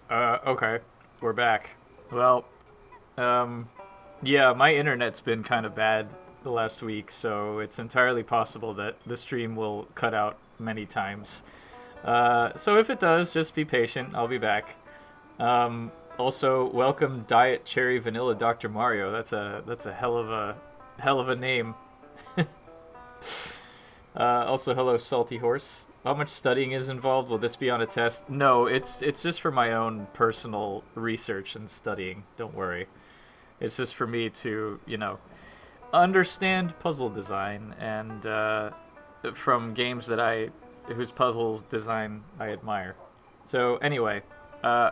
Okay. We're back. Well, um, yeah, my internet's been kind of bad the last week, so it's entirely possible that the stream will cut out many times. So if it does, just be patient. I'll be back. Also, welcome Diet Cherry Vanilla Dr. Mario. That's a hell of a name. Also, hello Salty Horse. How much studying is involved? Will this be on a test? No, it's just for my own personal research and studying. Don't worry. It's just for me to, understand puzzle design and from games that whose puzzle design I admire. So anyway, uh,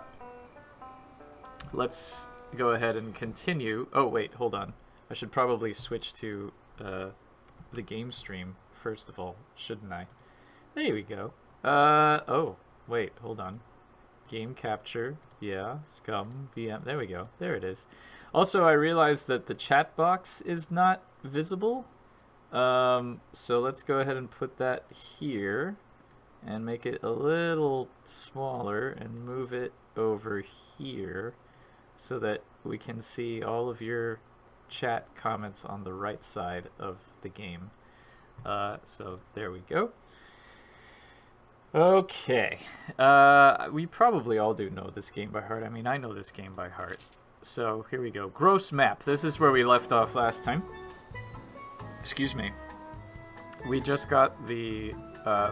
let's go ahead and continue. Oh wait, hold on. I should probably switch to the game stream first of all, shouldn't I? There we go. Oh, wait, hold on. Game capture, yeah, Scum, VM, there we go, there it is. Also, I realized that the chat box is not visible. So let's go ahead and put that here and make it a little smaller and move it over here so that we can see all of your chat comments on the right side of the game. So there we go. Okay. We probably all do know this game by heart. I mean, I know this game by heart. So here we go. Gross map. This is where we left off last time. Excuse me. We just got the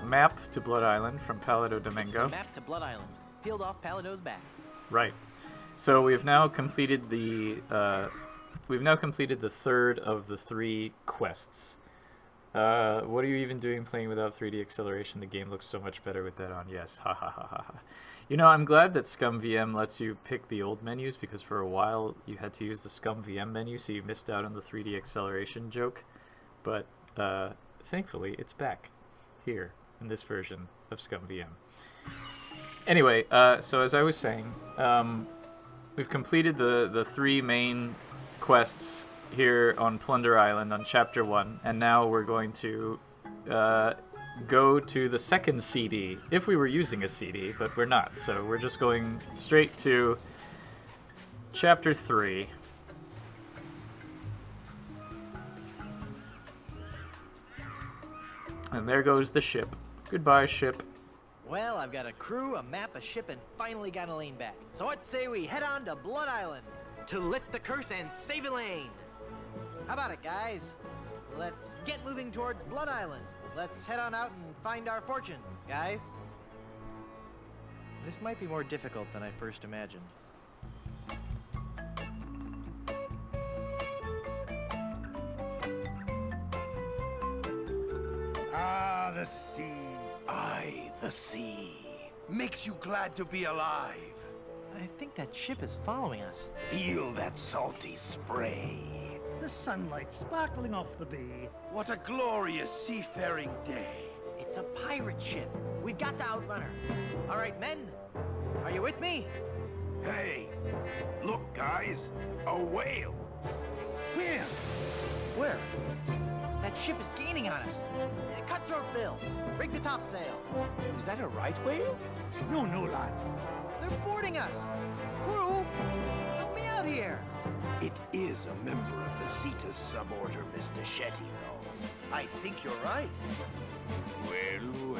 map to Blood Island from Palo Domingo. It's the map to Blood Island. Peeled off Palado's back. Right. So we've now completed the third of the 3 quests. What are you even doing playing without 3D acceleration? The game looks so much better with that on. Yes, ha ha ha ha ha. I'm glad that Scum VM lets you pick the old menus because for a while you had to use the Scum VM menu, so you missed out on the 3D acceleration joke. But thankfully, it's back here in this version of Scum VM. Anyway, so as I was saying, we've completed the 3 main quests here on Plunder Island on Chapter 1, and now we're going to go to the second CD, if we were using a CD, but we're not, so we're just going straight to Chapter 3. And there goes the ship. Goodbye, ship. Well, I've got a crew, a map, a ship, and finally got Elaine back. So what say we head on to Blood Island to lift the curse and save Elaine? How about it, guys? Let's get moving towards Blood Island. Let's head on out and find our fortune, guys. This might be more difficult than I first imagined. Ah, the sea. Aye, the sea. Makes you glad to be alive. I think that ship is following us. Feel that salty spray. The sunlight sparkling off the bay. What a glorious seafaring day. It's a pirate ship. We've got to outrun her. All right, men. Are you with me? Hey, look, guys. A whale. Where? Where? That ship is gaining on us. Cutthroat Bill, rig the topsail. Is that a right whale? No, lad. They're boarding us. Crew, help me out here. It is a member of the Cetus suborder, Mr. Shetty, though. I think you're right. Well.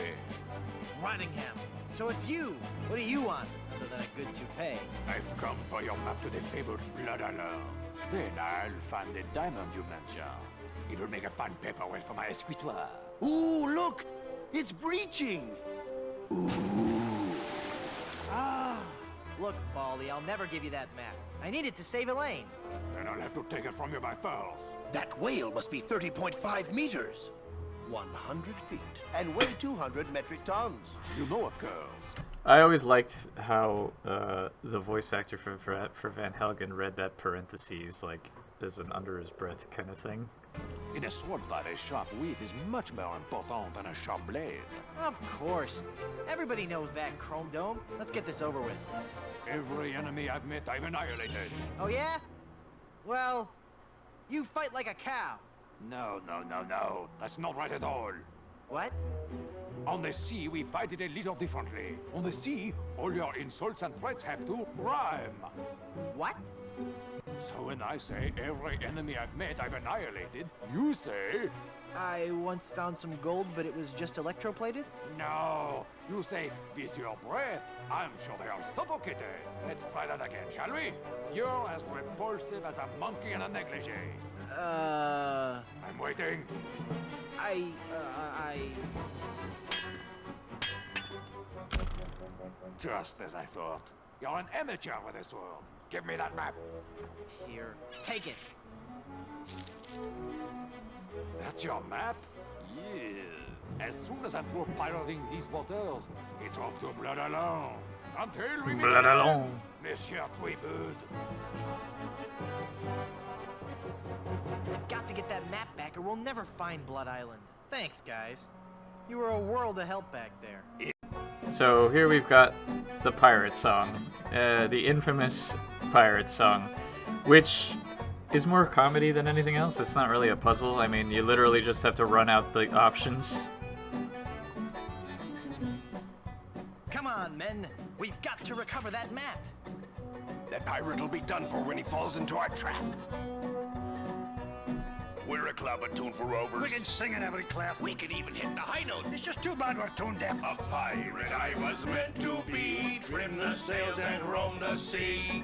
Rottingham. So it's you. What do you want, other than a good toupee? I've come for your map to the fabled Blood Island. Then I'll find the diamond you mentioned. It will make a fine paperweight for my escritoire. Ooh, look! It's breaching! Ah, Look, Baldy, I'll never give you that map. I need it to save Elaine. Then I'll have to take it from you by force. That whale must be 30.5 meters. 100 feet. And weigh 200 metric tons. You know, of course. I always liked how the voice actor for Van Helgen read that parentheses, like, as an under his breath kind of thing. In a sword fight, a sharp wit is much more important than a sharp blade. Of course. Everybody knows that, Chrome Dome. Let's get this over with. Every enemy I've met, I've annihilated. Oh, yeah? Well, you fight like a cow. No. That's not right at all. What? On the sea, we fight it a little differently. On the sea, all your insults and threats have to rhyme. What? So when I say every enemy I've met I've annihilated, you say, I once found some gold, but it was just electroplated? no. You say, with your breath, I'm sure they are suffocated. Let's try that again, shall we? You're as repulsive as a monkey in a negligee. I'm waiting. I... Just as I thought. You're an amateur with a sword. Give me that map. Here. Take it. That's your map? Yeah. As soon as I'm through pirating these waters, it's off to Blood Alone. Until we meet Blood again, Alone. Monsieur Tweefood. I've got to get that map back or we'll never find Blood Island. Thanks, guys. You were a world of help back there. So here we've got the pirate song, the infamous pirate song, which is more comedy than anything else. It's not really a puzzle. I mean, you literally just have to run out the options. Come on, men. We've got to recover that map. That pirate will be done for when he falls into our trap. We're a club attuned for rovers. We can sing in every clef. We can even hit the high notes. It's just too bad we're tone deaf. A pirate I was meant to be, trim the sails and roam the sea.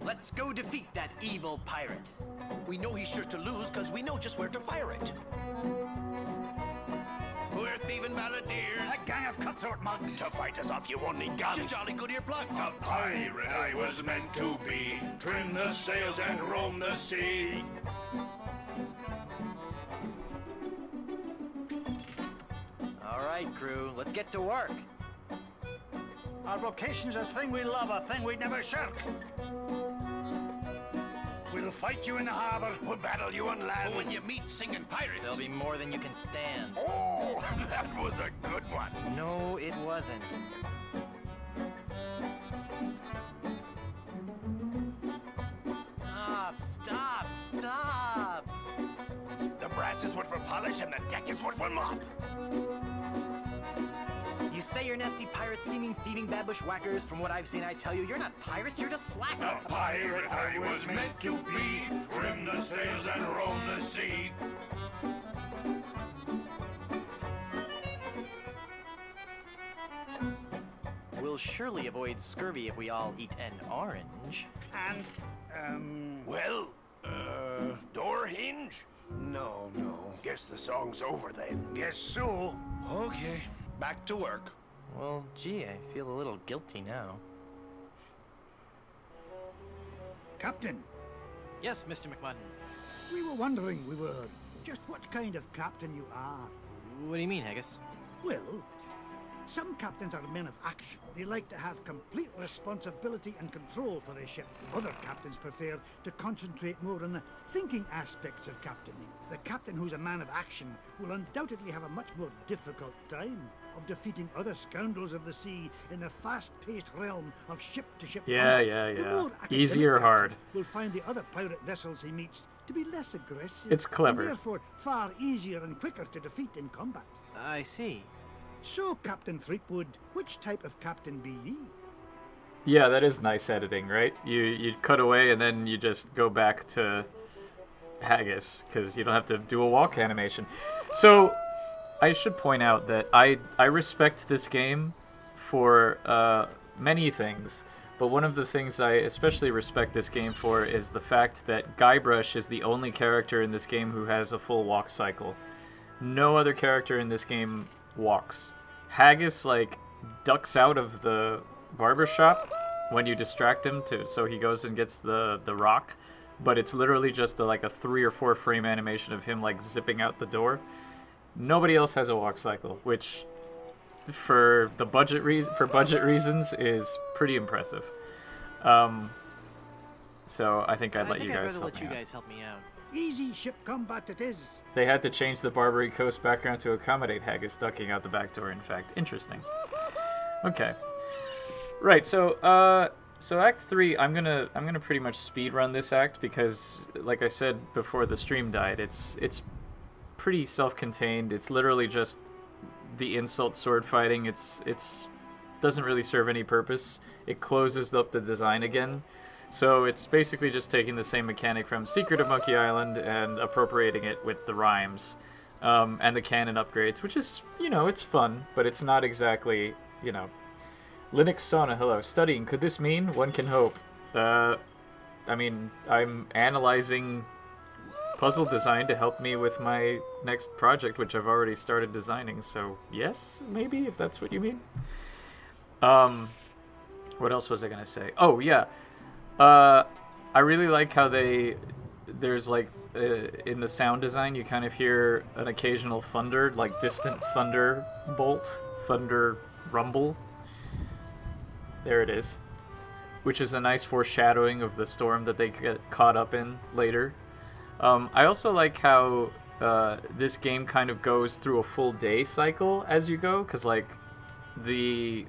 Let's go defeat that evil pirate. We know he's sure to lose because we know just where to fire it. We're thieving balladeers. A gang of cutthroat mugs. To fight us off, you won't need guns. Just jolly good earplugs. A pirate I was meant to be, trim the sails and roam the sea. All right, crew. Let's get to work. Our vocation's a thing we love, a thing we'd never shirk. We'll fight you in the harbor. We'll battle you on land. When you meet singing pirates. There'll be more than you can stand. Oh, that was a good one. No, it wasn't. Stop, stop, stop! The brass is what for polish and the deck is what for mop. You say you're nasty pirate, scheming, thieving, bad bushwhackers. From what I've seen, I tell you, you're not pirates, you're just slackers. A pirate I was meant to be, trim the sails and roam the sea. We'll surely avoid scurvy if we all eat an orange. And, Well, door hinge? No. Guess the song's over then. guess so. Okay, back to work. Well, gee, I feel a little guilty now. Captain, Yes, Mr. McMutton. we were wondering, just what kind of captain you are. What do you mean, Haggis? Well, some captains are men of action. They like to have complete responsibility and control for their ship. Other captains prefer to concentrate more on the thinking aspects of captaining. The captain who's a man of action will undoubtedly have a much more difficult time of defeating other scoundrels of the sea in the fast-paced realm of ship-to-ship Yeah, combat. yeah, The yeah. more Easy academic or hard? captain will find the other pirate vessels he meets to be less aggressive. It's clever. And therefore far easier and quicker to defeat in combat. I see. So, Captain Threepwood, which type of captain be ye? Yeah, that is nice editing, right? You cut away and then you just go back to Haggis because you don't have to do a walk animation. So I should point out that I respect this game for many things, but one of the things I especially respect this game for is the fact that Guybrush is the only character in this game who has a full walk cycle. No other character in this game walks. Haggis ducks out of the barbershop when you distract him so he goes and gets the rock, but it's literally just a 3 or 4 frame animation of him zipping out the door. Nobody else has a walk cycle, which for budget reasons is pretty impressive. So I think I'd let you I'd guys rather help let me you out. guys help me out. Easy ship combat it is. They had to change the Barbary Coast background to accommodate Haggis ducking out the back door, in fact. Interesting. Okay. Right, so, So Act 3, I'm gonna pretty much speed run this act because, like I said before the stream died, it's pretty self-contained. It's literally just the insult sword fighting. It's doesn't really serve any purpose. It closes up the design again. So it's basically just taking the same mechanic from Secret of Monkey Island and appropriating it with the rhymes and the canon upgrades, which is, you know, it's fun, but it's not exactly, you know. Linux Sauna, hello. Studying, could this mean? One can hope. I mean, I'm analyzing puzzle design to help me with my next project, which I've already started designing, so yes, maybe, if that's what you mean. What else was I gonna say? Oh, yeah. I really like how there's like, in the sound design, you kind of hear an occasional thunder, like distant thunder bolt, thunder rumble. There it is. Which is a nice foreshadowing of the storm that they get caught up in later. I also like how this game kind of goes through a full day cycle as you go, because like the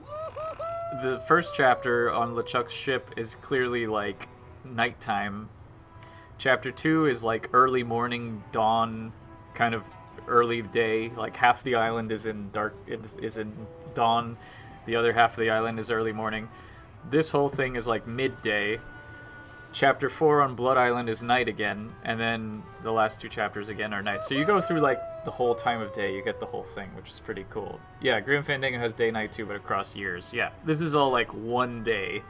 first chapter on LeChuck's ship is clearly like nighttime. Chapter 2 is like early morning, dawn, kind of early day. Like half the island is in is in dawn. The other half of the island is early morning. This whole thing is like midday. Chapter 4 on Blood Island is night again, and then the last 2 chapters again are night. So you go through like the whole time of day, you get the whole thing, which is pretty cool. Yeah, Grim Fandango has day night too, but across years. Yeah, this is all like one day,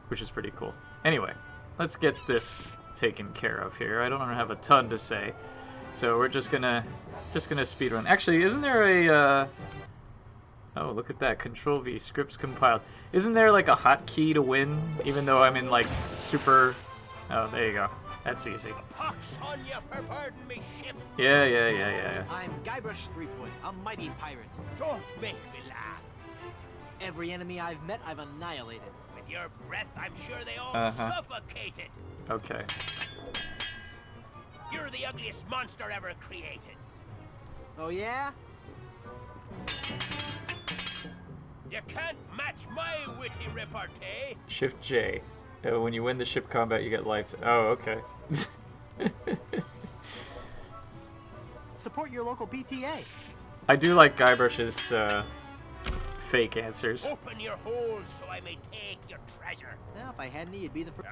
which is pretty cool. Anyway, let's get this taken care of here. I don't have a ton to say, so we're just gonna speedrun. Actually, isn't there a oh, look at that. Control V, scripts compiled. Isn't there like a hotkey to win, even though I'm in like super... Oh, there you go. That's easy. Pox on you for burden me ship. Yeah. I'm Guybrush Threepwood, a mighty pirate. Don't make me laugh. Every enemy I've met, I've annihilated. With your breath, I'm sure they all suffocated. Okay. You're the ugliest monster ever created. Oh yeah? You can't match my witty repartee. Shift J. When you win the ship combat, you get life. Oh, okay. Support your local PTA. I do like Guybrush's fake answers. Open your holes so I may take your treasure. Well, if I had any, you'd be the first.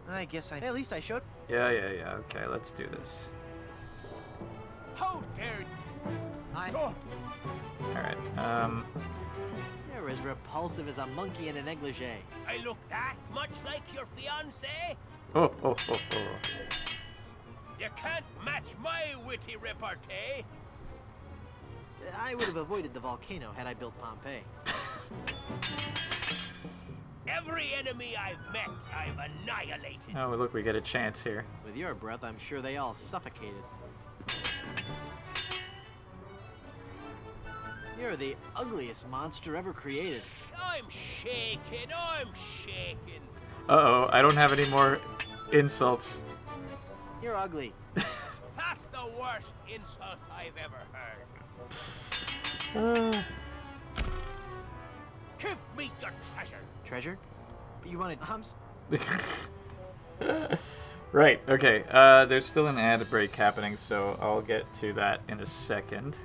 I guess I... At least I showed... Yeah. Okay, let's do this. How dare you? Don't. Alright, You're as repulsive as a monkey in a negligee. I look that much like your fiancé? Oh. You can't match my witty repartee. I would have avoided the volcano had I built Pompeii. Every enemy I've met, I've annihilated. Oh, look, we get a chance here. With your breath, I'm sure they all suffocated. You're the ugliest monster ever created. I'm shaking. Uh-oh, I don't have any more insults. You're ugly. That's the worst insult I've ever heard. Give me your treasure. Treasure? You wanted... Right, okay. There's still an ad break happening, so I'll get to that in a second.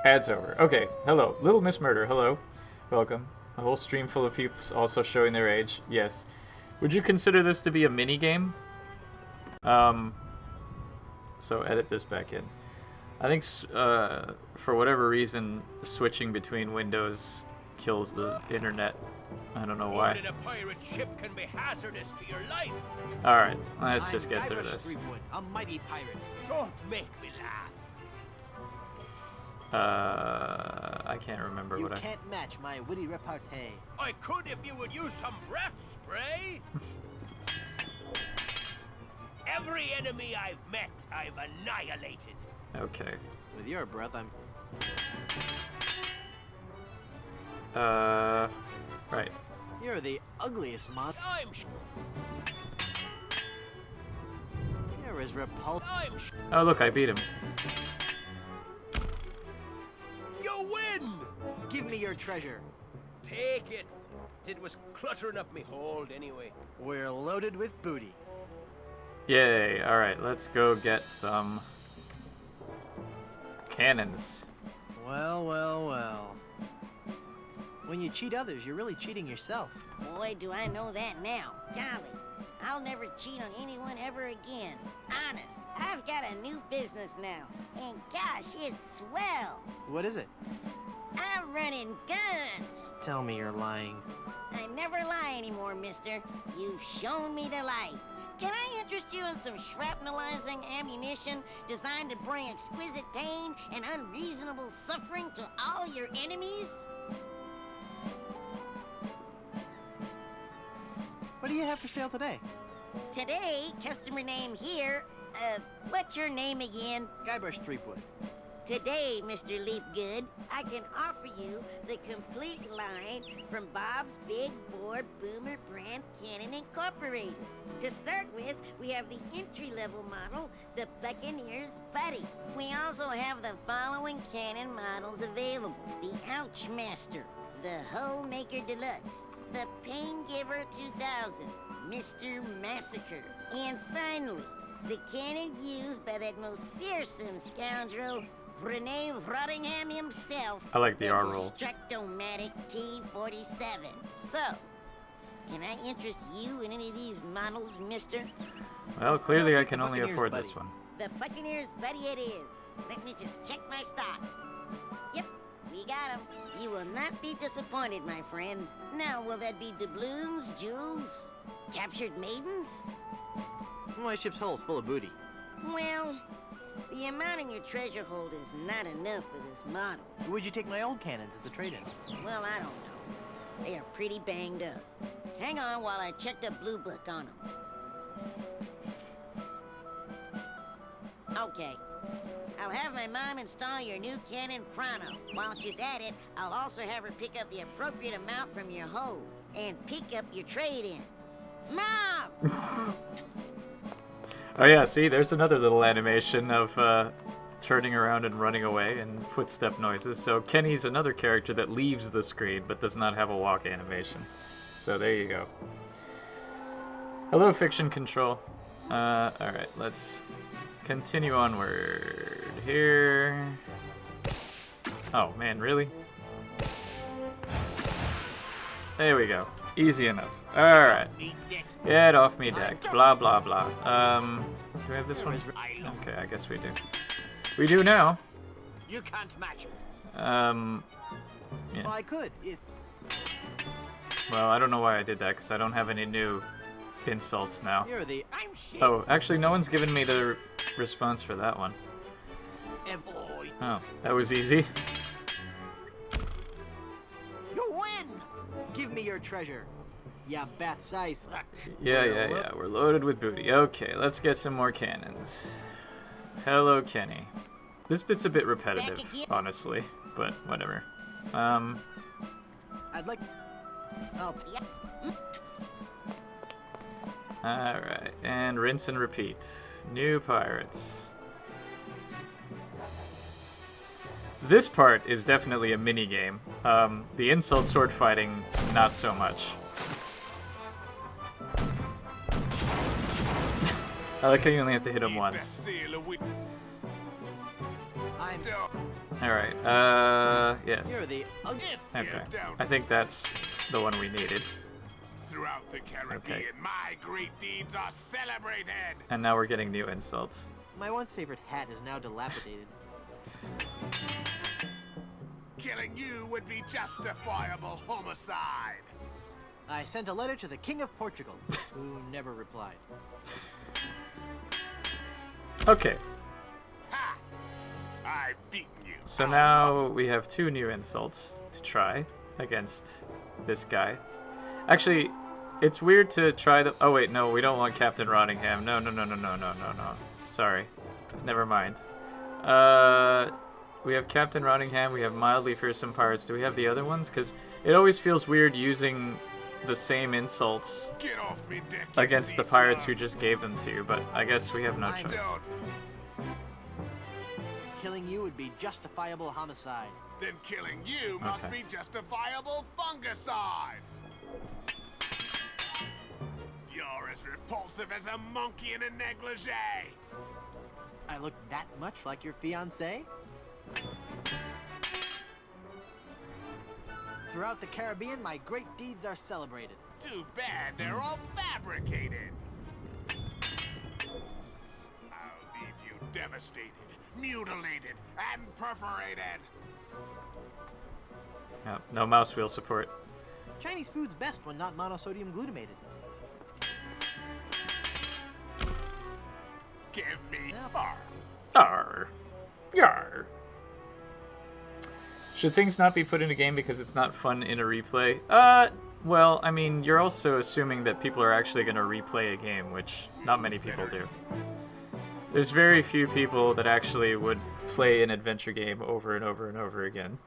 Ad's over. Okay, hello. Little Miss Murder, hello. Welcome. A whole stream full of people also showing their age. Yes. Would you consider this to be a mini-game? So edit this back in. I think, for whatever reason, switching between windows kills the internet. I don't know why. Boarding a pirate ship can be hazardous to your life. Alright, let's just get through Guybrush this. Threepwood, a mighty pirate. Don't make me laugh. I can't remember You what can't match my witty repartee. I could if you would use some breath spray. Every enemy I've met, I've annihilated. Okay. With your breath, I'm... Right. You're the ugliest monster. You're as repulsive. Oh, look, I beat him. Give me your treasure. Take it. It was cluttering up me hold anyway. We're loaded with booty. Yay! Alright, let's go get some cannons. Well, well, well. When you cheat others, you're really cheating yourself. Boy, do I know that now. Golly, I'll never cheat on anyone ever again. Honest, I've got a new business now. And gosh, it's swell. What is it? I'm running guns. Tell me you're lying. I never lie anymore, mister. You've shown me the light. Can I interest you in some shrapnelizing ammunition designed to bring exquisite pain and unreasonable suffering to all your enemies? What do you have for sale today? Today, customer name here, what's your name again? Guybrush Threepwood. Today, Mr. Leapgood, I can offer you the complete line from Bob's Big Bore Boomer Brand Cannon Incorporated. To start with, we have the entry-level model, the Buccaneer's Buddy. We also have the following cannon models available. The Ouchmaster, the Homemaker Deluxe, the Pain Giver 2000, Mr. Massacre, and finally, the cannon used by that most fearsome scoundrel, Renee Rottingham himself. I like the R-roll. Destructomatic T-47. So, can I interest you in any of these models, mister? Well, clearly I'll I take can the only Buccaneer's afford Buddy. this one. The Buccaneer's Buddy it is. Let me just check my stock. Yep, we got him. You will not be disappointed, my friend. Now, will that be doubloons, jewels, captured maidens? My ship's hull's full of booty. Well, the amount in your treasure hold is not enough for this model. Would you take my old cannons as a trade-in? Well, I don't know. They are pretty banged up. Hang on while I check the blue book on them. Okay. I'll have my mom install your new cannon pronto. While she's at it, I'll also have her pick up the appropriate amount from your hold and pick up your trade-in. Mom! Oh yeah, see, there's another little animation of turning around and running away and footstep noises. So Kenny's another character that leaves the screen but does not have a walk animation. So there you go. Hello, Fiction Control. Alright, let's continue onward here. Oh man, really? There we go. Easy enough. Alright. Get off me deck. Blah, blah, blah. Do we have this one? Okay, I guess we do. We do now. You can't match me. Well, Yeah. I could, if... Well, I don't know why I did that, because I don't have any new insults now. You're the... I'm shit. Oh, actually, no one's given me the response for that one. Boy. Oh, that was easy. You win! Give me your treasure. Ya bat size. Yeah. We're loaded with booty. Okay, let's get some more cannons. Hello, Kenny. This bit's a bit repetitive, honestly, but whatever. I'd like... Oh, Alright, and rinse and repeat. New pirates. This part is definitely a mini game. The insult sword fighting, not so much. I like how you only have to hit him once. I'm... Alright, yes. You're the... Okay. I think that's the one we needed. Throughout the Caribbean, Okay. my great deeds are celebrated. And now we're getting new insults. My once favorite hat is now dilapidated. Killing you would be justifiable homicide. I sent a letter to the King of Portugal, who never replied. Okay, Ha! I've beaten you. so now we have two new insults to try against this guy. Actually, it's weird to try the... Oh wait, no, we don't want Captain Rottingham. No. Sorry. Never mind. We have Captain Rottingham, we have Mildly Fearsome Pirates. Do we have the other ones? Because it always feels weird using the same insults Get off me, deck, you against the sea pirates slug. who just gave them to you, but I guess we have no I choice. Don't. Killing you would be justifiable homicide. Then killing you must Okay. be justifiable fungicide. You're as repulsive as a monkey in a negligee. I look that much like your fiancé? Throughout the Caribbean, my great deeds are celebrated. Too bad they're all fabricated. I'll leave you devastated, mutilated, and perforated. Yeah, no mouse wheel support. Chinese food's best when not monosodium glutamated. Give me Yep. bar. Yar. Yar. Should things not be put in a game because it's not fun in a replay? Well, I mean, you're also assuming that people are actually going to replay a game, which not many people do. There's very few people that actually would play an adventure game over and over and over again.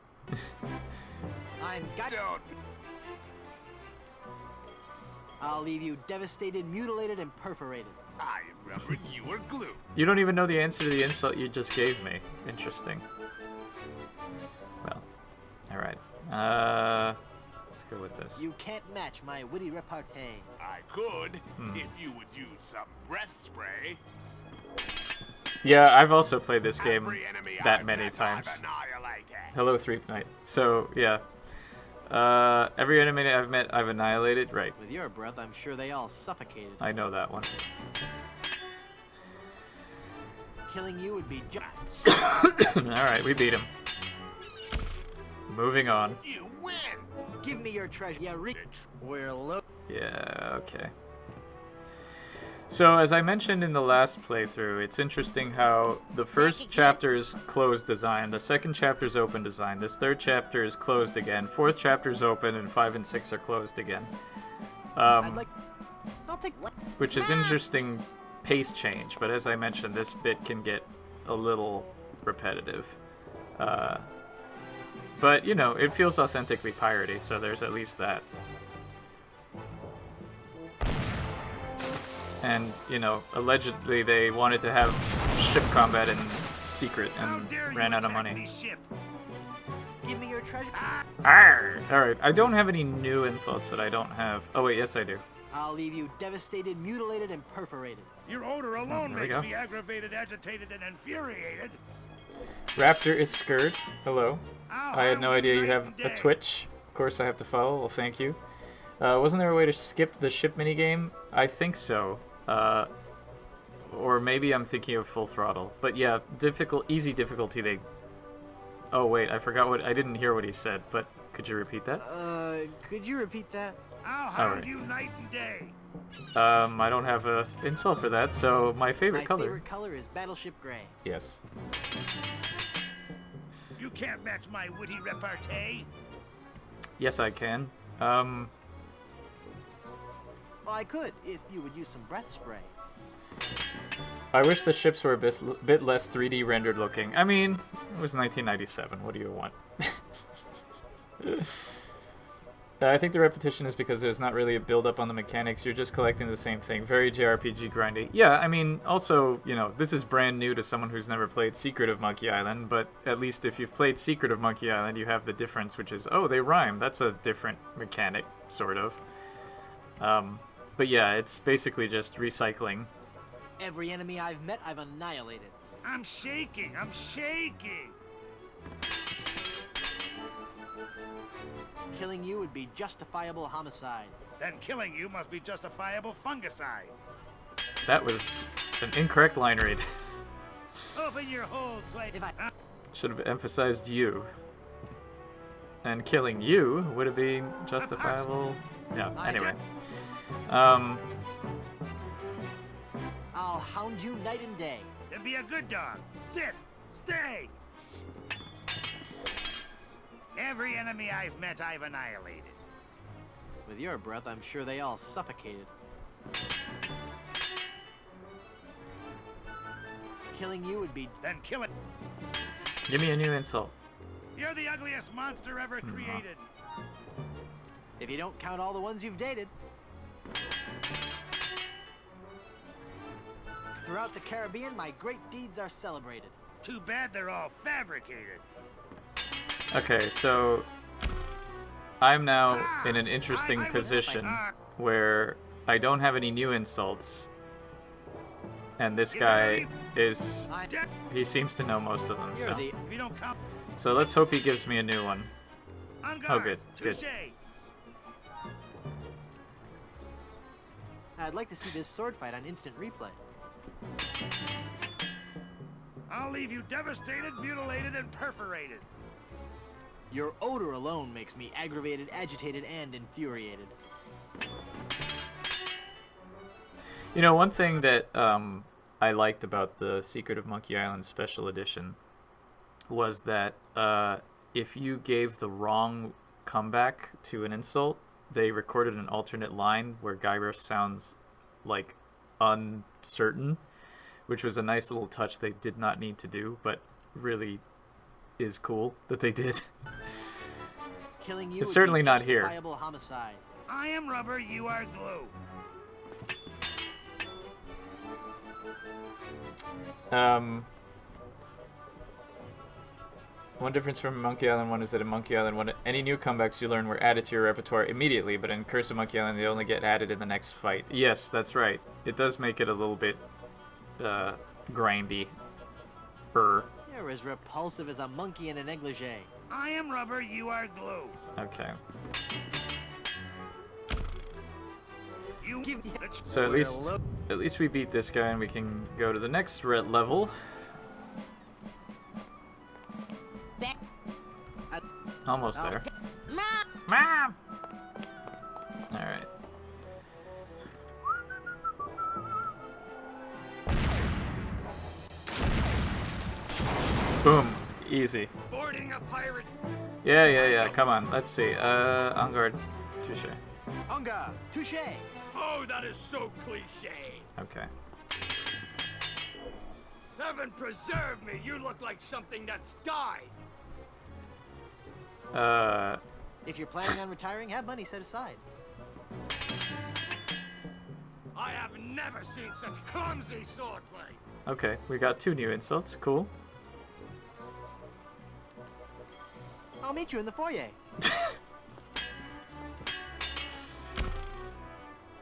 I'm got. Don't. I'll leave you devastated, mutilated, and perforated. I am rubber, you are glue. You don't even know the answer to the insult you just gave me. Interesting. Well, alright. Let's go with this. You can't match my witty repartee. I could, if you would use some breath spray. Yeah, I've also played this game Every enemy that I've many met, times. I've annihilated. Hello, Threep Knight. So, yeah. Every enemy I've met, I've annihilated. Right. With your breath, I'm sure they all suffocated. I know that one. Killing you would be Alright, we beat him. Moving on. You win. Give me your treasure. Yeah, we're low. Yeah, okay. So, as I mentioned in the last playthrough, it's interesting how the first chapter is closed design, the second chapter is open design, this third chapter is closed again, fourth chapter is open, and 5 and 6 are closed again. I'll take what? Which is interesting pace change, but as I mentioned, this bit can get a little repetitive. But, you know, it feels authentically piratey, so there's at least that. And, you know, allegedly they wanted to have ship combat in secret and ran out of money. Give me your treasure. Alright, I don't have any new insults that I don't have. Oh wait, yes I do. I'll leave you devastated, mutilated, and perforated. Your odor alone there we makes go. me aggravated, agitated, and infuriated. Raptor is scared. Hello. I'll I had no have you idea you night have and a day. Twitch. Of course I have to follow. Well, thank you. Wasn't there a way to skip the ship minigame? I think so. Or maybe I'm thinking of Full Throttle. But yeah, easy difficulty they... Oh wait, I forgot what... I didn't hear what he said, but could you repeat that? Could you repeat that? I'll hound Alright. you night and day. I don't have a insult for that, so my favorite My color. favorite color is Battleship Gray. Yes. You can't match my witty repartee. Yes, I can. Well, I could, if you would use some breath spray. I wish the ships were a bit less 3D rendered looking. I mean, it was 1997. What do you want? I think the repetition is because there's not really a build-up on the mechanics. You're just collecting the same thing. Very JRPG grindy. Yeah, I mean, also, you know, this is brand new to someone who's never played Secret of Monkey Island, but at least if you've played Secret of Monkey Island, you have the difference, which is, oh, they rhyme. That's a different mechanic, sort of. But yeah, it's basically just recycling. Every enemy I've met, I've annihilated. I'm shaking. I'm shaking. Killing you would be justifiable homicide. Then killing you must be justifiable fungicide. That was an incorrect line read. Open your holes, sweet. If I- Should have emphasized you. And killing you would have been justifiable. Yeah, anyway. I'll hound you night and day. Then be a good dog. Sit. Stay. Every enemy I've met, I've annihilated. With your breath, I'm sure they all suffocated. Killing you would be... Then kill it. Give me a new insult. You're the ugliest monster ever created. If you don't count all the ones you've dated. Throughout the Caribbean, my great deeds are celebrated. Too bad they're all fabricated. Okay, so I'm now in an interesting position where I don't have any new insults, and this guy is, he seems to know most of them, You're so. the If you don't come, So let's hope he gives me a new one. on Oh, guard. good, good. Touche. I'd like to see this sword fight on instant replay. I'll leave you devastated, mutilated, and perforated. Your odor alone makes me aggravated, agitated, and infuriated. You know, one thing that I liked about the Secret of Monkey Island Special Edition was that if you gave the wrong comeback to an insult, they recorded an alternate line where Gyros sounds like uncertain, which was a nice little touch they did not need to do, but really is cool that they did. Killing you It's would certainly be not here. justifiable homicide. I am rubber, you are glue. One difference from Monkey Island 1 is that in Monkey Island 1, any new comebacks you learn were added to your repertoire immediately, but in Curse of Monkey Island, they only get added in the next fight. Yes, that's right. It does make it a little bit grindy. You're as repulsive as a monkey in a negligee. I am rubber, you are glue. Okay. You Give me So at least we beat this guy and we can go to the next red level. Back. Almost there. Mom! Mom! Alright. Boom. Easy. boarding a pirate. Yeah. Come on. Let's see. On guard. Touche. Unga, touche. Oh, that is so cliche. Okay. Heaven preserve me, you look like something that's died. If you're planning on retiring, have money set aside. I have never seen such clumsy swordplay. Okay. We got 2 new insults. Cool. I'll meet you in the foyer.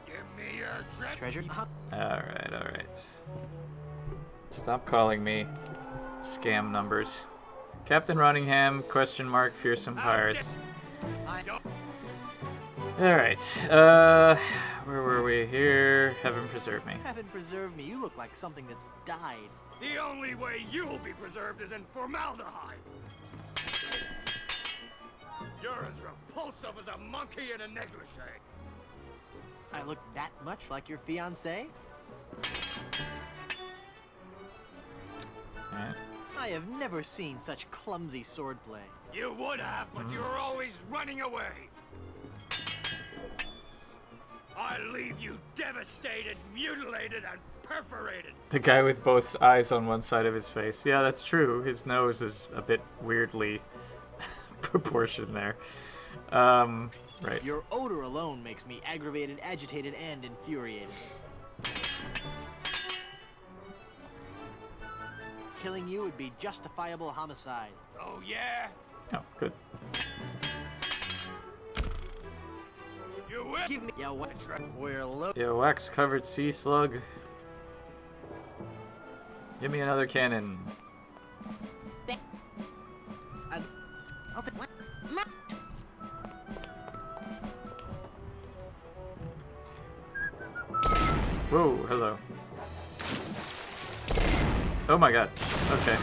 Give me your Treasure. Alright. Stop calling me scam numbers. Captain Rottingham, question mark, fearsome pirates. I don't. Alright, where were we here? Heaven preserve me. Heaven preserve me, you look like something that's died. The only way you'll be preserved is in formaldehyde. You're as repulsive as a monkey in a negligee. I look that much like your fiancé? Alright. I have never seen such clumsy swordplay. You would have, but you were always running away. I leave you devastated, mutilated, and perforated. The guy with both eyes on one side of his face. Yeah, that's true. His nose is a bit weirdly proportioned there. Right. Your odor alone makes me aggravated, agitated, and infuriated. Killing you would be justifiable homicide. Oh, yeah? Oh, good. You will? Give me yo what? We're low. Yeah, wax-covered sea slug. Give me another cannon. I'll take what? Whoa, hello. Oh my god. Okay.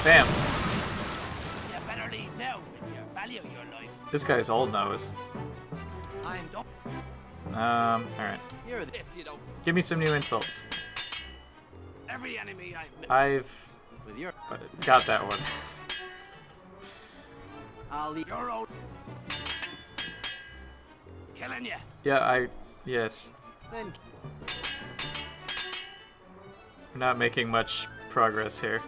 Bam. You better leave now if you value your life. This guy's all nose. I'm don't. Alright. You're the. If you don't, Give me some new insults. every enemy I've met. I've With your. got that one. I'll leave. You're old. Killing you. Yeah, yes. Then We're not making much progress here.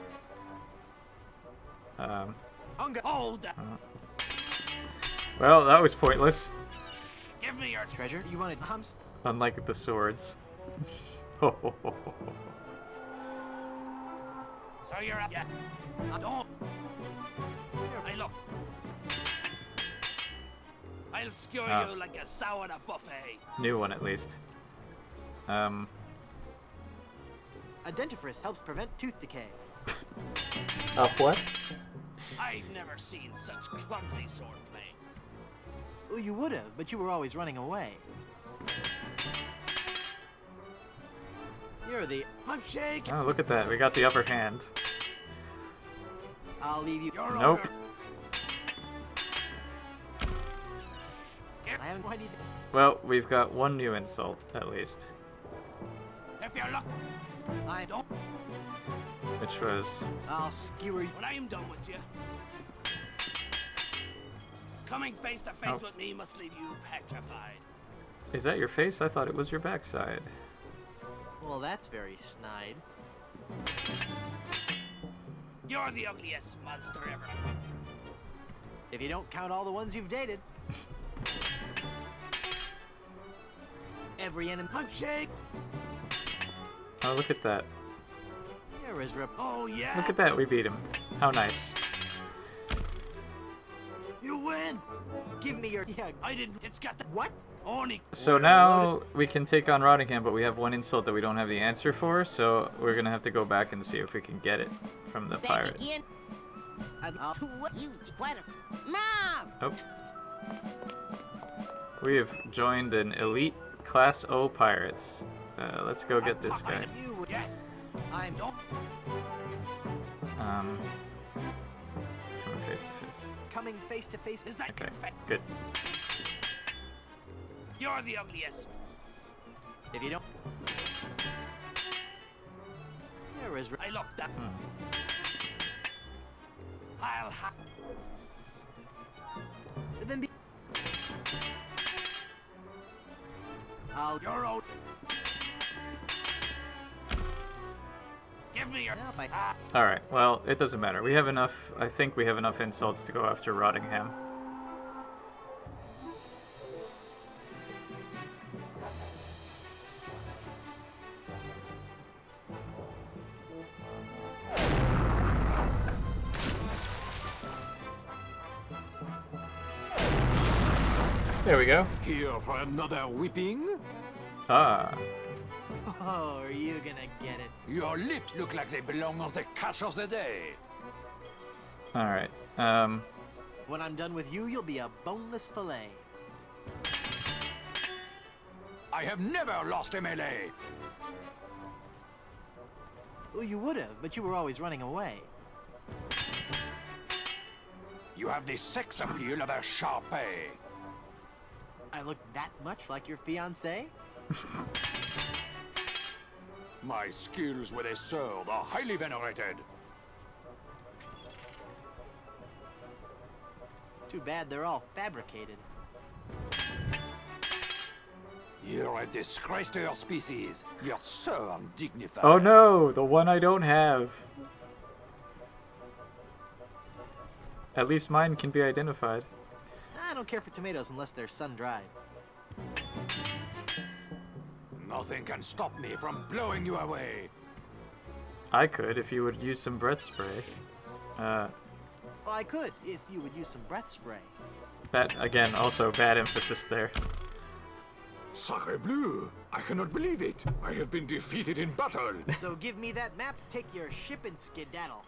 Unga. Hold that. Well, that was pointless. Give me your Treasure. You wanted humps? Unlike the swords. Ho, ho, ho, ho, ho. So you're up. Yeah. Don't. Hey, look. I'll skewer Oh. you like a sow at a buffet. New one at least. A dentifrice helps prevent tooth decay. What? I've never seen such clumsy swordplay. Well, you would have, but you were always running away. You're the... I'm shaking. Oh, look at that. We got the upper hand. I'll leave you... You're Nope. older. I haven't quite either. Well, we've got one new insult, at least. If you look, I don't. Which was... I'll skewer you. When I am done with you, coming face to face Oh. with me must leave you petrified. Is that your face? I thought it was your backside. Well, that's very snide. You're the ugliest monster ever. If you don't count all the ones you've dated. Every enemy... I'm shaking. Oh, look at that. You're as rep... Oh yeah. Look at that, we beat him. How nice. You win. Give me your... Yeah, I didn't. It's got the what? Oni. So now we can take on Rottingham, but we have one insult that we don't have the answer for, so we're gonna have to go back and see if we can get it from the Back pirate. again? I'll... What? You flatter. Mom! Oh. We have joined an elite Class O pirates. Let's go get this guy. You... Yes. I'm... Don't. Coming face to face. Coming face to face... Is that Okay, your fa- good. You're the ugliest. If you don't... You're as... I looked that. Hmm. I'll ha- Then be... I'll... You're old. Give me your. Help, I... Ah, Alright, well, it doesn't matter. We have enough, I think we have enough insults to go after Rottingham. There we go. Here for another whipping? Ah, Oh, are you gonna get it? Your lips look like they belong on the catch of the day. alright. When I'm done with you, you'll be a boneless fillet. I have never lost a melee. Well, you would have, but you were always running away. You have the sex appeal of a Sharpay. I look that much like your fiancé? My skills with a sword are highly venerated. Too bad they're all fabricated. You're a disgrace to your species. You're so undignified. oh no, the one I don't have. At least mine can be identified. I don't care for tomatoes unless they're sun-dried. Nothing can stop me from blowing you away. I could if you would use some breath spray. Well, I could, if you would use some breath spray. That, again, also bad emphasis there. Sacre bleu! I cannot believe it. I have been defeated in battle. So give me that map, take your ship and skedaddle.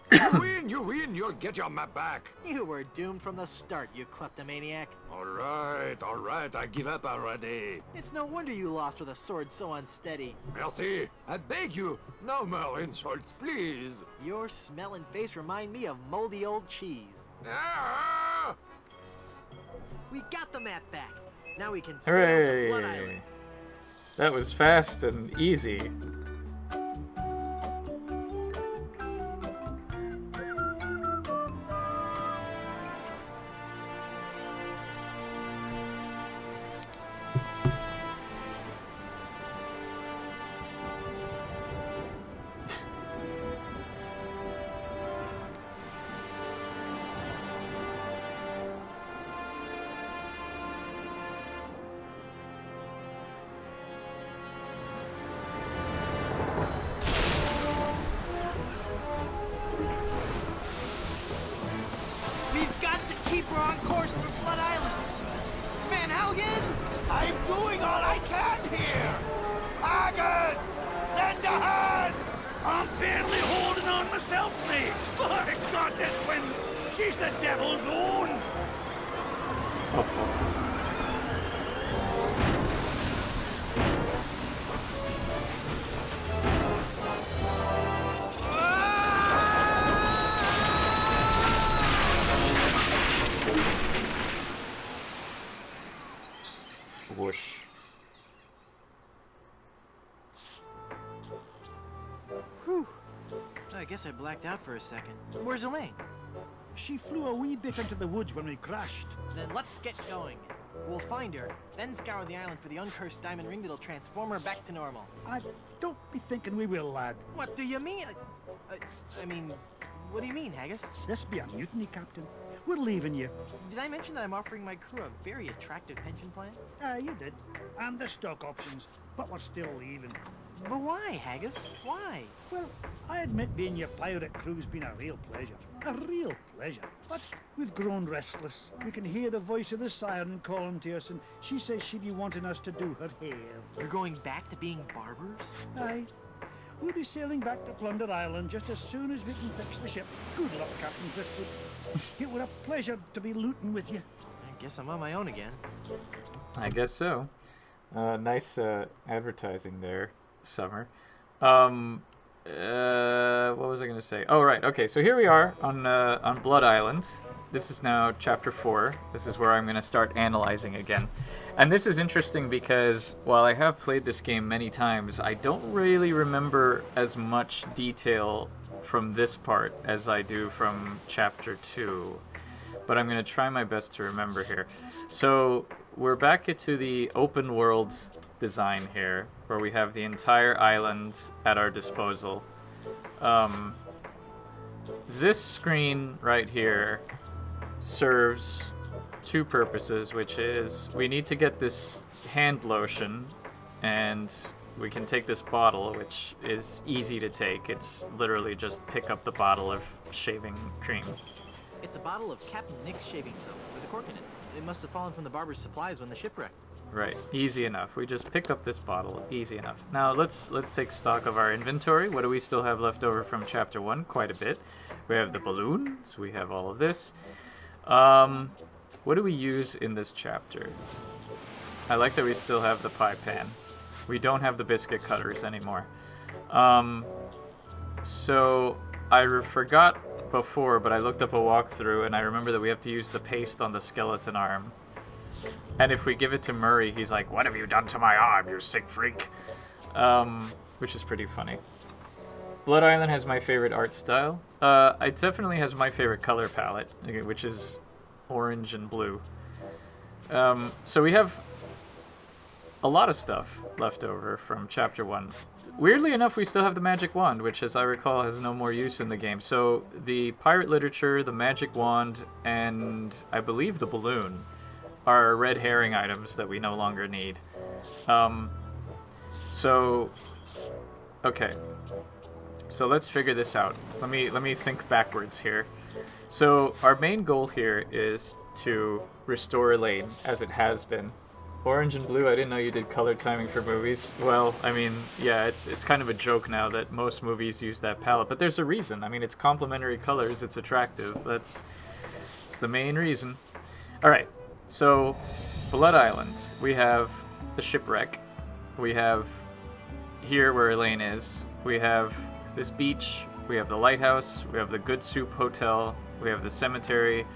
You win, you'll get your map back. You were doomed from the start, you kleptomaniac. All right, I give up already. It's no wonder you lost with a sword so unsteady. Merci, I beg you, no more insults, please. Your smell and face remind me of moldy old cheese. Ah! We got the map back. Now we can sail to Blood Island. Hooray! That was fast and easy. She's the devil's own! Whoosh. Whew. I guess I blacked out for a second. Where's Elaine? She flew a wee bit into the woods when we crashed. Then let's get going. We'll find her, then scour the island for the uncursed diamond ring that'll transform her back to normal. I don't be thinking we will, lad. What do you mean? I mean, what do you mean, Haggis? This be a mutiny, Captain. We're leaving you. Did I mention that I'm offering my crew a very attractive pension plan? You did. And the stock options. But we're still leaving. But why, Haggis? Why? Well, I admit being your pirate crew's been a real pleasure. A real pleasure. But we've grown restless. We can hear the voice of the siren calling to us, and she says she'd be wanting us to do her hair. You're going back to being barbers? Aye. We'll be sailing back to Plunder Island just as soon as we can fix the ship. Good luck, Captain Driftwood. It were a pleasure to be looting with you. I guess I'm on my own again. I guess so. Nice advertising there, Summer. What was I going to say? Oh, right. Okay, so here we are on Blood Island. This is now Chapter 4. This is where I'm going to start analyzing again. And this is interesting because while I have played this game many times, I don't really remember as much detail from this part as I do from Chapter 2. But I'm going to try my best to remember here. So we're back into the open world design here, where we have the entire island at our disposal. This screen right here serves two purposes, which is we need to get this hand lotion, and we can take this bottle, which is easy to take. It's literally just pick up the bottle of shaving cream. It's a bottle of Captain Nick's shaving soap with a cork in it. It must have fallen from the barber's supplies when the ship wrecked. Right, easy enough. We just pick up this bottle, easy enough. Now let's take stock of our inventory. What do we still have left over from Chapter 1? Quite a bit. We have the balloons, we have all of this. What do we use in this chapter? I like that we still have the pie pan. We don't have the biscuit cutters anymore. So I forgot before, but I looked up a walkthrough and I remember that we have to use the paste on the skeleton arm. And if we give it to Murray, he's like, "What have you done to my arm, you sick freak?" Which is pretty funny. Blood Island has my favorite art style. It definitely has my favorite color palette, which is orange and blue. So we have a lot of stuff left over from Chapter 1. Weirdly enough, we still have the magic wand, which, as I recall, has no more use in the game. So the pirate literature, the magic wand, and I believe the balloon are red herring items that we no longer need. Okay. So let's figure this out. Let me think backwards here. So our main goal here is to restore Elaine as it has been. Orange and blue, I didn't know you did color timing for movies. Well, I mean, yeah, it's kind of a joke now that most movies use that palette, but there's a reason. I mean, it's complementary colors, it's attractive. It's the main reason. All right. So, Blood Island, we have the shipwreck, we have here where Elaine is, we have this beach, we have the lighthouse, we have the Good Soup Hotel, we have the cemetery,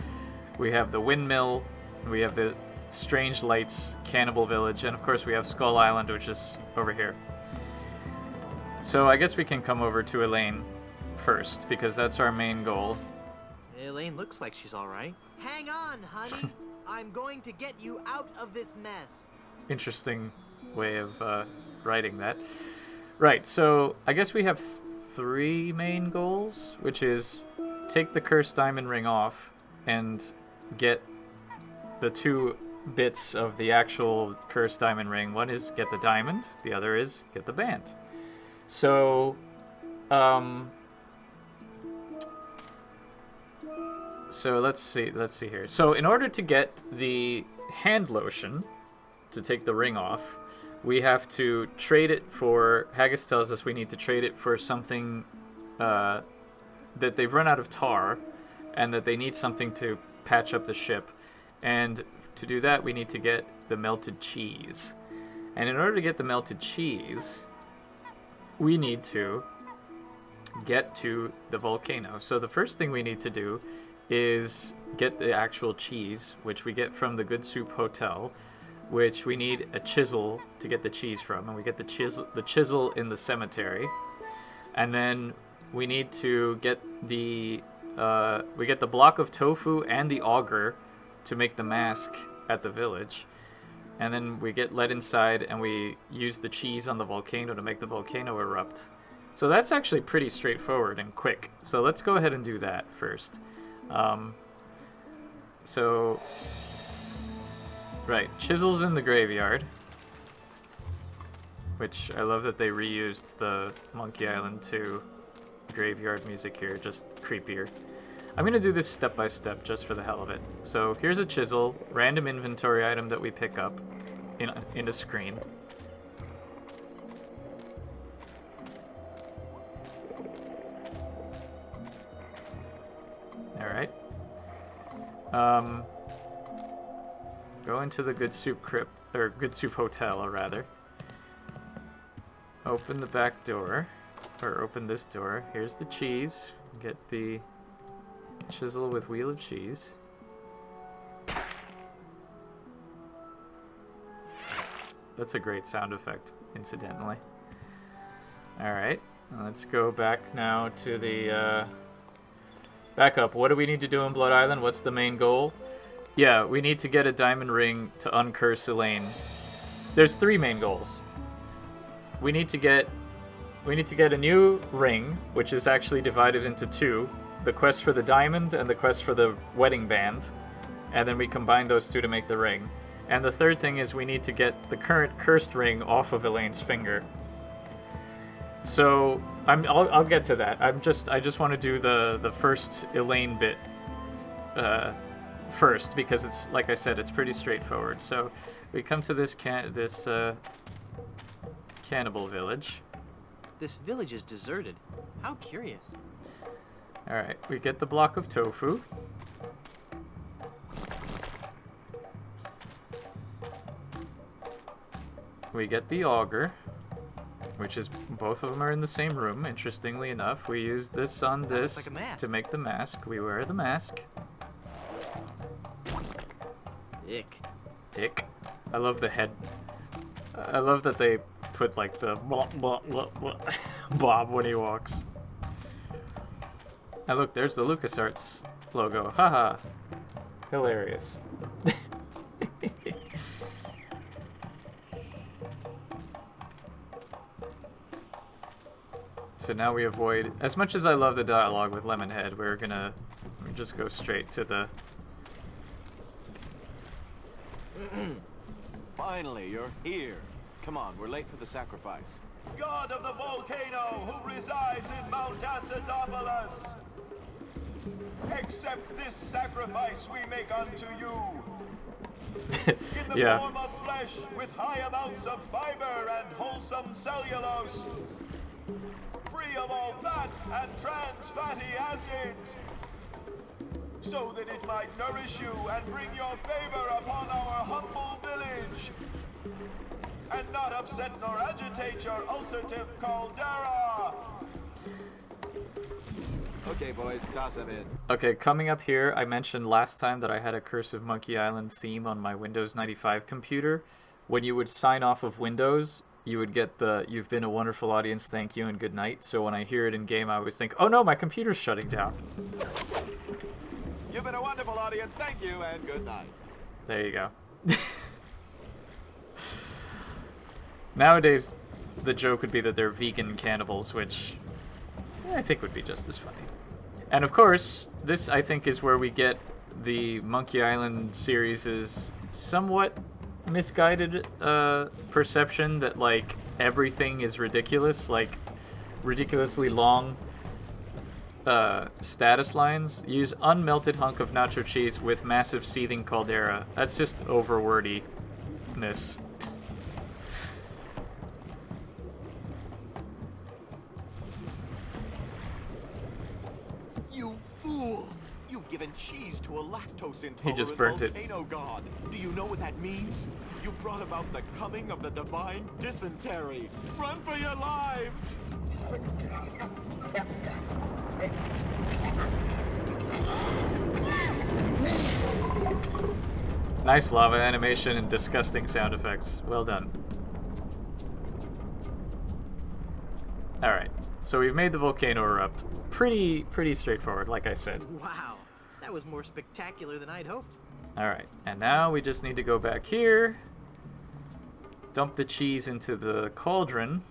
we have the windmill, we have the Strange Lights Cannibal Village, and of course we have Skull Island, which is over here. So I guess we can come over to Elaine first, because that's our main goal. Elaine looks like she's all right. Hang on, honey. I'm going to get you out of this mess. Interesting way of writing that. Right, so I guess we have three main goals, which is take the cursed diamond ring off and get the two bits of the actual cursed diamond ring. One is get the diamond, the other is get the band. So, so let's see here. So in order to get the hand lotion, to take the ring off, we have to trade it for, Haggis tells us we need to trade it for something that they've run out of tar, and that they need something to patch up the ship. And to do that, we need to get the melted cheese. And in order to get the melted cheese, we need to get to the volcano. So the first thing we need to do is get the actual cheese, which we get from the Good Soup Hotel, which we need a chisel to get the cheese from, and we get the chisel in the cemetery. And then we need to get the block of tofu and the auger to make the mask at the village. And then we get led inside and we use the cheese on the volcano to make the volcano erupt. So that's actually pretty straightforward and quick. So let's go ahead and do that first. Right, chisels in the graveyard. Which, I love that they reused the Monkey Island 2 graveyard music here, just creepier. I'm going to do this step by step just for the hell of it. So here's a chisel, random inventory item that we pick up in a screen. Alright. Go into the Good Soup Crypt, or Good Soup Hotel, rather. Open the back door, or open this door. Here's the cheese. Get the chisel with wheel of cheese. That's a great sound effect, incidentally. Alright, let's go back now to the, back up. What do we need to do in Blood Island? What's the main goal? Yeah, we need to get a diamond ring to uncurse Elaine. There's 3 main goals. We need to get a new ring, which is actually divided into 2. The quest for the diamond and the quest for the wedding band. And then we combine those 2 to make the ring. And the third thing is we need to get the current cursed ring off of Elaine's finger. So I'll get to that. I just want to do the first Elaine bit first, because it's, like I said, it's pretty straightforward. So we come to this cannibal village. This village is deserted. How curious. Alright, we get the block of tofu. We get the auger, which is, both of them are in the same room, interestingly enough. We use this on this like a mask. to make the mask. We wear the mask. Ick. Ick. I love the head. I love that they put like the Bob when he walks. And look, there's the LucasArts logo. Haha. Hilarious. So now we avoid, as much as I love the dialogue with Lemonhead, we're gonna just go straight to the... Finally, you're here. Come on, we're late for the sacrifice. God of the volcano who resides in Mount Acidophilus, accept this sacrifice we make unto you. In the form of flesh with high amounts of fiber and wholesome cellulose, free of all fat and trans fatty acids, so that it might nourish you and bring your favor upon our humble village, and not upset nor agitate your ulcerative caldera. Okay, boys, toss them in. Okay, coming up here, I mentioned last time that I had a Curse of Monkey Island theme on my Windows 95 computer. When you would sign off of Windows, you would get the, "You've been a wonderful audience, thank you and good night." So when I hear it in game, I always think, oh no, my computer's shutting down. You've been a wonderful audience, thank you and good night. There you go. Nowadays, the joke would be that they're vegan cannibals, which I think would be just as funny. And of course, this I think is where we get the Monkey Island series' somewhat misguided perception that like everything is ridiculous, like ridiculously long status lines. Use unmelted hunk of nacho cheese with massive seething caldera. That's just overwordiness. You fool! You've given cheese to a lactose He intolerant just burnt it. volcano god. Do you know what that means? You brought about the coming of the divine dysentery. Run for your lives! Nice lava animation and disgusting sound effects. Well done. Alright, so we've made the volcano erupt. Pretty straightforward, like I said. Wow, that was more spectacular than I'd hoped. Alright, and now we just need to go back here, dump the cheese into the cauldron.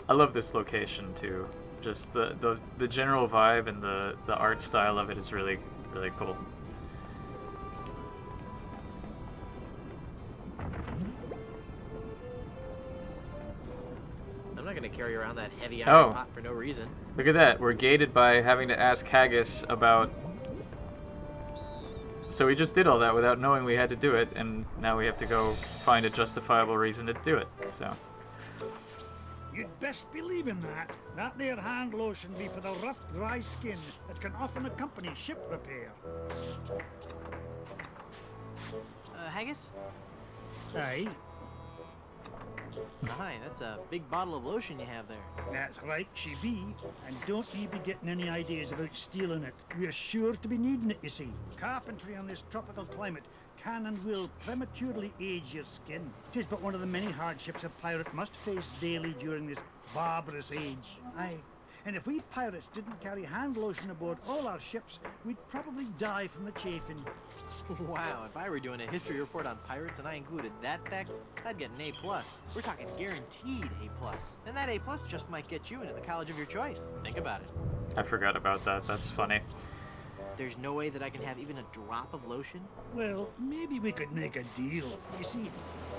I love this location too. Just the general vibe and the art style of it is really cool. I'm not gonna carry around that heavy iron Oh. pot for no reason. Look at that. We're gated by having to ask Haggis about... So we just did all that without knowing we had to do it, and now we have to go find a justifiable reason to do it, so... You'd best believe in that. That there hand lotion be for the rough, dry skin that can often accompany ship repair. Haggis? Aye, Hi, that's a big bottle of lotion you have there. that's right, she be. And don't ye be getting any ideas about stealing it. We're sure to be needing it, you see. Carpentry on this tropical climate can and will prematurely age your skin. 'Tis but one of the many hardships a pirate must face daily during this barbarous age. Aye, and if we pirates didn't carry hand lotion aboard all our ships, we'd probably die from the chafing. Wow, if I were doing a history report on pirates and I included that fact, I'd get an A+. We're talking guaranteed A+. And that A+ just might get you into the college of your choice. Think about it. I forgot about that. That's funny. There's no way that I can have even a drop of lotion? Well, maybe we could make a deal. You see,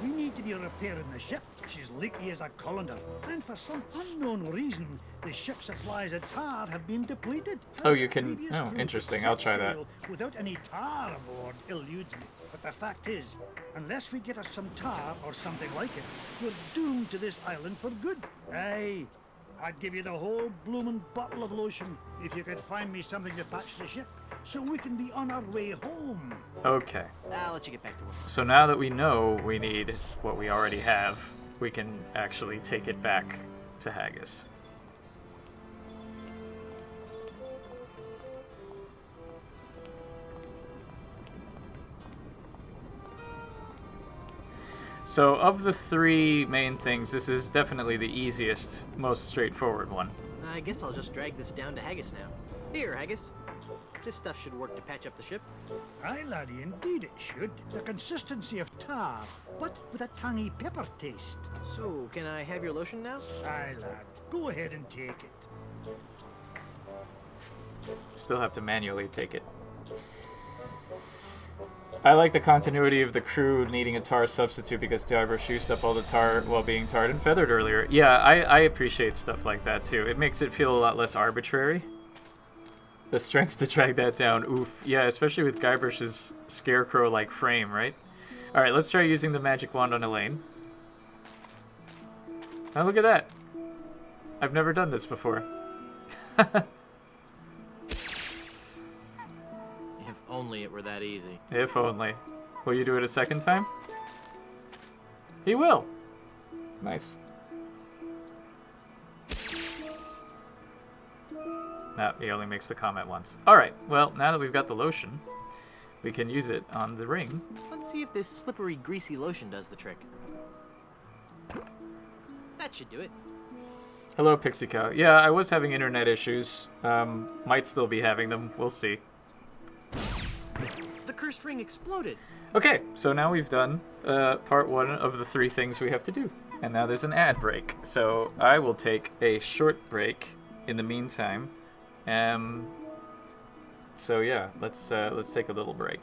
we need to be repairing the ship. She's leaky as a colander. And for some unknown reason, the ship supplies of tar have been depleted. Oh, you can... Previous Oh, crew interesting. set I'll try that. sail without any tar aboard eludes me. But the fact is, unless we get us some tar or something like it, we're doomed to this island for good. Aye, I'd give you the whole bloomin' bottle of lotion if you could find me something to patch the ship, so we can be on our way home. Okay. I'll let you get back to work. So now that we know we need what we already have, we can actually take it back to Haggis. So of the three main things, this is definitely the easiest, most straightforward one. I guess I'll just drag this down to Haggis now. Here, Haggis. This stuff should work to patch up the ship. Aye, laddie, indeed it should. The consistency of tar, but with a tangy pepper taste. So, can I have your lotion now? Aye, lad. Go ahead and take it. Still have to manually take it. I like the continuity of the crew needing a tar substitute because Guybrush used up all the tar while being tarred and feathered earlier. Yeah, I appreciate stuff like that too. It makes it feel a lot less arbitrary. The strength to drag that down, oof. Yeah, especially with Guybrush's scarecrow-like frame, right? Alright, let's try using the magic wand on Elaine. Oh, look at that. I've never done this before. If only it were that easy. If only. Will you do it a second time? He will. Nice. No, he only makes the comment once. Alright, well, now that we've got the lotion, we can use it on the ring. Let's see if this slippery, greasy lotion does the trick. That should do it. Hello, Pixie Cow. Yeah, I was having internet issues. Might still be having them. We'll see. The cursed ring exploded. Okay, so now we've done part one of the three things we have to do. And now there's an ad break. So I will take a short break in the meantime. So yeah, let's take a little break.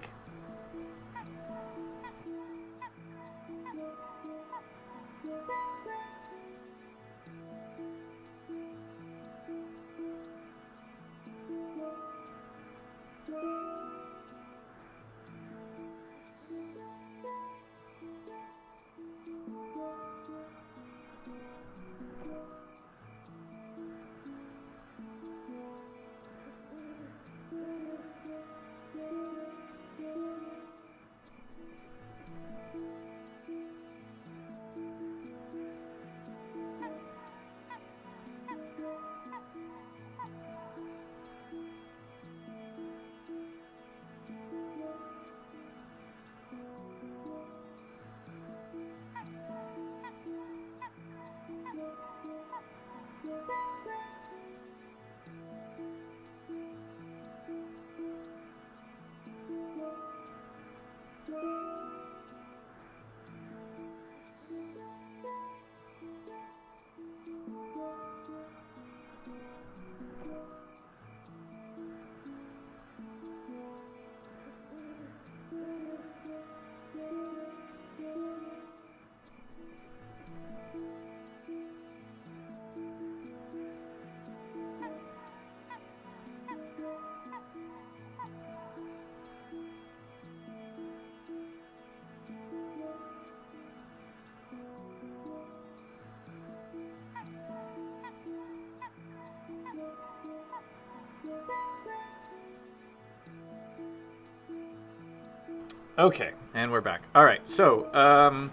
Okay, and we're back. All right, so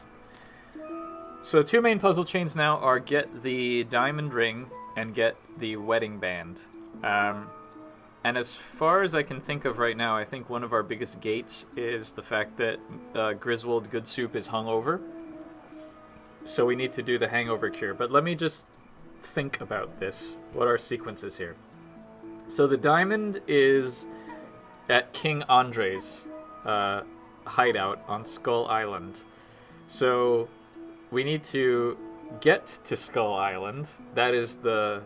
so two main puzzle chains now are get the diamond ring and get the wedding band. And as far as I can think of right now, I think one of our biggest gates is the fact that Griswold Good Soup is hungover. So we need to do the hangover cure. But let me just think about this, what our sequence is here. So the diamond is at King Andre's hideout on Skull Island. So we need to get to Skull Island. That is our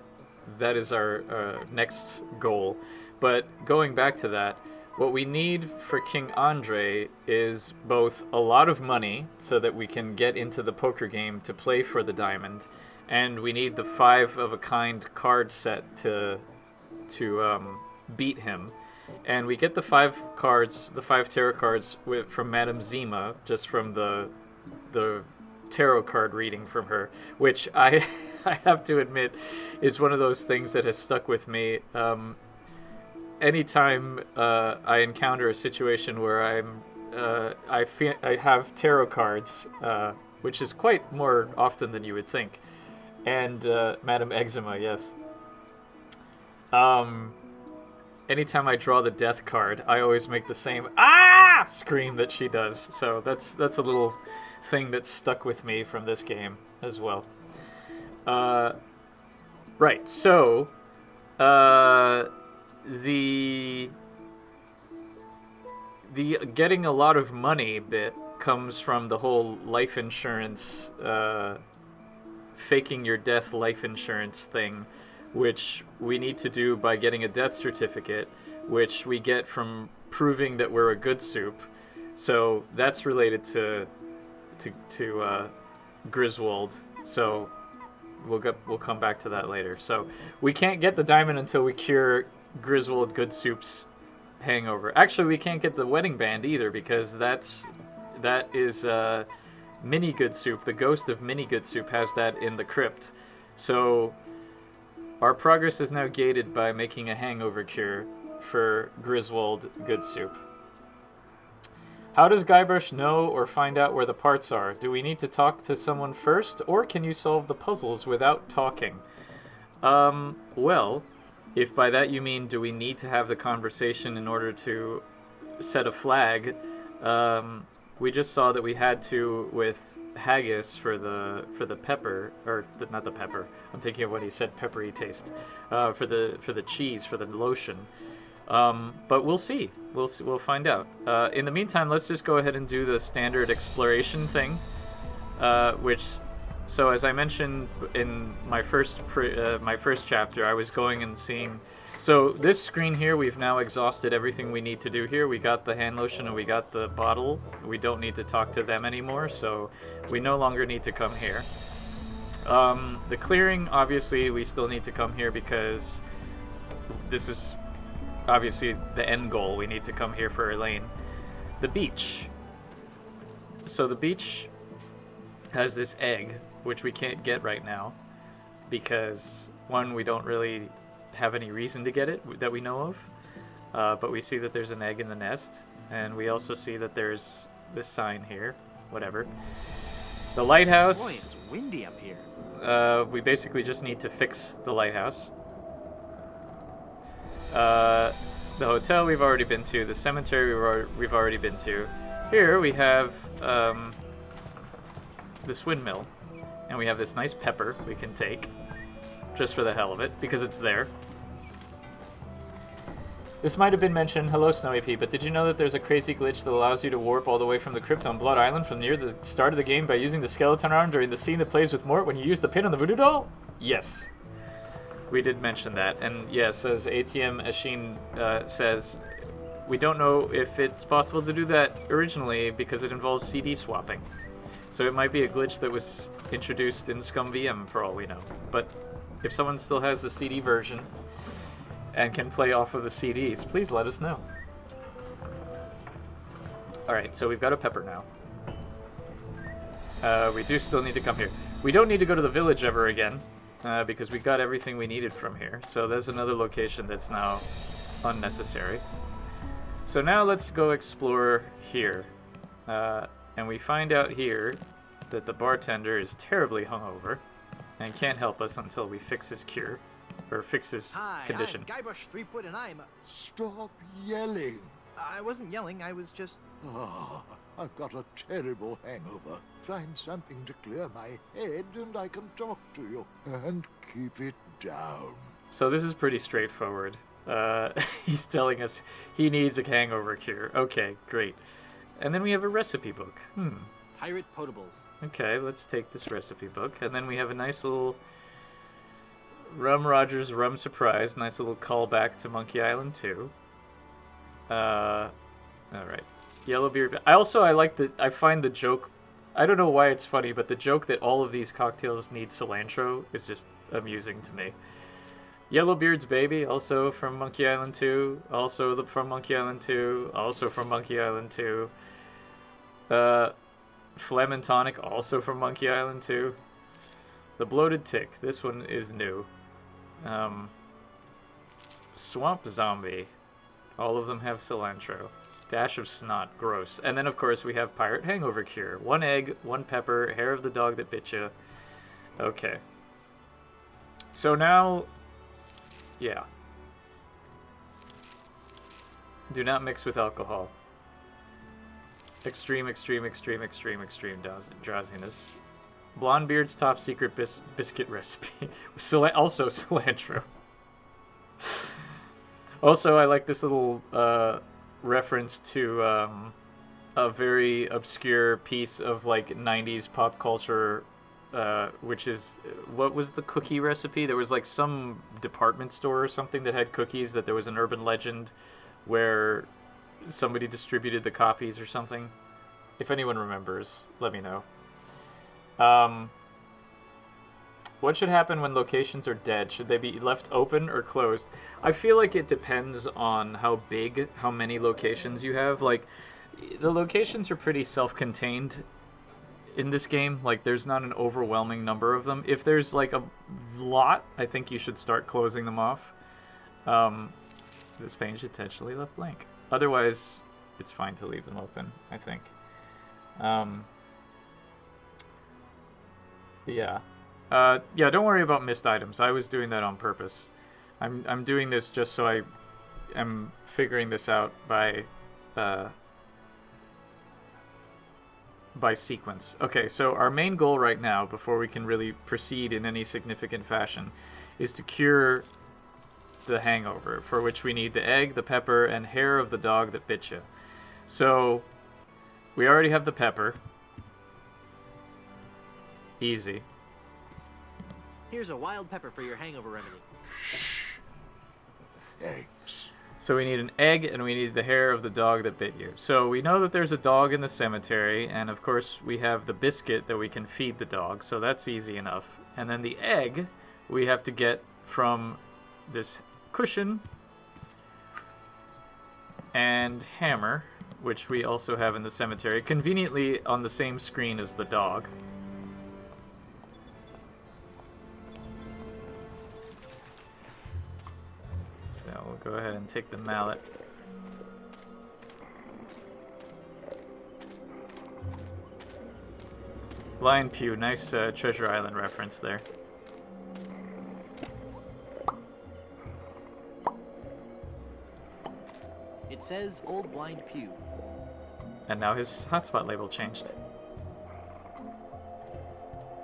next goal. But going back to that, what we need for King Andre is both a lot of money so that we can get into the poker game to play for the diamond, and we need the 5 of a kind card set to beat him. And we get the 5 cards, the 5 tarot cards from Madame Zima, just from the tarot card reading from her, which I have to admit is one of those things that has stuck with me. Anytime I encounter a situation where I have tarot cards, which is quite more often than you would think, and Madame Eczema, yes. Anytime I draw the death card, I always make the same scream that she does. So that's a little thing that stuck with me from this game as well. Right, so the getting a lot of money bit comes from the whole life insurance, faking your death life insurance thing, which we need to do by getting a death certificate, which we get from proving that we're a good soup. So that's related to Griswold. So we'll come back to that later. So we can't get the diamond until we cure Griswold Good Soup's hangover. Actually, we can't get the wedding band either, because that is Mini Good Soup. The ghost of Mini Good Soup has that in the crypt. So our progress is now gated by making a hangover cure for Griswold Good Soup. How does Guybrush know or find out where the parts are? Do we need to talk to someone first, or can you solve the puzzles without talking? Well, if by that you mean do we need to have the conversation in order to set a flag, we just saw that we had to with Haggis for the pepper, or not the pepper. I'm thinking of when he said peppery taste. For the cheese, for the lotion. But we'll see. We'll find out. In the meantime, let's just go ahead and do the standard exploration thing, which. So as I mentioned in my first chapter, I was going and seeing. So this screen here, we've now exhausted everything we need to do here. We got the hand lotion and we got the bottle. We don't need to talk to them anymore, so we no longer need to come here. The clearing, obviously, we still need to come here because this is obviously the end goal. We need to come here for Elaine. The beach. So the beach has this egg, which we can't get right now because, one, we don't really have any reason to get it that we know of, but we see that there's an egg in the nest, and we also see that there's this sign here, whatever. The lighthouse. Boy, it's windy up here. We basically just need to fix the lighthouse. The hotel we've already been to. The cemetery we've already been to. Here we have this windmill, and we have this nice pepper we can take just for the hell of it because it's there. This might have been mentioned, hello Snowy Pea, but did you know that there's a crazy glitch that allows you to warp all the way from the crypt on Blood Island from near the start of the game by using the skeleton arm during the scene that plays with Mort when you use the pin on the voodoo doll? Yes. We did mention that, and yes, as ATM Ashin says, we don't know if it's possible to do that originally because it involves CD swapping. So it might be a glitch that was introduced in Scum VM for all we know. But if someone still has the CD version and can play off of the CDs, please let us know. Alright, so we've got a pepper now. We do still need to come here. We don't need to go to the village ever again, because we got everything we needed from here. So there's another location that's now unnecessary. So now let's go explore here. And we find out here that the bartender is terribly hungover and can't help us until we fix his cure, or fix his condition. I'm Guybrush Threepwood, and I'm... Stop yelling. I wasn't yelling, I was just... Ah, I've got a terrible hangover. Find something to clear my head and I can talk to you. And keep it down. So this is pretty straightforward. He's telling us he needs a hangover cure. Okay, great. And then we have a recipe book. Pirate Potables. Okay, let's take this recipe book. And then we have a nice little Rum Rogers Rum Surprise. Nice little callback to Monkey Island 2. Alright. Yellowbeard. I find the joke, I don't know why it's funny, but the joke that all of these cocktails need cilantro is just amusing to me. Yellowbeard's Baby, also from Monkey Island 2. Also from Monkey Island 2. Also from Monkey Island 2. Phlegm and Tonic, also from Monkey Island 2. The Bloated Tick, this one is new. Swamp Zombie, all of them have cilantro. Dash of Snot, gross. And then, of course, we have Pirate Hangover Cure. 1 egg, 1 pepper, hair of the dog that bit you. Okay. So now... Yeah. Do not mix with alcohol. Extreme drowsiness. Blondebeard's top secret biscuit recipe. Also cilantro. Also, I like this little reference to a very obscure piece of like 90s pop culture, which is, what was the cookie recipe? There was like some department store or something that had cookies, that there was an urban legend where somebody distributed the copies or something. If anyone remembers, let me know. What should happen when locations are dead? Should they be left open or closed? I feel like it depends on how many locations you have. Like, the locations are pretty self-contained in this game. Like, there's not an overwhelming number of them. If there's like a lot, I think you should start closing them off. This page intentionally left blank. Otherwise, it's fine to leave them open, I think. Yeah. Yeah, don't worry about missed items. I was doing that on purpose. I'm doing this just so I am figuring this out by sequence. Okay, so our main goal right now, before we can really proceed in any significant fashion, is to cure the hangover, for which we need the egg, the pepper, and hair of the dog that bit you. So, we already have the pepper. Easy. Here's a wild pepper for your hangover remedy. Thanks. So we need an egg, and we need the hair of the dog that bit you. So we know that there's a dog in the cemetery, and of course we have the biscuit that we can feed the dog, so that's easy enough. And then the egg we have to get from this cushion and hammer, which we also have in the cemetery, conveniently on the same screen as the dog. So we'll go ahead and take the mallet. Blind Pew, nice Treasure Island reference there. It says Old Blind Pew. And now his hotspot label changed.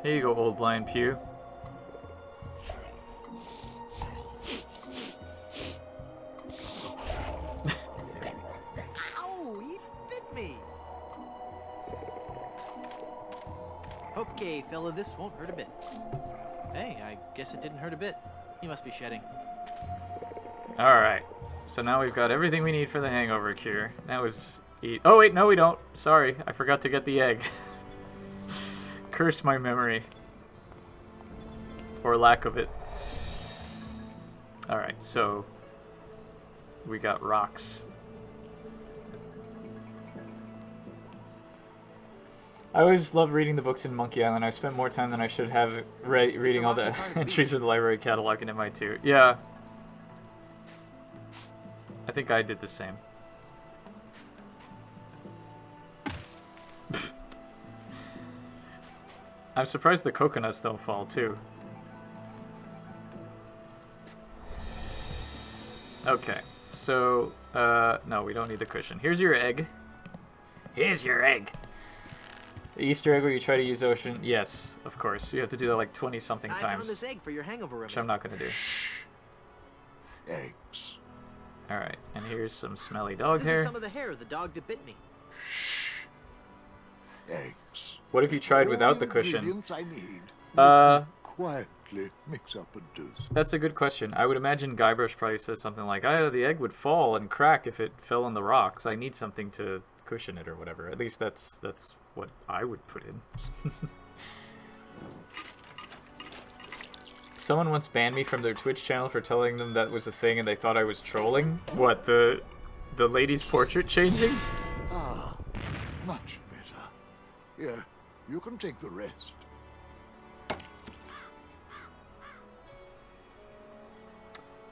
Here you go, Old Blind Pew. Ow! He bit me! Okay, fella, this won't hurt a bit. Hey, I guess it didn't hurt a bit. He must be shedding. Alright. So now we've got everything we need for the hangover cure. That was... Oh, wait, no we don't. Sorry, I forgot to get the egg. Curse my memory. Or lack of it. Alright, so... we got rocks. I always love reading the books in Monkey Island. I spent more time than I should have reading all the entries in the library catalog in MI2. Yeah. I think I did the same. I'm surprised the coconuts don't fall, too. Okay, so, no, we don't need the cushion. Here's your egg. Here's your egg. The Easter egg where you try to use ocean. Yes, of course. You have to do that like 20-something I found times. this egg for your hangover remedy. Which I'm not going to do. Thanks. Alright, and here's some smelly dog This hair. is some of the hair of the dog that bit me. Thanks. What if you tried All without the cushion? ingredients I need. Quietly mix up a dose. That's a good question. I would imagine Guybrush probably says something like, "Oh, the egg would fall and crack if it fell on the rocks. I need something to cushion it or whatever." At least that's what I would put in. Someone once banned me from their Twitch channel for telling them that was a thing and they thought I was trolling. What, the lady's portrait changing? Ah, much better. Here, you can take the rest.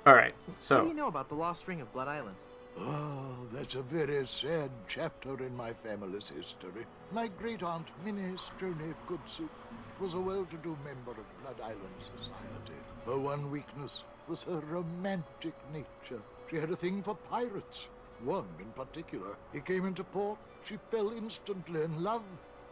Alright, What so do you know about the lost ring of Blood Island? Oh, that's a very sad chapter in my family's history. My great-aunt Minnie Sterney Goodsoup was a well-to-do member of Blood Island society. Her one weakness was her romantic nature. She had a thing for pirates. One in particular. He came into port, she fell instantly in love,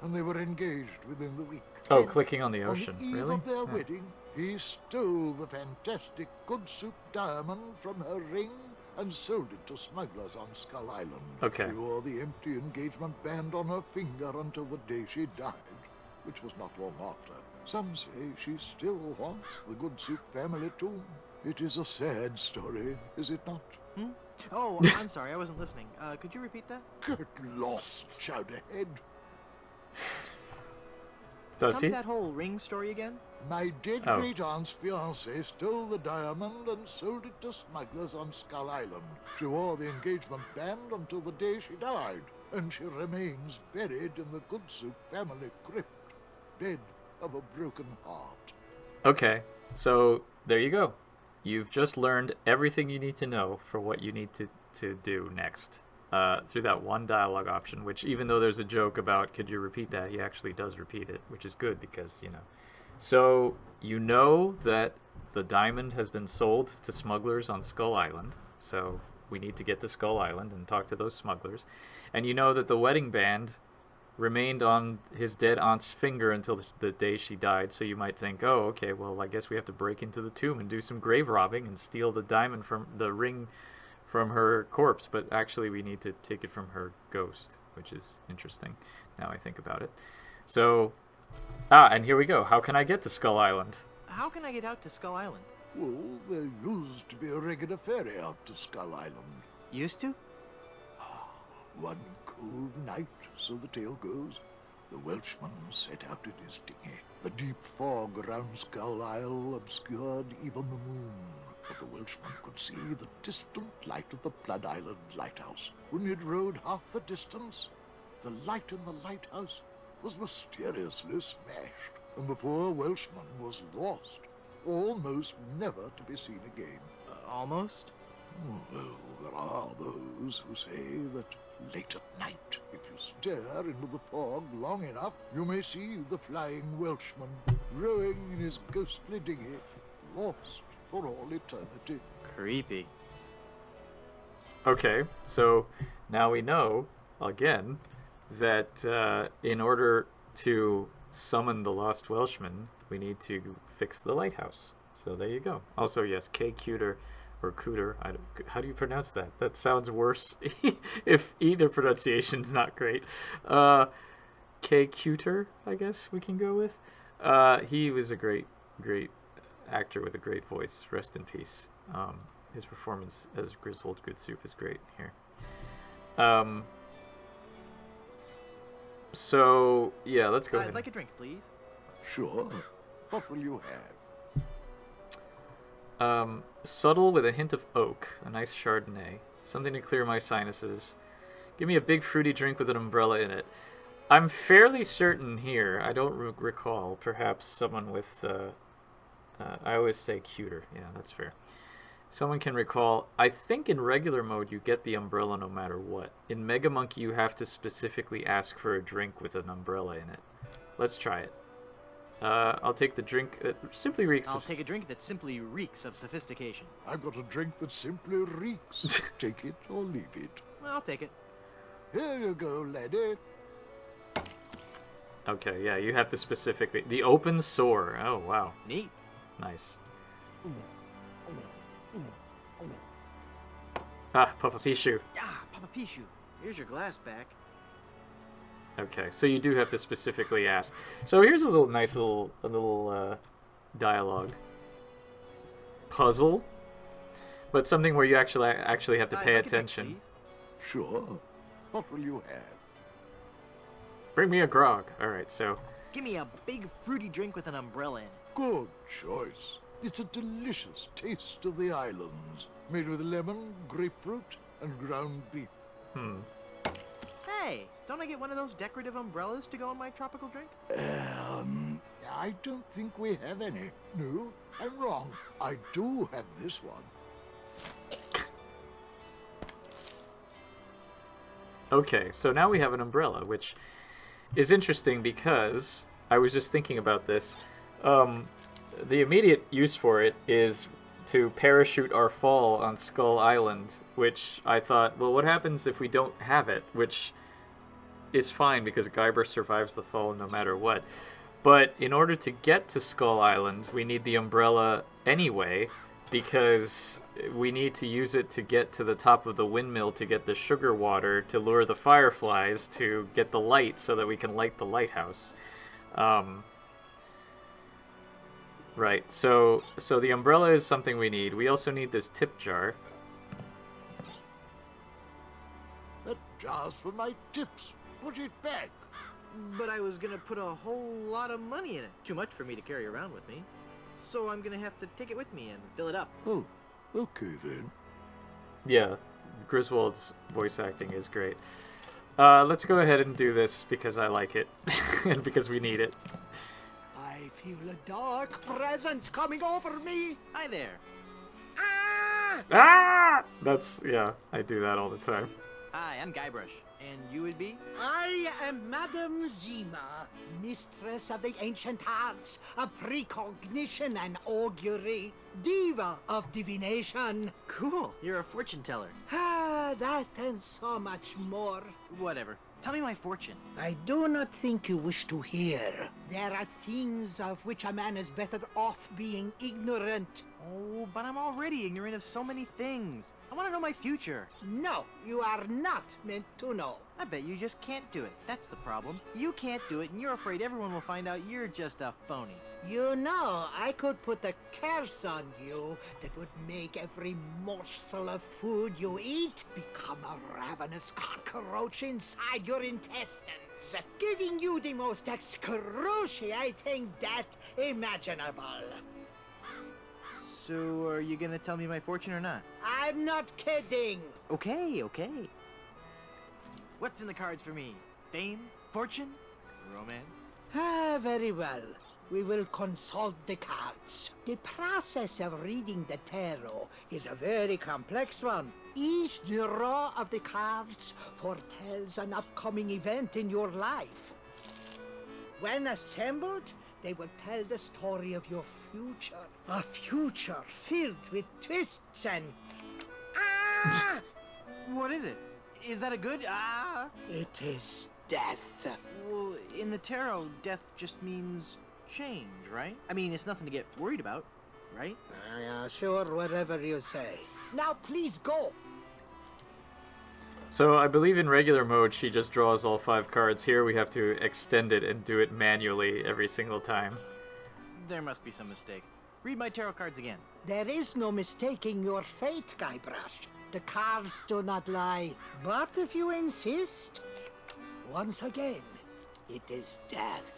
and they were engaged within the week. Oh, Then, clicking on the ocean. On the eve Really? of their Yeah. wedding, he stole the fantastic Goodsoup diamond from her ring and sold it to smugglers on Skull Island. Okay. She wore the empty engagement band on her finger until the day she died, which was not long after. Some say she still haunts the Goodsoup family tomb. It is a sad story, is it not? Oh, I'm sorry, I wasn't listening. Could you repeat that? Get lost, Chowderhead. Does Tell he? me that whole ring story again. My dead Oh. great-aunt's fiancé stole the diamond and sold it to smugglers on Skull Island. She wore the engagement band until the day she died, and she remains buried in the Goodsoup family crypt, dead of a broken heart. Okay, so there you go. You've just learned everything you need to know for what you need to do next through that one dialogue option, which even though there's a joke about could you repeat that, he actually does repeat it, which is good because, you know. So you know that the diamond has been sold to smugglers on Skull Island, so we need to get to Skull Island and talk to those smugglers. And you know that the wedding band remained on his dead aunt's finger until the day she died, so you might think, oh, okay, well, I guess we have to break into the tomb and do some grave robbing and steal the diamond from the ring from her corpse, but actually we need to take it from her ghost, which is interesting now I think about it. So, and here we go. How can I get to Skull Island? How can I get out to Skull Island? Well, there used to be a regular ferry out to Skull Island. Used to? One cold night, so the tale goes, the Welshman set out in his dinghy. The deep fog around Skull Isle obscured even the moon, but the Welshman could see the distant light of the Blood Island lighthouse. When he'd rowed half the distance, the light in the lighthouse was mysteriously smashed, and the poor Welshman was lost, almost never to be seen again. Almost? Well, there are those who say that late at night, if you stare into the fog long enough, you may see the flying Welshman rowing in his ghostly dinghy, lost for all eternity. Creepy. Okay, so now we know, again, that in order to summon the Lost Welshman, we need to fix the lighthouse. So there you go. Also, yes, K. Cuter, or Cooter, how do you pronounce that? That sounds worse if either pronunciation's not great. K. Cuter, I guess we can go with. He was a great actor with a great voice. Rest in peace. His performance as Griswold Goodsoup is great here. So, yeah, let's go ahead. I'd like a drink, please. Sure. What will you have? Subtle with a hint of oak. A nice Chardonnay. Something to clear my sinuses. Give me a big fruity drink with an umbrella in it. I'm fairly certain here, I don't recall, perhaps someone with, I always say cuter. Yeah, that's fair. Someone can recall, I think in regular mode you get the umbrella no matter what. In Mega Monkey you have to specifically ask for a drink with an umbrella in it. Let's try it. I'll take the drink that simply reeks I'll of... take a drink that simply reeks of sophistication. I've got a drink that simply reeks. Take it or leave it. Well, I'll take it. Here you go, lady. Okay, yeah, you have to specifically... The open sore. Oh, wow. Neat. Nice. Ah, Papa Pichu. Ah, Papa Pichu, here's your glass back. Okay, so you do have to specifically ask. So here's a little dialogue. Puzzle, but something where you actually have to pay I can take, attention. please. Sure. What will you have? Bring me a grog. All right, so Give me a big fruity drink with an umbrella in it. Good choice. It's a delicious taste of the islands, made with lemon, grapefruit, and ground beef. Hey, don't I get one of those decorative umbrellas to go in my tropical drink? I don't think we have any. No, I'm wrong. I do have this one. okay, so now we have an umbrella, which is interesting because I was just thinking about this. The immediate use for it is to parachute our fall on Skull Island, which I thought, well, what happens if we don't have it? Which is fine because Guybrush survives the fall no matter what. But in order to get to Skull Island, we need the umbrella anyway, because we need to use it to get to the top of the windmill to get the sugar water, to lure the fireflies, to get the light so that we can light the lighthouse. Right, so the umbrella is something we need. We also need this tip jar. That jar's for my tips. Put it back. But I was gonna put a whole lot of money in it. Too much for me to carry around with me. So I'm gonna have to take it with me and fill it up. Oh, okay then. Yeah, Griswold's voice acting is great. Let's go ahead and do this because I like it and because we need it. I feel a dark presence coming over me. Hi there. Ah! Yeah, I do that all the time. Hi, I'm Guybrush. And you would be? I am Madame Zima, mistress of the ancient arts, of precognition and augury, diva of divination. Cool. You're a fortune teller. Ah, that and so much more. Whatever. Tell me my fortune. I do not think you wish to hear. There are things of which a man is better off being ignorant. Oh, but I'm already ignorant of so many things. I want to know my future. No, you are not meant to know. I bet you just can't do it. That's the problem. You can't do it, and you're afraid everyone will find out you're just a phony. You know, I could put a curse on you that would make every morsel of food you eat become a ravenous cockroach inside your intestines, giving you the most excruciating death imaginable. So, are you gonna tell me my fortune or not? I'm not kidding. Okay. What's in the cards for me? Fame? Fortune? Romance? Ah, very well. We will consult the cards. The process of reading the tarot is a very complex one. Each draw of the cards foretells an upcoming event in your life. When assembled, they will tell the story of your future. A future filled with twists and... Ah! What is it? Is that a good... It is death. Well, in the tarot, death just means change, right? I mean, it's nothing to get worried about, right? Sure, whatever you say. Now, please go. So I believe in regular mode she just draws all 5 cards. Here we have to extend it and do it manually every single time. There must be some mistake. Read my tarot cards again. There is no mistaking your fate, Guybrush. The cards do not lie. But if you insist, once again, it is death.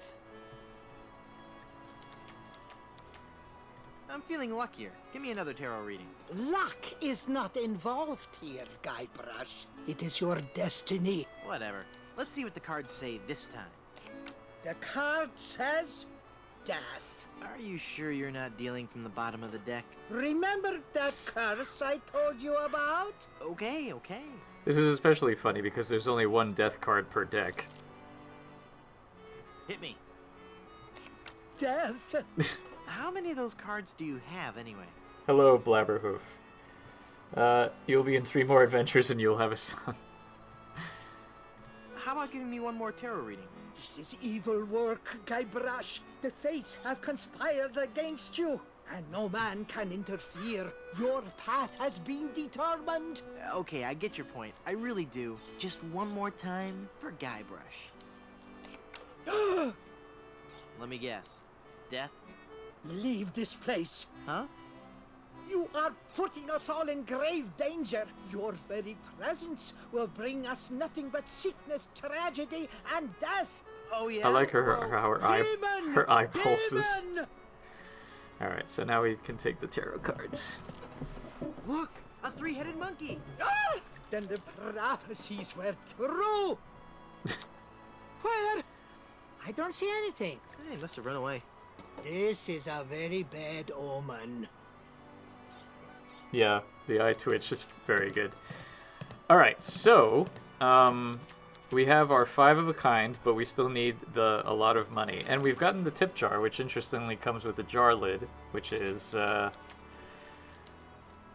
I'm feeling luckier. Give me another tarot reading. Luck is not involved here, Guybrush. It is your destiny. Whatever. Let's see what the cards say this time. The card says death. Are you sure you're not dealing from the bottom of the deck? Remember that curse I told you about? Okay. This is especially funny because there's only 1 death card per deck. Hit me. death. How many of those cards do you have anyway? Hello, Blabberhoof. You'll be in 3 more adventures and you'll have a son. How about giving me one more tarot reading? This is evil work, Guybrush. The fates have conspired against you, and no man can interfere. Your path has been determined. Okay, I get your point. I really do. Just one more time for Guybrush. Let me guess. Death? Leave this place. Huh? You are putting us all in grave danger. Your very presence will bring us nothing but sickness, tragedy, and death. Oh yeah? I like her Demon! her eye pulses. Demon! Alright, so now we can take the tarot cards. Look! A 3-headed monkey! Ah! Then the prophecies were true. Where? I don't see anything. Hey, must have run away. This is a very bad omen. Yeah, the eye twitch is very good. Alright, so we have our 5 of a kind, but we still need a lot of money. And we've gotten the tip jar, which interestingly comes with a jar lid, which is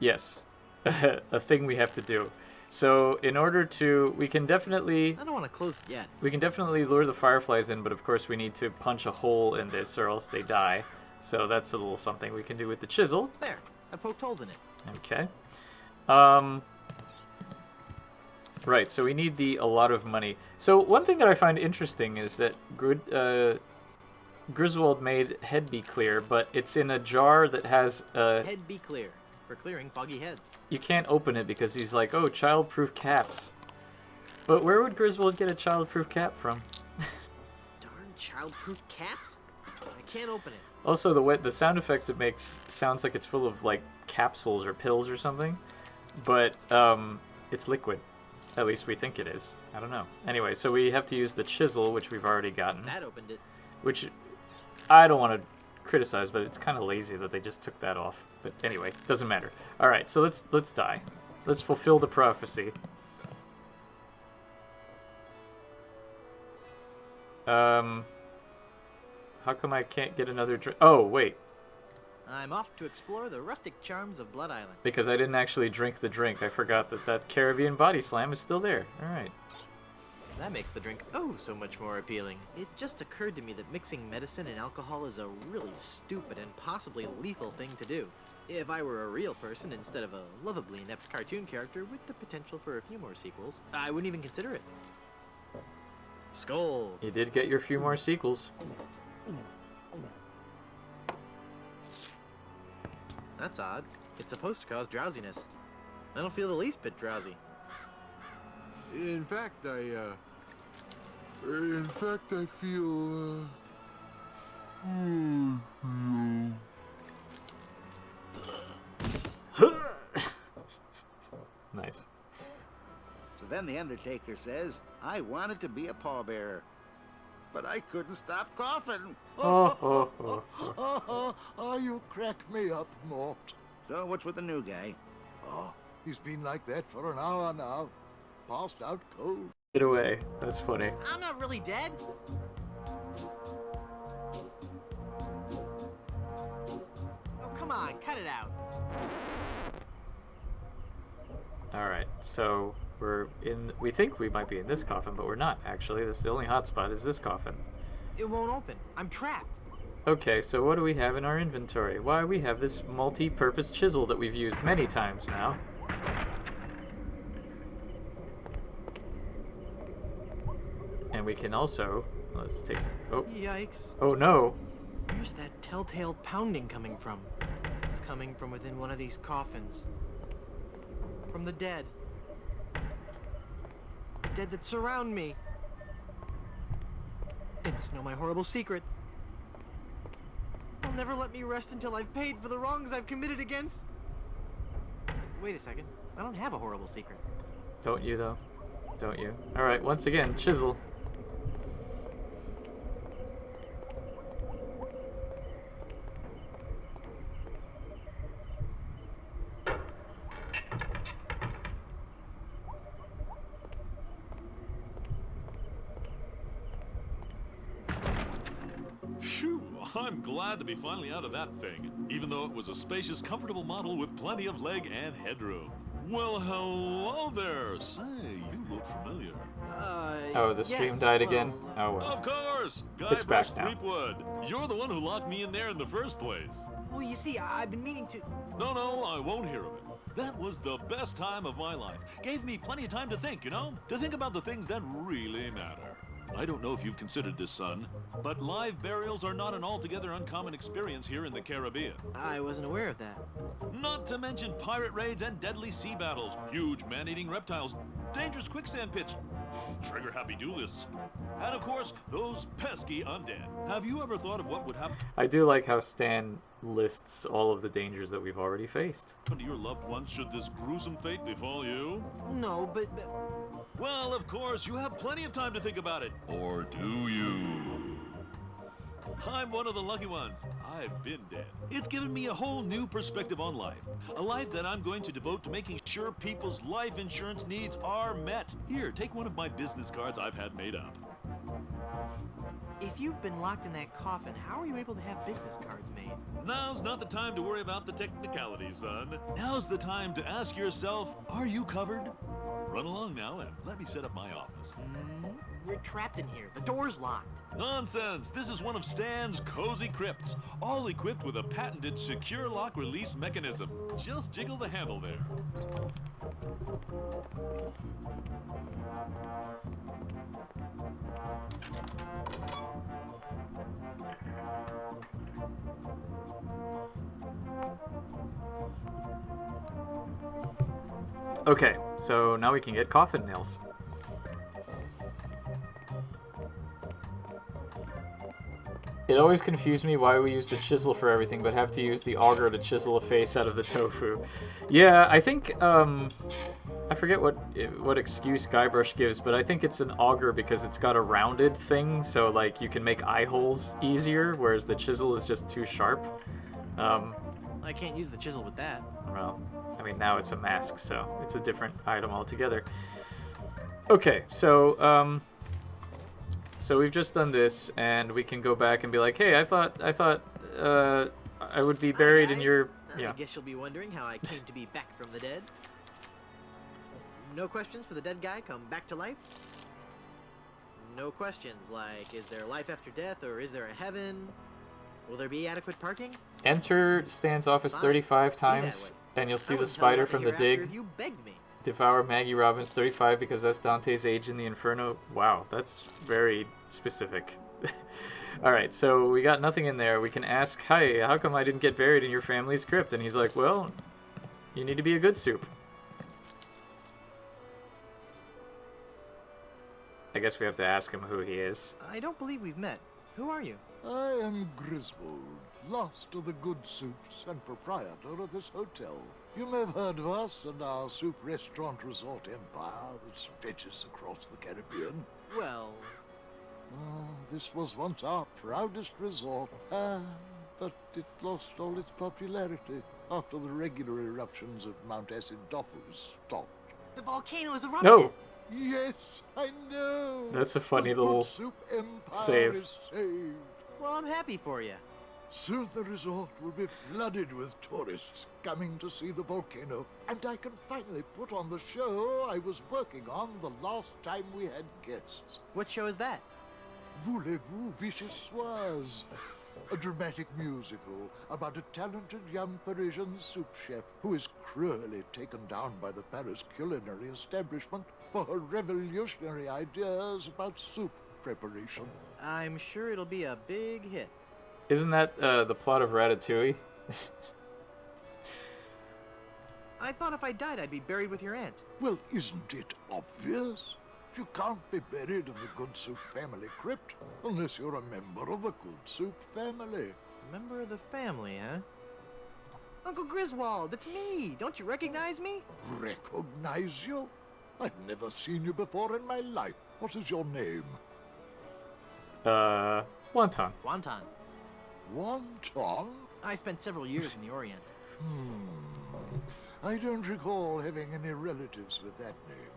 yes, a thing we have to do. So in order to, we can definitely... I don't want to close it yet. We can definitely lure the fireflies in, but of course we need to punch a hole in this or else they die. So that's a little something we can do with the chisel. There. I poked holes in it. Okay. Right, so we need a lot of money. So one thing that I find interesting is that Griswold made Head Be Clear, but it's in a jar that has Head Be Clear. For clearing foggy heads. You can't open it because he's like, oh, child-proof caps. But where would Griswold get a child-proof cap from? Darn child-proof caps? I can't open it. Also, the sound effects it makes sounds like it's full of, like, capsules or pills or something. But, it's liquid. At least we think it is. I don't know. Anyway, so we have to use the chisel, which we've already gotten. That opened it. Which, I don't want to criticize, but it's kind of lazy that they just took that off. But anyway, doesn't matter. All right, so let's die. Let's fulfill the prophecy. How come I can't get another drink? Oh, wait. I'm off to explore the rustic charms of Blood Island. Because I didn't actually drink the drink. I forgot that Caribbean Body Slam is still there. All right. That makes the drink so much more appealing. It just occurred to me that mixing medicine and alcohol is a really stupid and possibly lethal thing to do. If I were a real person instead of a lovably inept cartoon character with the potential for a few more sequels, I wouldn't even consider it. Skull. You did get your few more sequels. That's odd. It's supposed to cause drowsiness. I don't feel the least bit drowsy. In fact, I feel, Nice. So then the Undertaker says, I wanted to be a pallbearer, but I couldn't stop coughing. You crack me up, Mort. So what's with the new guy? Oh, he's been like that for an hour now. Passed out cold. Get away. That's funny. I'm not really dead. Oh, come on, cut it out. Alright, so we think we might be in this coffin, but we're not, actually. This is the only hotspot is this coffin. It won't open. I'm trapped. Okay, so what do we have in our inventory? Why, we have this multi-purpose chisel that we've used many times now. And we can also, let's take, Yikes. Oh no. Where's that telltale pounding coming from? It's coming from within one of these coffins. From the dead. The dead that surround me. They must know my horrible secret. They'll never let me rest until I've paid for the wrongs I've committed against. Wait a second. I don't have a horrible secret. Don't you, though? Don't you? Alright, once again, chisel. Phew, I'm glad to be finally out of that thing, even though it was a spacious, comfortable model with plenty of leg and headroom. Well, hello there. Say, you look familiar. Oh, the stream died again? Oh well. Of course! It's back Guybrush now. Threepwood. You're the one who locked me in there in the first place. Well, you see, I've been meaning to... No, I won't hear of it. That was the best time of my life. Gave me plenty of time to think, you know? To think about the things that really matter. I don't know if you've considered this, son, but live burials are not an altogether uncommon experience here in the Caribbean. I wasn't aware of that. Not to mention pirate raids and deadly sea battles, huge man-eating reptiles, dangerous quicksand pits, trigger-happy duelists, and of course, those pesky undead. Have you ever thought of what would happen I do like how Stan lists all of the dangers that we've already faced. to your loved ones should this gruesome fate befall you? No, but... Well, of course, you have plenty of time to think about it. Or do you? I'm one of the lucky ones. I've been dead. It's given me a whole new perspective on life. A life that I'm going to devote to making sure people's life insurance needs are met. Here, take one of my business cards I've had made up. If you've been locked in that coffin, how are you able to have business cards made? Now's not the time to worry about the technicalities, son. Now's the time to ask yourself, are you covered? Run along now and let me set up my office. We're trapped in here. The door's locked. Nonsense! This is one of Stan's cozy crypts, all equipped with a patented secure lock release mechanism. Just jiggle the handle there. Okay, so now we can get coffin nails. It always confused me why we use the chisel for everything, but have to use the auger to chisel a face out of the tofu. Yeah, I think, I forget what excuse Guybrush gives, but I think it's an auger because it's got a rounded thing, so, like, you can make eye holes easier, whereas the chisel is just too sharp. I can't use the chisel with that. Well, I mean, now it's a mask, so it's a different item altogether. Okay, so, so we've just done this, and we can go back and be like, hey, I thought, I would be buried in your... Yeah. I guess you'll be wondering how I came to be back from the dead. No questions for the dead guy come back to life? No questions like, is there life after death, or is there a heaven? Will there be adequate parking? Enter Stan's office Fine. 35 Be that times, way. and you'll I see the wouldn't tell spider about from the hereafter dig. if you begged me. Devour Maggie Robbins 35 because that's Dante's age in the Inferno. Wow, that's very specific. Alright, so we got nothing in there. We can ask, hi, how come I didn't get buried in your family's crypt? And he's like, well, you need to be a good soup. I guess we have to ask him who he is. I don't believe we've met. Who are you? I am Griswold, last of the good soups and proprietor of this hotel. You may have heard of us and our soup restaurant resort empire that stretches across the Caribbean. Well... This was once our proudest resort, but it lost all its popularity after the regular eruptions of Mount Acidophilus stopped. The volcano is erupted! No! Yes, I know! That's a funny the little good soup empire save. is saved. Well, I'm happy for you. Soon the resort will be flooded with tourists coming to see the volcano, and I can finally put on the show I was working on the last time we had guests. What show is that? Voulez-vous Vichyssoise? A dramatic musical about a talented young Parisian soup chef who is cruelly taken down by the Paris culinary establishment for her revolutionary ideas about soup preparation. I'm sure it'll be a big hit. Isn't that the plot of Ratatouille? I thought if I died, I'd be buried with your aunt. Well, isn't it obvious? You can't be buried in the Good Soup family crypt unless you're a member of the Good Soup family. Member of the family, huh? Uncle Griswold, it's me! Don't you recognize me? Recognize you? I've never seen you before in my life. What is your name? Wonton. Wonton. Wonton? I spent several years in the Orient. I don't recall having any relatives with that name.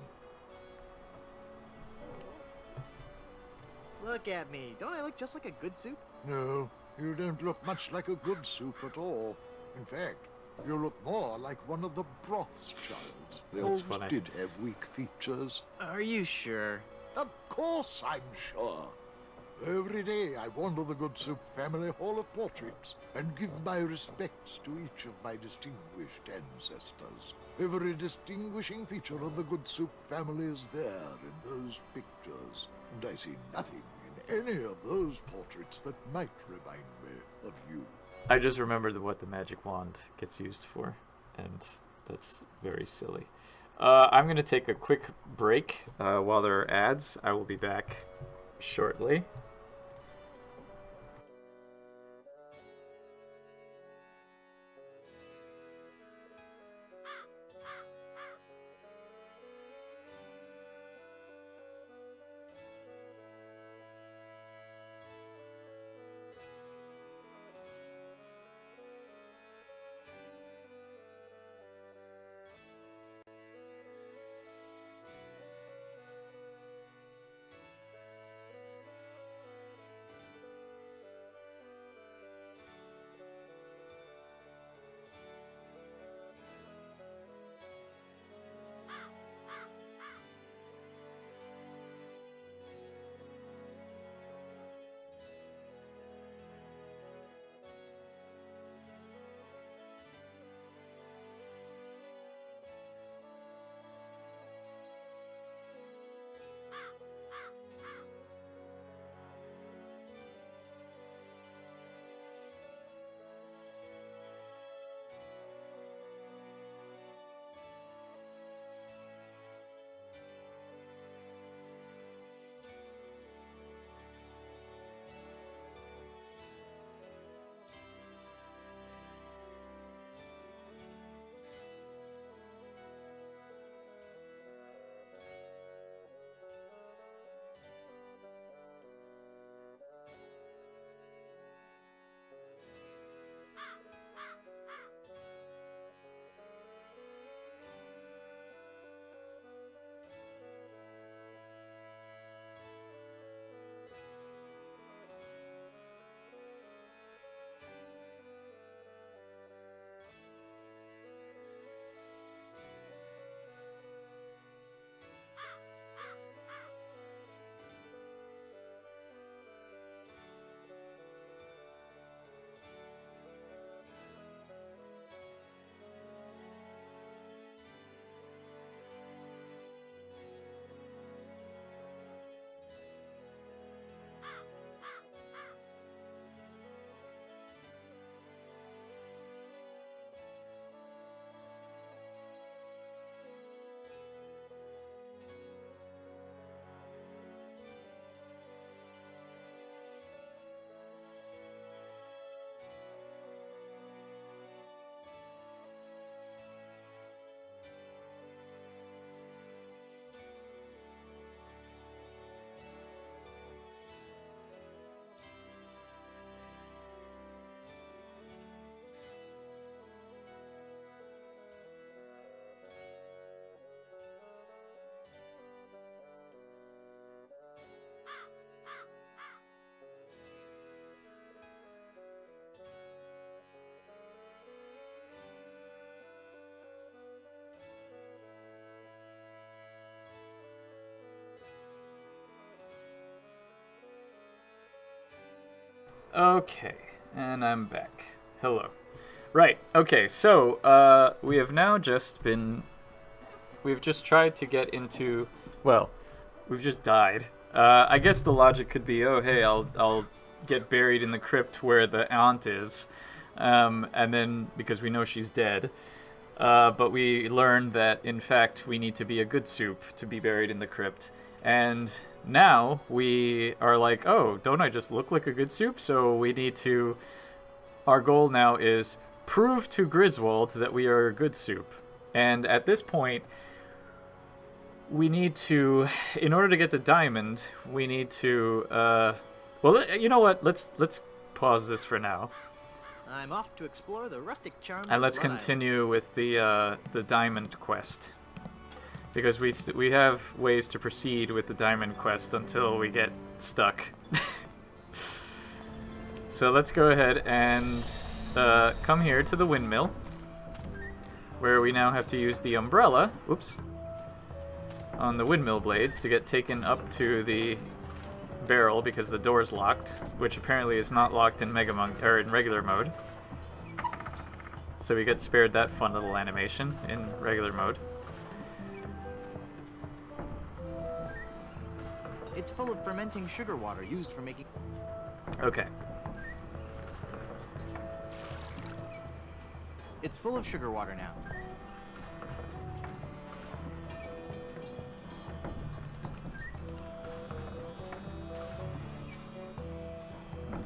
Look at me. Don't I look just like a good soup? No, You don't look much like a good soup at all. In fact, you look more like one of the Brothschilds. They That's always funny. did have weak features. Are you sure? Of course I'm sure. Every day I wander the Good Soup family Hall of Portraits and give my respects to each of my distinguished ancestors. Every distinguishing feature of the Good Soup family is there in those pictures, and I see nothing in any of those portraits that might remind me of you. I just remembered what the magic wand gets used for, and that's very silly. I'm going to take a quick break while there are ads. I will be back shortly. Okay, and I'm back. Hello. Right, okay, so, we have now just been... We've just tried to get into... Well, we've just died. I guess the logic could be, oh, hey, I'll get buried in the crypt where the aunt is, and then, because we know she's dead. But we learned that, in fact, we need to be a good soup to be buried in the crypt. And now we are like, oh, don't I just look like a good soup? So we need to... Our goal now is prove to Griswold that we are a good soup. And at this point, we need to... In order to get the diamond, we need to... Well, you know what? Let's pause this for now. I'm off to explore the rustic charms. And let's of Rhode continue with the diamond quest, because we have ways to proceed with the diamond quest until we get stuck. so let's go ahead and come here to the windmill, where we now have to use the umbrella, oops, on the windmill blades to get taken up to the barrel because the door's locked, which apparently is not locked in in regular mode. So we get spared that fun little animation in regular mode. It's full of fermenting sugar water used for making... Okay. It's full of sugar water now.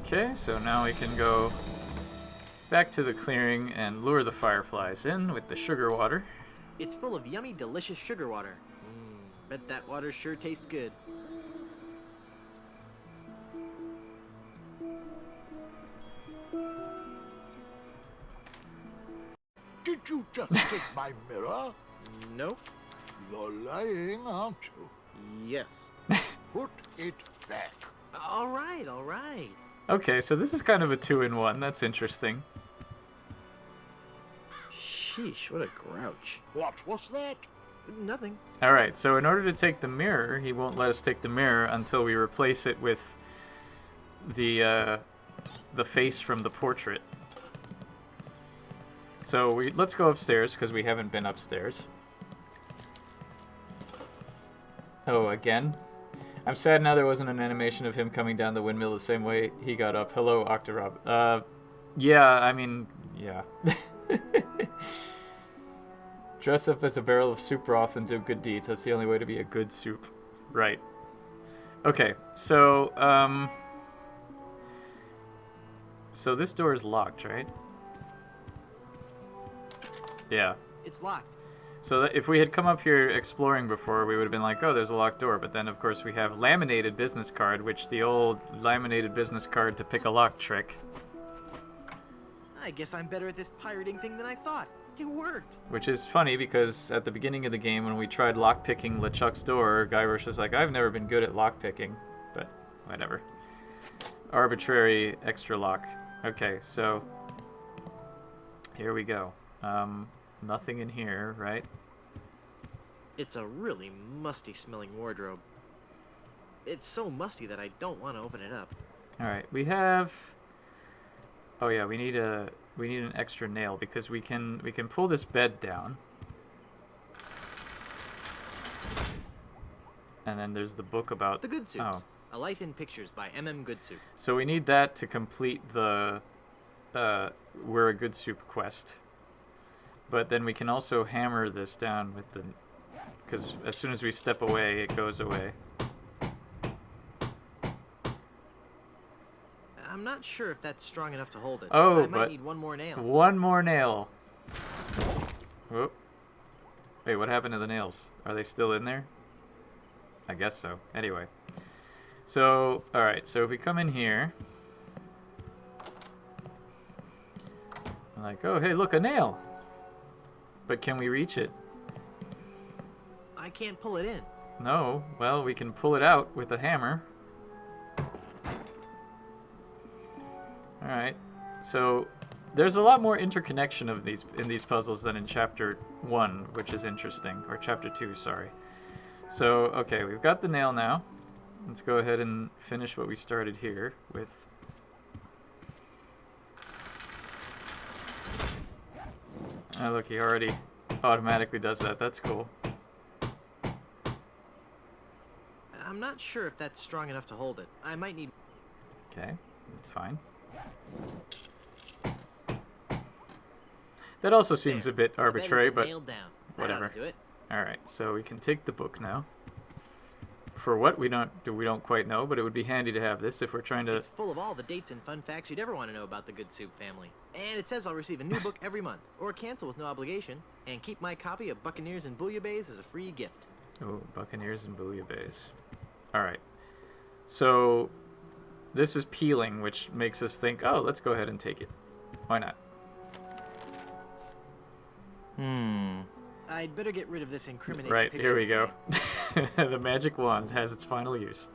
Okay, so now we can go back to the clearing and lure the fireflies in with the sugar water. It's full of yummy, delicious sugar water. Bet that water sure tastes good. Did you just take my mirror? Nope. You're lying, aren't you? Yes. Put it back. All right, all right. Okay, so this is kind of a 2-in-1. That's interesting. Sheesh, what a grouch. What was that? Nothing. Alright, so in order to take the mirror, he won't let us take the mirror until we replace it with the face from the portrait. So let's go upstairs, because we haven't been upstairs. Oh, again? I'm sad now there wasn't an animation of him coming down the windmill the same way he got up. Hello, Octorob. Yeah, I mean, yeah. Dress up as a barrel of soup broth and do good deeds. That's the only way to be a good soup. Right. Okay, so, so this door is locked, right? Yeah. It's locked. So that if we had come up here exploring before, we would have been like, oh, there's a locked door. But then, of course, we have laminated business card, which the old laminated business card to pick a lock trick. I guess I'm better at this pirating thing than I thought. It worked. Which is funny because at the beginning of the game, when we tried lockpicking LeChuck's door, Guybrush was like, I've never been good at lockpicking. But whatever. Arbitrary extra lock. Okay, so here we go. Nothing in here, right? It's a really musty smelling wardrobe. It's so musty that I don't want to open it up. Alright, we have... Oh yeah, we need an extra nail because we can pull this bed down. And then there's the book about... The Good Soups. Oh. A Life in Pictures by M.M. Good Soup. So we need that to complete the We're a Good Soup quest. But then we can also hammer this down with the... Because as soon as we step away, it goes away. I'm not sure if that's strong enough to hold it. Oh, I might but need one more nail. One more nail. Whoop. Wait, what happened to the nails? Are they still in there? I guess so. Anyway. So, alright, so if we come in here... I'm like, oh, hey, look, a nail! But can we reach it? I can't pull it in. No. Well, we can pull it out with a hammer. Alright. So, there's a lot more interconnection of in these puzzles than in Chapter 1, which is interesting. Or Chapter 2, sorry. So, okay, we've got the nail now. Let's go ahead and finish what we started here with... Oh, look, he already automatically does that. That's cool. I'm not sure if that's strong enough to hold it. I might need... Okay, that's fine. That also seems a bit arbitrary, but whatever. Alright, so we can take the book now. For what, we don't quite know, but it would be handy to have this if we're trying to... It's full of all the dates and fun facts you'd ever want to know about the Good Soup family. And it says I'll receive a new book every month, or cancel with no obligation, and keep my copy of Buccaneers and Bouillabaisse as a free gift. Oh, Buccaneers and Bouillabaisse. Alright. So, this is peeling, which makes us think, oh, let's go ahead and take it. Why not? I'd better get rid of this incriminating Right, picture. here we go. The magic wand has its final use.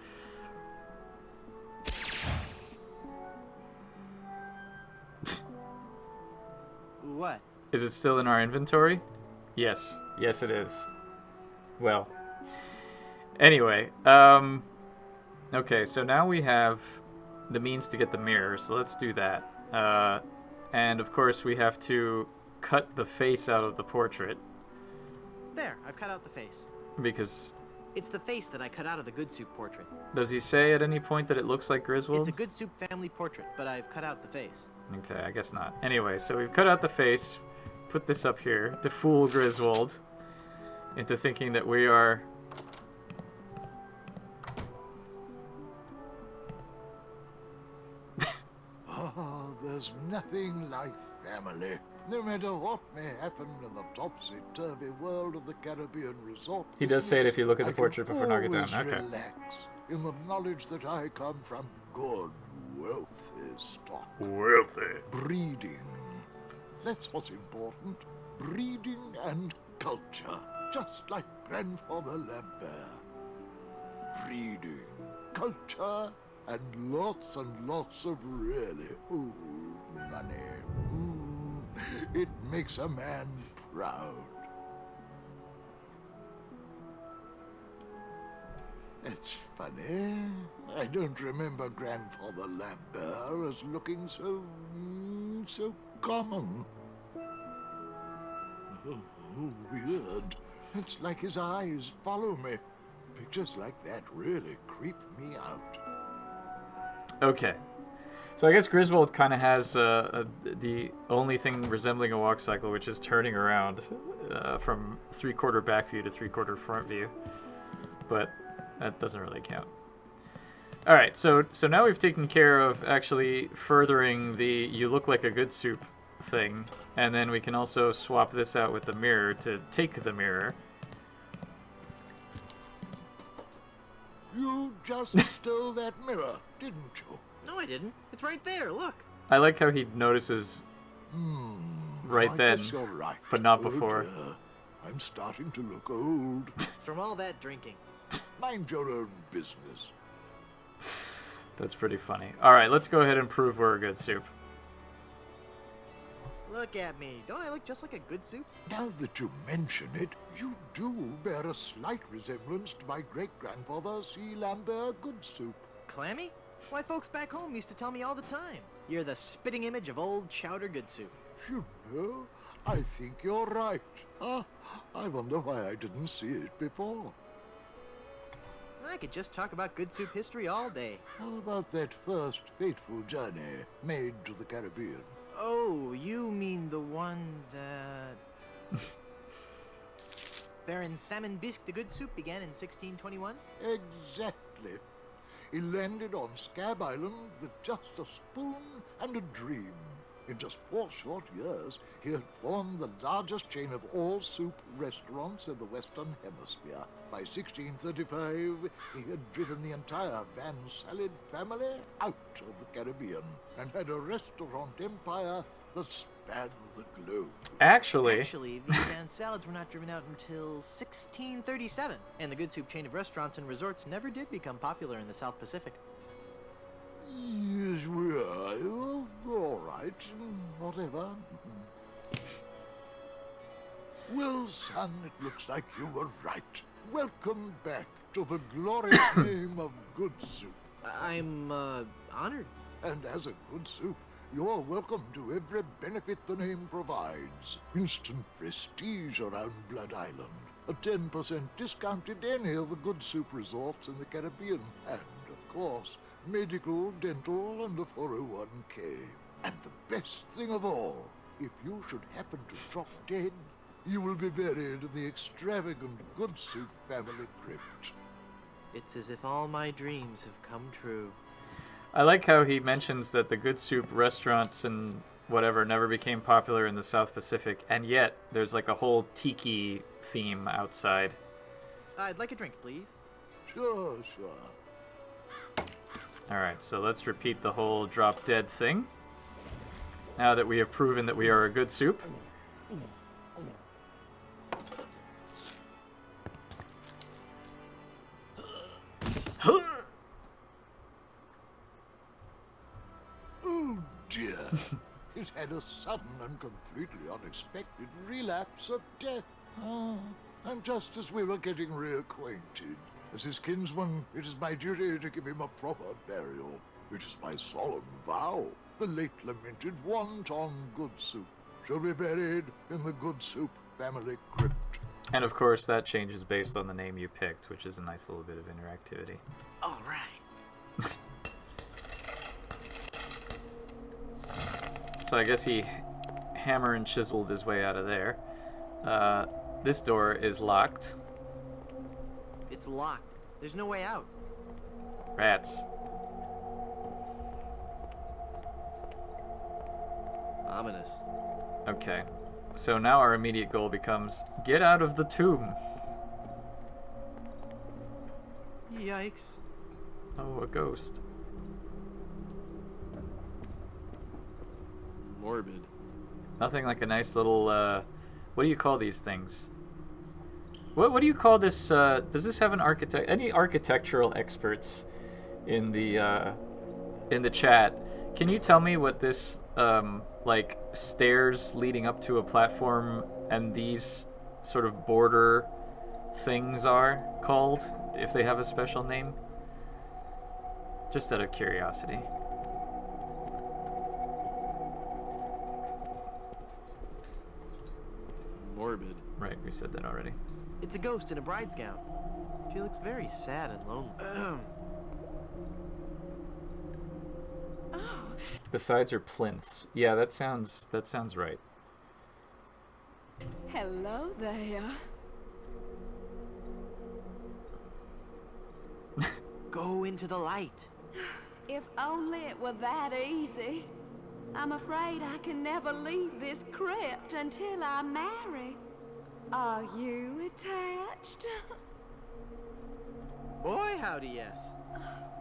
what? Is it still in our inventory? Yes. Yes, it is. Well. Anyway, okay, so now we have the means to get the mirror, so let's do that. And of course we have to cut the face out of the portrait. There, I've cut out the face. Because... It's the face that I cut out of the Good Soup portrait. Does he say at any point that it looks like Griswold? It's a Good Soup family portrait, but I've cut out the face. Okay, I guess not. Anyway, so we've cut out the face, put this up here to fool Griswold into thinking that we are... Oh, there's nothing like family. No matter what may happen in the topsy-turvy world of the Caribbean resort. He does say it if you look at the portrait before knocking it down. I can Okay. always relax in the knowledge that I come from good, wealthy stock. Wealthy. Breeding. That's what's important. Breeding and culture. Just like Grandfather Lambert. Breeding, culture, and lots of really old money. It makes a man proud. It's funny. I don't remember Grandfather Lambert as looking so common. Oh, weird. It's like his eyes follow me. Pictures like that really creep me out. Okay. So I guess Griswold kind of has the only thing resembling a walk cycle, which is turning around from 3/4 back view to 3/4 front view. But that doesn't really count. All right, so now we've taken care of actually furthering the "you look like a good soup" thing, and then we can also swap this out with the mirror to take the mirror. You just stole that mirror, didn't you? No, I didn't. It's right there, look. I like how he notices right I then, guess you're right. but not Oh, before. dear. I'm starting to look old. From all that drinking. Mind your own business. That's pretty funny. All right, let's go ahead and prove we're a good soup. Look at me. Don't I look just like a Good Soup? Now that you mention it, you do bear a slight resemblance to my great-grandfather, C. Lambert Goodsoup. Clammy? Why, folks back home used to tell me all the time. You're the spitting image of old Chowder Good Soup. You know, I think you're right. I wonder why I didn't see it before. I could just talk about Good Soup history all day. How about that first fateful journey made to the Caribbean? Oh, you mean the one that... Baron Salmon Bisque de Good Soup began in 1621? Exactly. He landed on Scab Island with just a spoon and a dream. In just 4 short years, he had formed the largest chain of all-soup restaurants in the Western Hemisphere. By 1635, he had driven the entire Van Salad family out of the Caribbean and had a restaurant empire that spanned the globe. Actually, these Van Salads were not driven out until 1637, and the Good Soup chain of restaurants and resorts never did become popular in the South Pacific. Yes, we are. Oh, all right. Whatever. Well, son, it looks like you were right. Welcome back to the glorious name of Good Soup. I'm, honored. And as a Good Soup, you're welcome to every benefit the name provides. Instant prestige around Blood Island. A 10% discount at any of the Good Soup resorts in the Caribbean. And, of course, medical, dental, and a 401k. And the best thing of all, if you should happen to drop dead, you will be buried in the extravagant Good Soup family crypt. It's as if all my dreams have come true. I like how he mentions that the Good Soup restaurants and whatever never became popular in the South Pacific, and yet there's like a whole tiki theme outside. I'd like a drink, please. Sure, sure. Alright, so let's repeat the whole drop dead thing. Now that we have proven that we are a good soup. Oh dear. He's had a sudden and completely unexpected relapse of death. And just as we were getting reacquainted, as his kinsman, it is my duty to give him a proper burial. It is my solemn vow. The late lamented Wonton Goodsoup shall be buried in the Goodsoup family crypt. And of course, that changes based on the name you picked, which is a nice little bit of interactivity. All right. So I guess he hammer and chiseled his way out of there. This door is locked. It's locked. There's no way out. Rats. Ominous. Okay. So now our immediate goal becomes get out of the tomb. Yikes. Oh, a ghost. Morbid. Nothing like a nice little, what do you call these things? What do you call this, does this have an architect, any architectural experts in the chat? Can you tell me what this, like, stairs leading up to a platform and these sort of border things are called, if they have a special name? Just out of curiosity. Morbid. Right, we said that already. It's a ghost in a bride's gown. She looks very sad and lonely. The sides are plinths. Yeah, that sounds right. Hello there. Go into the light. If only it were that easy. I'm afraid I can never leave this crypt until I marry. Are you attached? Boy, howdy, yes.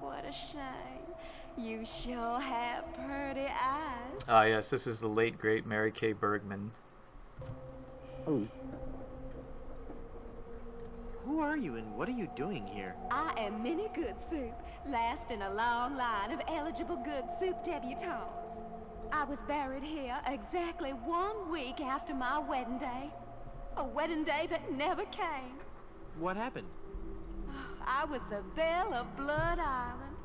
What a shame. You sure have pretty eyes. Ah, yes, this is the late, great Mary Kay Bergman. Oh. Who are you and what are you doing here? I am Minnie Goodsoup, last in a long line of eligible Goodsoup debutantes. I was buried here exactly 1 week after my wedding day. A wedding day that never came. What happened? I was the belle of Blood Island.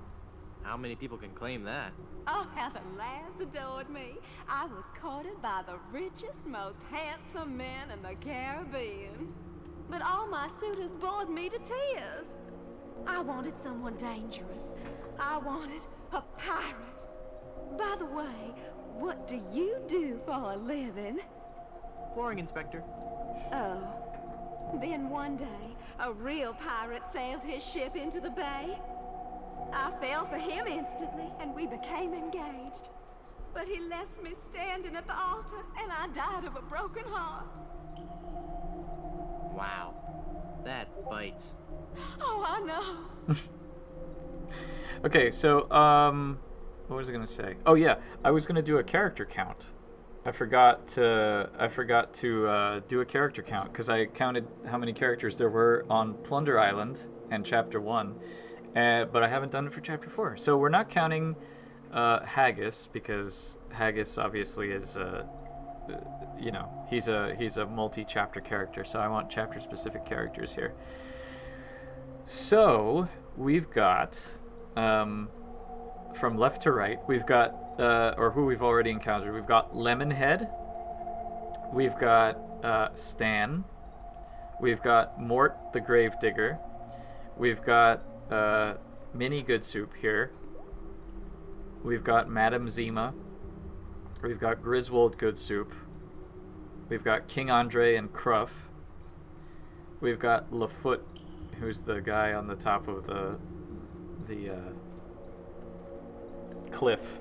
How many people can claim that? Oh, how the lads adored me. I was courted by the richest, most handsome men in the Caribbean. But all my suitors bored me to tears. I wanted someone dangerous. I wanted a pirate. By the way, what do you do for a living? Flooring inspector. Oh. Then one day, a real pirate sailed his ship into the bay. I fell for him instantly, and we became engaged. But he left me standing at the altar, and I died of a broken heart. Wow. That bites. Oh, I know. Okay, so, what was I gonna say? Oh yeah, I was gonna do a character count. I forgot to do a character count because I counted how many characters there were on Plunder Island and Chapter 1, but I haven't done it for Chapter 4. So we're not counting Haggis because Haggis obviously is, you know, he's a multi-chapter character. So I want chapter-specific characters here. So we've got, from left to right, we've got, or who we've already encountered, we've got Lemonhead, we've got Stan, we've got Mort the Gravedigger, we've got Minnie Goodsoup here, we've got Madame Zima, we've got Griswold Goodsoup, we've got King Andre and Cruff, we've got Lafoot, who's the guy on the top of the cliff.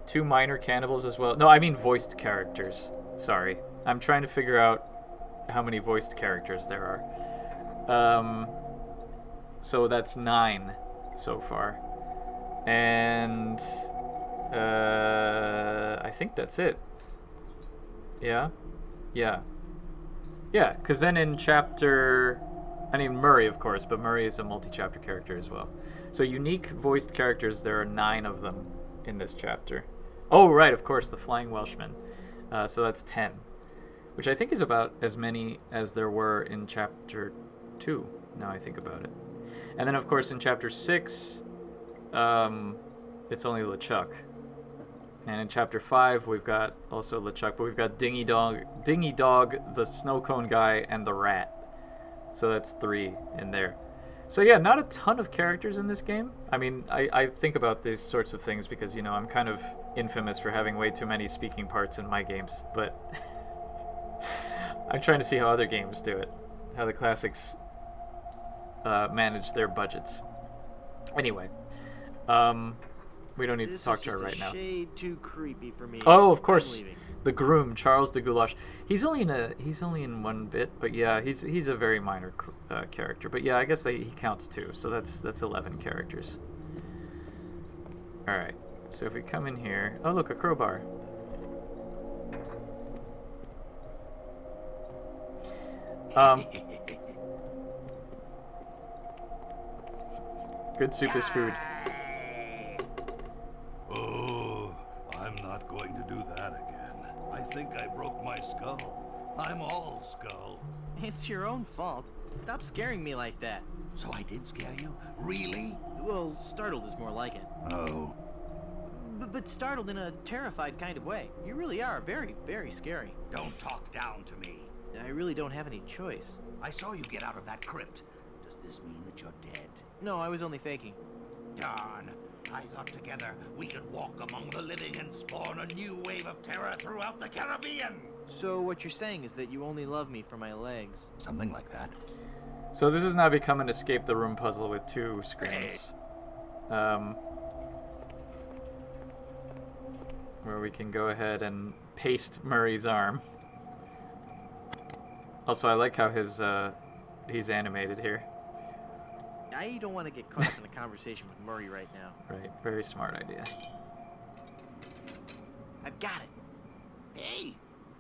2 minor cannibals as well. No, I mean voiced characters. Sorry. I'm trying to figure out how many voiced characters there are. So that's 9 so far. And I think that's it. Yeah? Yeah. Yeah, because then in chapter... I mean, Murray, of course, but Murray is a multi-chapter character as well. So unique voiced characters, there are 9 of them in this chapter. Oh, right, of course, the Flying Welshman. So that's 10, which I think is about as many as there were in chapter 2, now I think about it. And then, of course, in chapter 6, it's only LeChuck. And in chapter 5, we've got also LeChuck, but we've got Dingy Dog, the Snow Cone Guy, and the Rat. So that's 3 in there. So yeah, not a ton of characters in this game. I mean, I think about these sorts of things because, you know, I'm kind of infamous for having way too many speaking parts in my games, but I'm trying to see how other games do it, how the classics manage their budgets. Anyway, we don't need to talk to her right now. This is just a shade too creepy for me. Oh, of course. The groom, Charles de Goulash. He's only in one bit, but yeah, he's a very minor character. But yeah, I guess he counts too. So that's 11 characters. All right. So if we come in here, oh look, a crowbar. Good soup is food. Oh, I'm not going to do that again. I think I broke my skull. I'm all skull. It's your own fault. Stop scaring me like that. So I did scare you? Really? Well, startled is more like it. Oh. But startled in a terrified kind of way. You really are very, very scary. Don't talk down to me. I really don't have any choice. I saw you get out of that crypt. Does this mean that you're dead? No, I was only faking. Darn. I thought together we could walk among the living and spawn a new wave of terror throughout the Caribbean. So what you're saying is that you only love me for my legs? Something like that. So this has now become an escape the room puzzle with 2 screens. Where we can go ahead and paste Murray's arm. Also, I like how he's animated here. I don't want to get caught up in a conversation with Murray right now. Right, very smart idea. I've got it. Hey,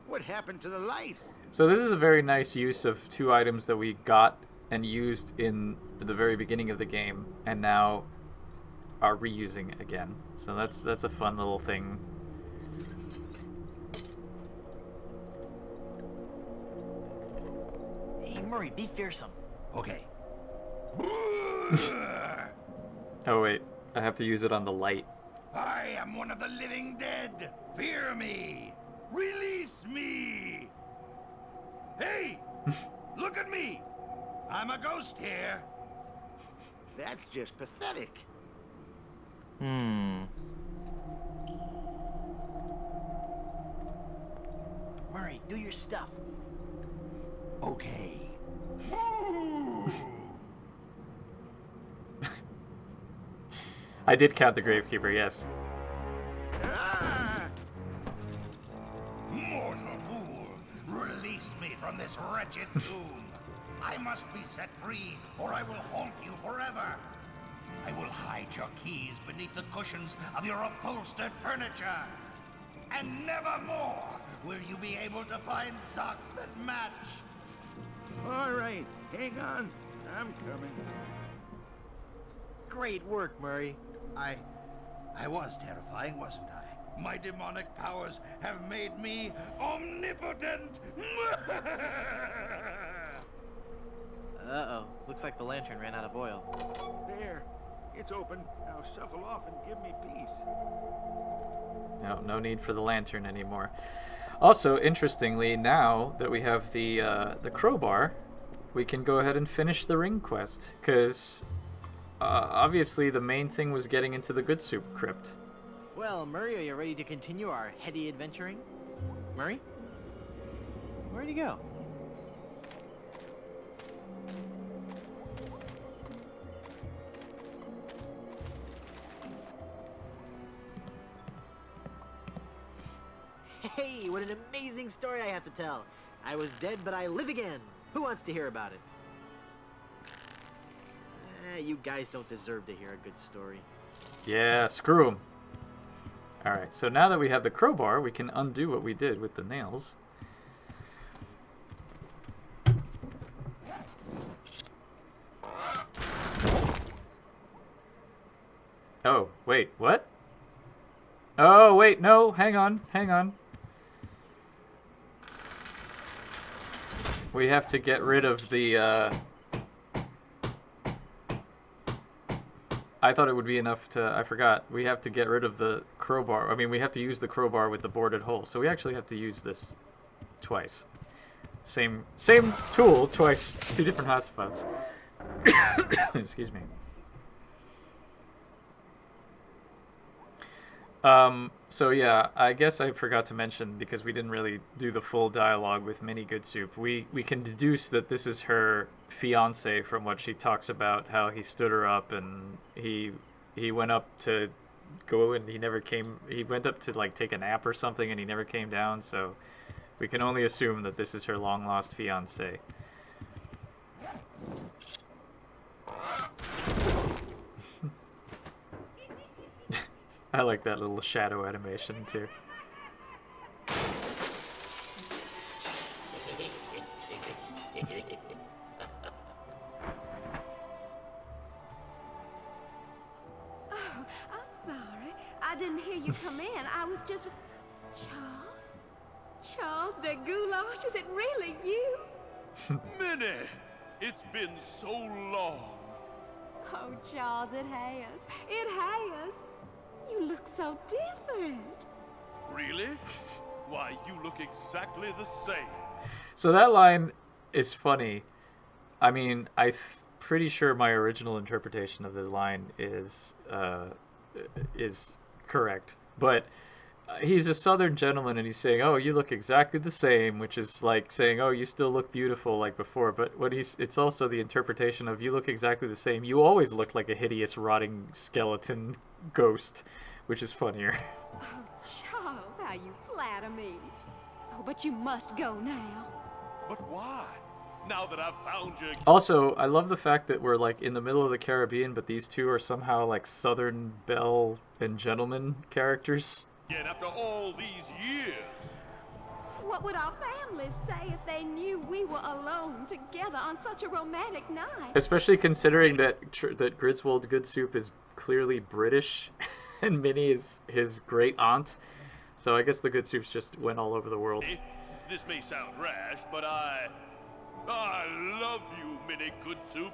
what happened to the light? So this is a very nice use of 2 items that we got and used in the very beginning of the game, and now are reusing again. So that's a fun little thing. Hey, Murray, be fearsome. Okay. Oh wait, I have to use it on the light. I am one of the living dead. Fear me. Release me. Hey, look at me. I'm a ghost here. That's just pathetic. Murray, do your stuff. Okay. I did count the Gravekeeper, yes. Mortal fool! Release me from this wretched tomb. I must be set free, or I will haunt you forever. I will hide your keys beneath the cushions of your upholstered furniture. And never more will you be able to find socks that match. All right, hang on. I'm coming. Great work, Murray. I was terrifying, wasn't I? My demonic powers have made me omnipotent. Uh-oh. Looks like the lantern ran out of oil. There. It's open. Now shuffle off and give me peace. No need for the lantern anymore. Also, interestingly, now that we have the crowbar, we can go ahead and finish the ring quest, because obviously the main thing was getting into the Good Soup crypt. Well, Murray, are you ready to continue our heady adventuring? Murray? Where'd he go? Hey, what an amazing story I have to tell. I was dead, but I live again. Who wants to hear about it? You guys don't deserve to hear a good story. Yeah, screw 'em. Alright, so now that we have the crowbar, we can undo what we did with the nails. Oh, wait, what? Oh, wait, no, hang on, hang on. We have to get rid of the, I thought it would be enough to, I forgot. We have to get rid of the crowbar. I mean, we have to use the crowbar with the boarded hole. So we actually have to use this twice. Same tool twice, 2 different hotspots. Excuse me. So yeah, I guess I forgot to mention, because we didn't really do the full dialogue with Minnie Goodsoup, we can deduce that this is her fiance from what she talks about, how he stood her up and he went up to go and he went up to like take a nap or something and he never came down, so we can only assume that this is her long lost fiance. I like that little shadow animation too. Oh, I'm sorry. I didn't hear you come in. I was just... Charles? Charles de Goulash, is it really you? Minnie! It's been so long. Oh, Charles, it has. It has. You look so different. Really? Why, you look exactly the same. So that line is funny. I mean, I'm pretty sure my original interpretation of the line is correct. But he's a Southern gentleman, and he's saying, "Oh, you look exactly the same," which is like saying, "Oh, you still look beautiful like before." But it's also the interpretation of, "You look exactly the same. You always looked like a hideous, rotting skeleton ghost," which is funnier. Oh, Charles, how you flatter me. Oh, but you must go now. But why? Now that I've found you... Also, I love the fact that we're like in the middle of the Caribbean, but these two are somehow like Southern belle and gentleman characters. Again, after all these years. What would our families say if they knew we were alone together on such a romantic night? Especially considering that Griswold Goodsoup is clearly British, and Minnie is his great aunt. So I guess the Goodsoups just went all over the world. This may sound rash, but I love you, Minnie Goodsoup.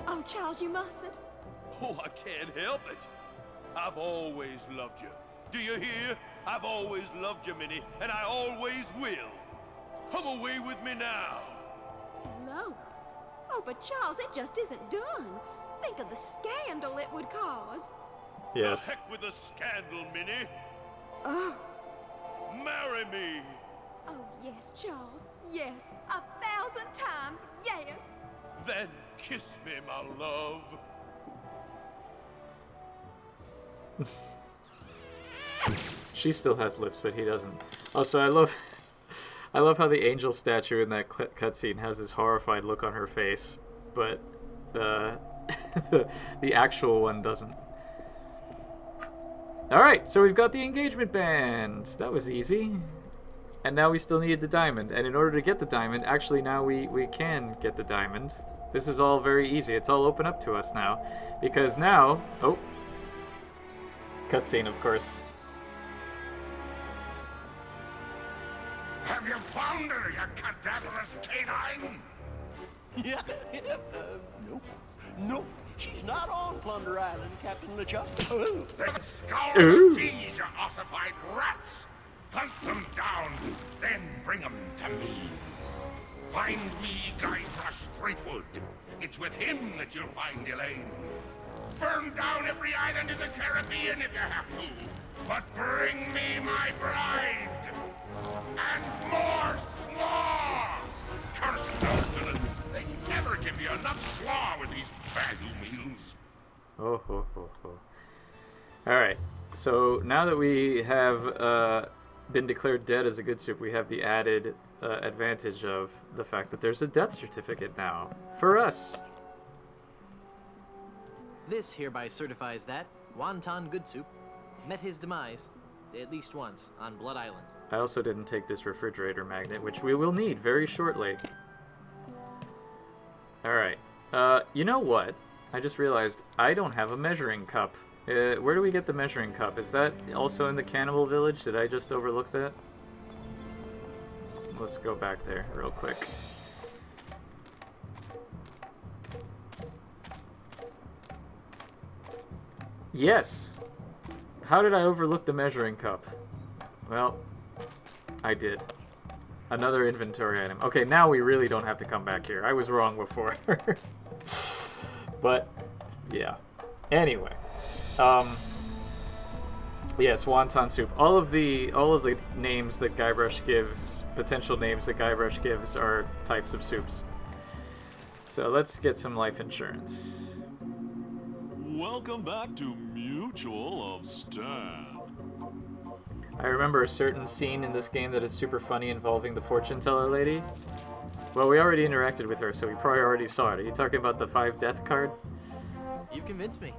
Oh, Charles, you mustn't. Oh, I can't help it. I've always loved you. Do you hear? I've always loved you, Minnie, and I always will. Come away with me now. Elope? Oh, but Charles, it just isn't done. Think of the scandal it would cause. Yes. To heck with the scandal, Minnie. Oh. Marry me. Oh, yes, Charles. Yes. 1,000 times yes. Then kiss me, my love. She still has lips, but he doesn't. Also, I love how the angel statue in that cutscene has this horrified look on her face, but the actual one doesn't. Alright, so we've got the engagement band. That was easy. And now we still need the diamond. And in order to get the diamond, actually now we can get the diamond. This is all very easy. It's all open up to us now. Because now... Oh. Cutscene, of course. Have you found her, you cadaverous canine? Yeah, nope. Nope. She's not on Plunder Island, Captain LeChuck. Then scour the seas, you ossified rats! Hunt them down, then bring them to me. Find me Guybrush Threepwood. It's with him that you'll find Elaine. Burn down every island in the Caribbean if you have to. But bring me my bride. And more slaw! Curse those villains. They never give you enough slaw with these value meals. Oh, ho, ho, ho. Alright, so now that we have been declared dead as a Goodsoup, we have the added advantage of the fact that there's a death certificate now. For us. This hereby certifies that Wonton Goodsoup met his demise, at least once, on Blood Island. I also didn't take this refrigerator magnet, which we will need very shortly. Alright. You know what? I just realized I don't have a measuring cup. Where do we get the measuring cup? Is that also in the cannibal village? Did I just overlook that? Let's go back there real quick. Yes! How did I overlook the measuring cup? Well, I did. Another inventory item. Okay, now we really don't have to come back here. I was wrong before. But, yeah. Anyway. Yes, wonton soup. All of the names that Guybrush gives, potential names that Guybrush gives, are types of soups. So let's get some life insurance. Welcome back to Mutual of Stan. I remember a certain scene in this game that is super funny involving the fortune teller lady. Well, we already interacted with her, so we probably already saw it. Are you talking about the 5 death card? You've convinced me.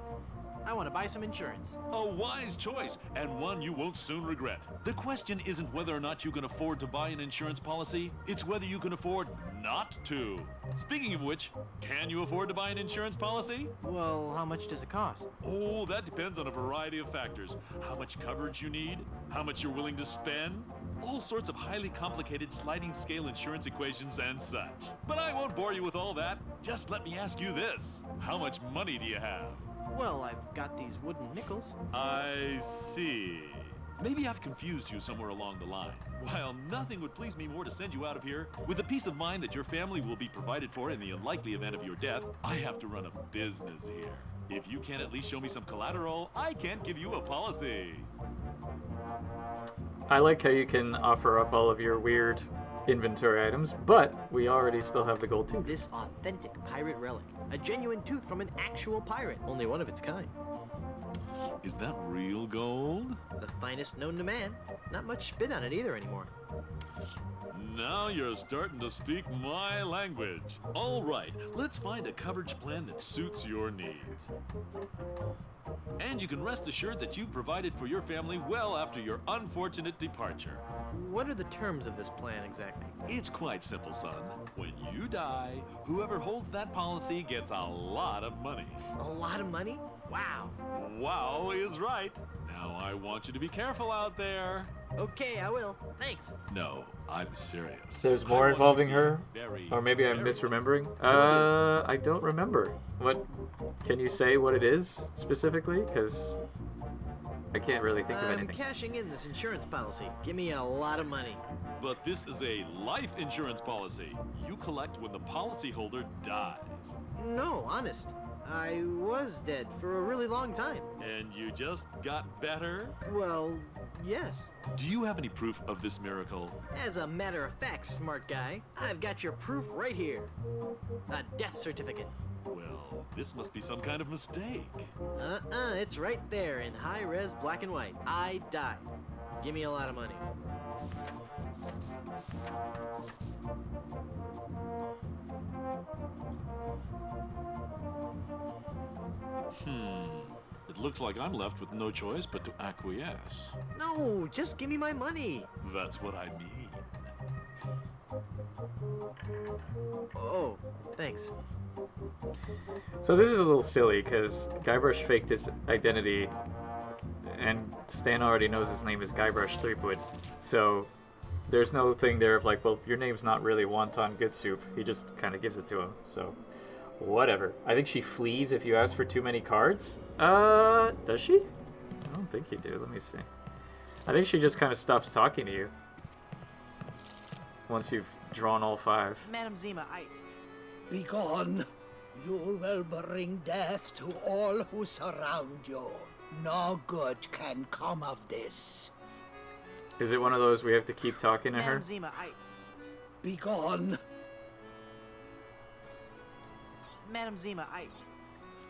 I want to buy some insurance. A wise choice, and one you won't soon regret. The question isn't whether or not you can afford to buy an insurance policy, it's whether you can afford not to. Speaking of which, can you afford to buy an insurance policy? Well, how much does it cost? Oh, that depends on a variety of factors. How much coverage you need, how much you're willing to spend, all sorts of highly complicated sliding scale insurance equations and such. But I won't bore you with all that. Just let me ask you this. How much money do you have? Well, I've got these wooden nickels. I see. Maybe I've confused you somewhere along the line. While nothing would please me more to send you out of here, with the peace of mind that your family will be provided for in the unlikely event of your death, I have to run a business here. If you can't at least show me some collateral, I can't give you a policy. I like how you can offer up all of your weird inventory items, but we already still have the gold tooth. This authentic pirate relic. A genuine tooth from an actual pirate. Only one of its kind. Is that real gold? The finest known to man. Not much spit on it either anymore. Now you're starting to speak my language. All right, let's find a coverage plan that suits your needs. And you can rest assured that you've provided for your family well after your unfortunate departure. What are the terms of this plan exactly? It's quite simple, son. When you die, whoever holds that policy gets a lot of money. A lot of money? Wow. Wow is right. Now I want you to be careful out there. Okay, I will. Thanks. No, I'm serious. There's more involving her? Or maybe I'm misremembering? I don't remember. What? Can you say what it is specifically? Because I can't really think of anything. I'm cashing in this insurance policy. Give me a lot of money. But this is a life insurance policy. You collect when the policyholder dies. No, honest. I was dead for a really long time. And you just got better? Well, yes. Do you have any proof of this miracle? As a matter of fact, smart guy, I've got your proof right here. A death certificate. Well, this must be some kind of mistake. It's right there in high-res black and white. I died. Give me a lot of money. It looks like I'm left with no choice but to acquiesce. No, just give me my money. That's what I mean. Oh, thanks. So this is a little silly because Guybrush faked his identity, and Stan already knows his name is Guybrush Threepwood. So there's no thing there of like, well, your name's not really Wonton Good Soup. He just kind of gives it to him. So whatever. I think she flees if you ask for too many cards. Does she? I don't think you do. Let me see. I think she just kind of stops talking to you once you've drawn all 5. Madam Zima, Begone! You will bring death to all who surround you. No good can come of this. Is it one of those we have to keep talking to her? Madam Zima, Begone! Madam Zima,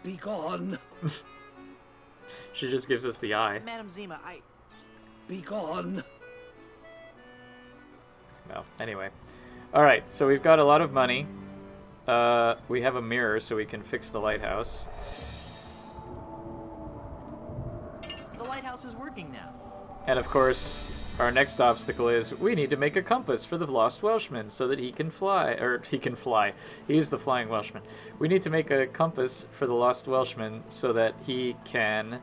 Begone! She just gives us the eye. Madam Zima, Begone! Well, anyway. Alright, so we've got a lot of money. We have a mirror so we can fix the lighthouse. The lighthouse is working now. And of course, our next obstacle is we need to make a compass for the lost Welshman so that he can fly. Or, he can fly. He's the flying Welshman. We need to make a compass for the lost Welshman so that he can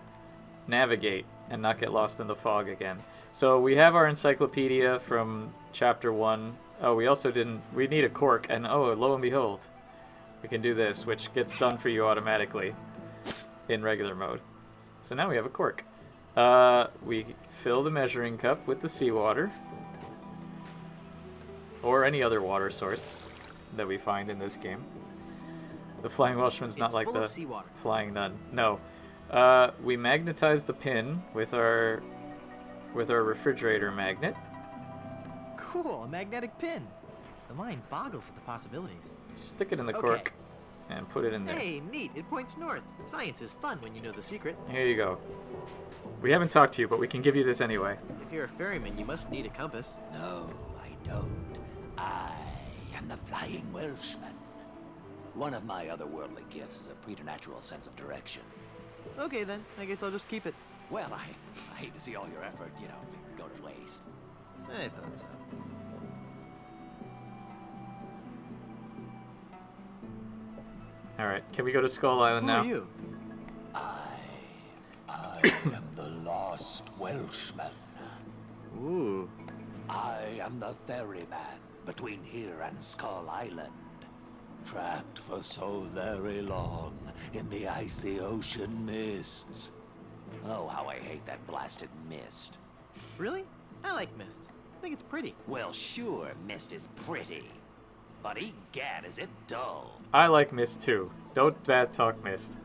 navigate and not get lost in the fog again. So we have our encyclopedia from chapter 1. Oh, we also didn't... We need a cork, and oh, lo and behold, we can do this, which gets done for you automatically in regular mode. So now we have a cork. We fill the measuring cup with the seawater, or any other water source that we find in this game. The Flying Welshman's not like the Flying Nun. No. We magnetize the pin with our refrigerator magnet. Cool, a magnetic pin. The mind boggles at the possibilities. Stick it in the cork and put it in there. Hey, neat. It points north. Science is fun when you know the secret. Here you go. We haven't talked to you, but we can give you this anyway. If you're a ferryman, you must need a compass. No, I don't. I am the Flying Welshman. One of my otherworldly gifts is a preternatural sense of direction. Okay then, I guess I'll just keep it. Well, I hate to see all your effort, go to waste. I thought so. Alright, can we go to Skull Island now? Who are you? I am the Lost Welshman. Ooh. I am the ferryman between here and Skull Island. Trapped for so very long in the icy ocean mists. Oh, how I hate that blasted mist. Really? I like mist. I think it's pretty. Well, sure, mist is pretty. But egad, is it dull. I like Mist too. Don't bad talk Mist.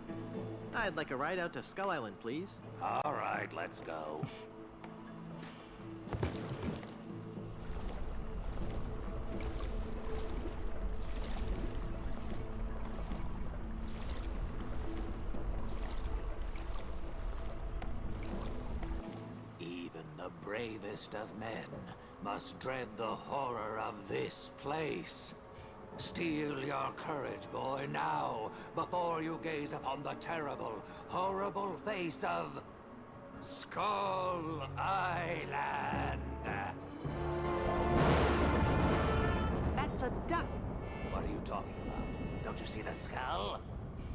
I'd like a ride out to Skull Island, please. All right, let's go. Even the bravest of men must dread the horror of this place. Steel your courage, boy, now, before you gaze upon the terrible, horrible face of Skull Island. That's a duck. What are you talking about? Don't you see the skull?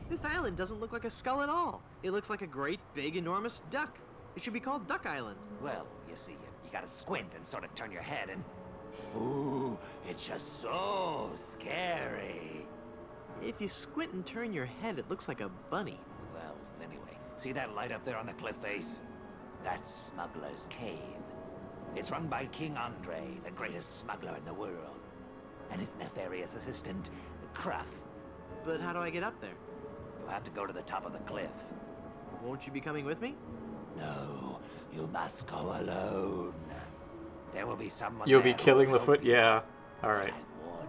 This island doesn't look like a skull at all. It looks like a great, big, enormous duck. It should be called Duck Island. Well, you see, you gotta squint and sort of turn your head and... Ooh, it's just so scary. If you squint and turn your head, it looks like a bunny. Well, anyway, see that light up there on the cliff face? That's Smuggler's Cave. It's run by King Andre, the greatest smuggler in the world. And his nefarious assistant, Cruff. But how do I get up there? You'll have to go to the top of the cliff. Won't you be coming with me? No, you must go alone. There will be someone You'll be there killing who will Laffoot? help you. Yeah. Alright. I warn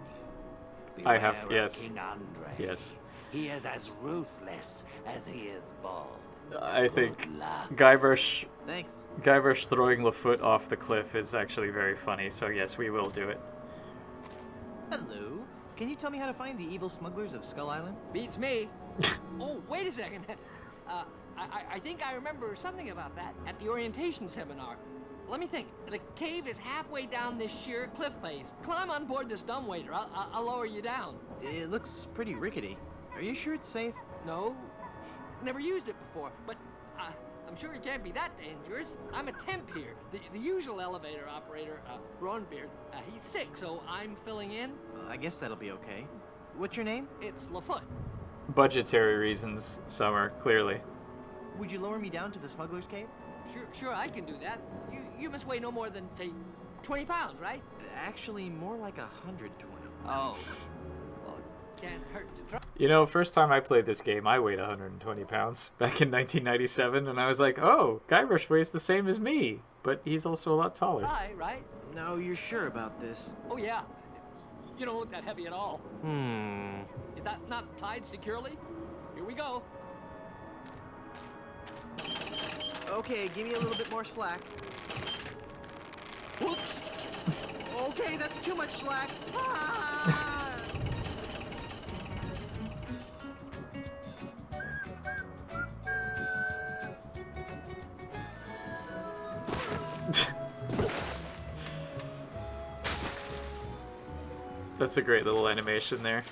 you. I have Beware to, yes. of King Andre. Yes. He is as ruthless as he is bold. I think Good luck. Guybrush Thanks. throwing Laffoot off the cliff is actually very funny, so yes, we will do it. Hello. Can you tell me how to find the evil smugglers of Skull Island? Beats me. Oh, wait a second. I think I remember something about that at the orientation seminar. Let me think. The cave is halfway down this sheer cliff face. Climb on board this dumbwaiter. I'll lower you down. It looks pretty rickety. Are you sure it's safe? No. Never used it before, but I'm sure it can't be that dangerous. I'm a temp here. The usual elevator operator, Ronbeard, he's sick, so I'm filling in. I guess that'll be okay. What's your name? It's Laffoot. Budgetary reasons, Summer, clearly. Would you lower me down to the smuggler's cave? Sure, I can do that. You must weigh no more than, say, 20 pounds, right? Actually, more like 120. Oh. Well, it can't hurt to try. You know, first time I played this game, I weighed 120 pounds back in 1997, and I was like, oh, Guybrush weighs the same as me, but he's also a lot taller. Right? No, you're sure about this? Oh, yeah. You don't look that heavy at all. Is that not tied securely? Here we go. Okay, give me a little bit more slack. Whoops. Okay, that's too much slack. Ah! That's a great little animation there.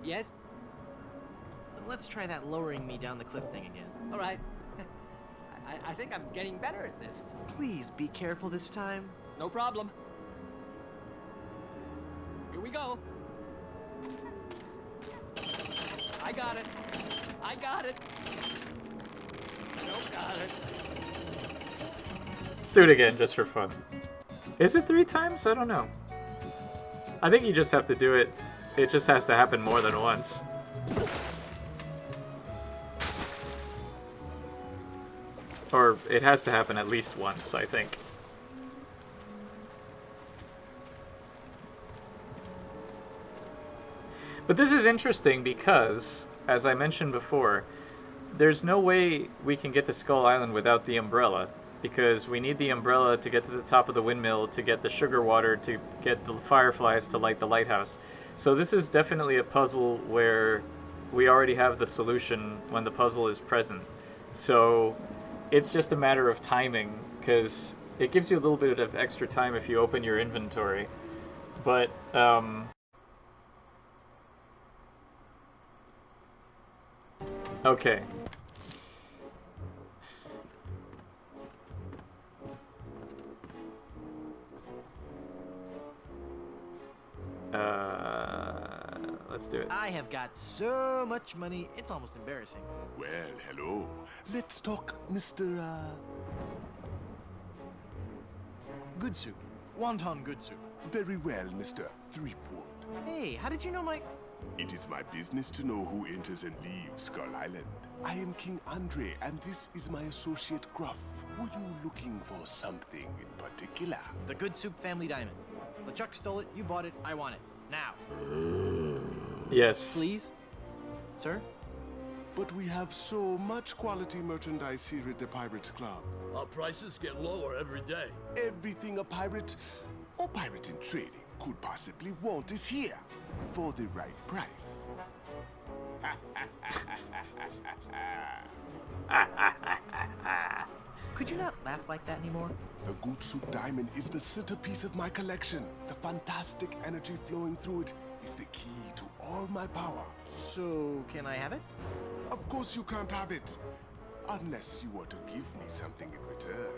Yes? Let's try that lowering me down the cliff thing again. All right. I think I'm getting better at this. Please be careful this time. No problem. Here we go. I got it. I got it. I don't got it. Let's do it again, just for fun. Is it 3 times? I don't know. I think you just have to do it. It just has to happen more than once. Or it has to happen at least once, I think. But this is interesting because, as I mentioned before, there's no way we can get to Skull Island without the umbrella, because we need the umbrella to get to the top of the windmill, to get the sugar water, to get the fireflies to light the lighthouse. So this is definitely a puzzle where we already have the solution when the puzzle is present. So it's just a matter of timing, because it gives you a little bit of extra time if you open your inventory. But, okay. Let's do it. I have got so much money, it's almost embarrassing. Well, hello. Let's talk, Mr. Good soup. Wonton good soup. Very well, Mr. Threepwood. Hey, how did you know my... It is my business to know who enters and leaves Skull Island. I am King Andre, and this is my associate Gruff. Were you looking for something in particular? The Good Soup Family Diamond. LeChuck stole it, you bought it, I want it. Now. Yes. Please? Sir? But we have so much quality merchandise here at the Pirates Club. Our prices get lower every day. Everything a pirate or pirate in trading could possibly want is here for the right price. Could you not laugh like that anymore? The Good Soup Diamond is the centerpiece of my collection. The fantastic energy flowing through it is the key to all my power. So, can I have it? Of course you can't have it. Unless you were to give me something in return.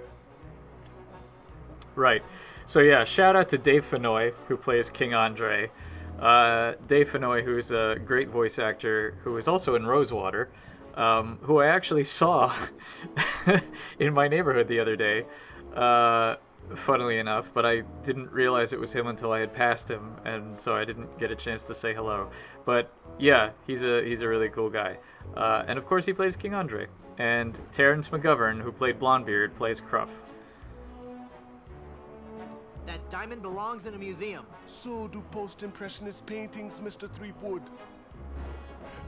Right. So yeah, shout out to Dave Fennoy, who plays King Andre. Dave Fennoy, who's a great voice actor, who is also in Rosewater, who I actually saw in my neighborhood the other day, funnily enough, but I didn't realize it was him until I had passed him, and so I didn't get a chance to say hello. But yeah, he's a really cool guy. And of course he plays King Andre. And Terrence McGovern, who played Blondebeard, plays Cruff. That diamond belongs in a museum. So do post-impressionist paintings, Mr. Threepwood.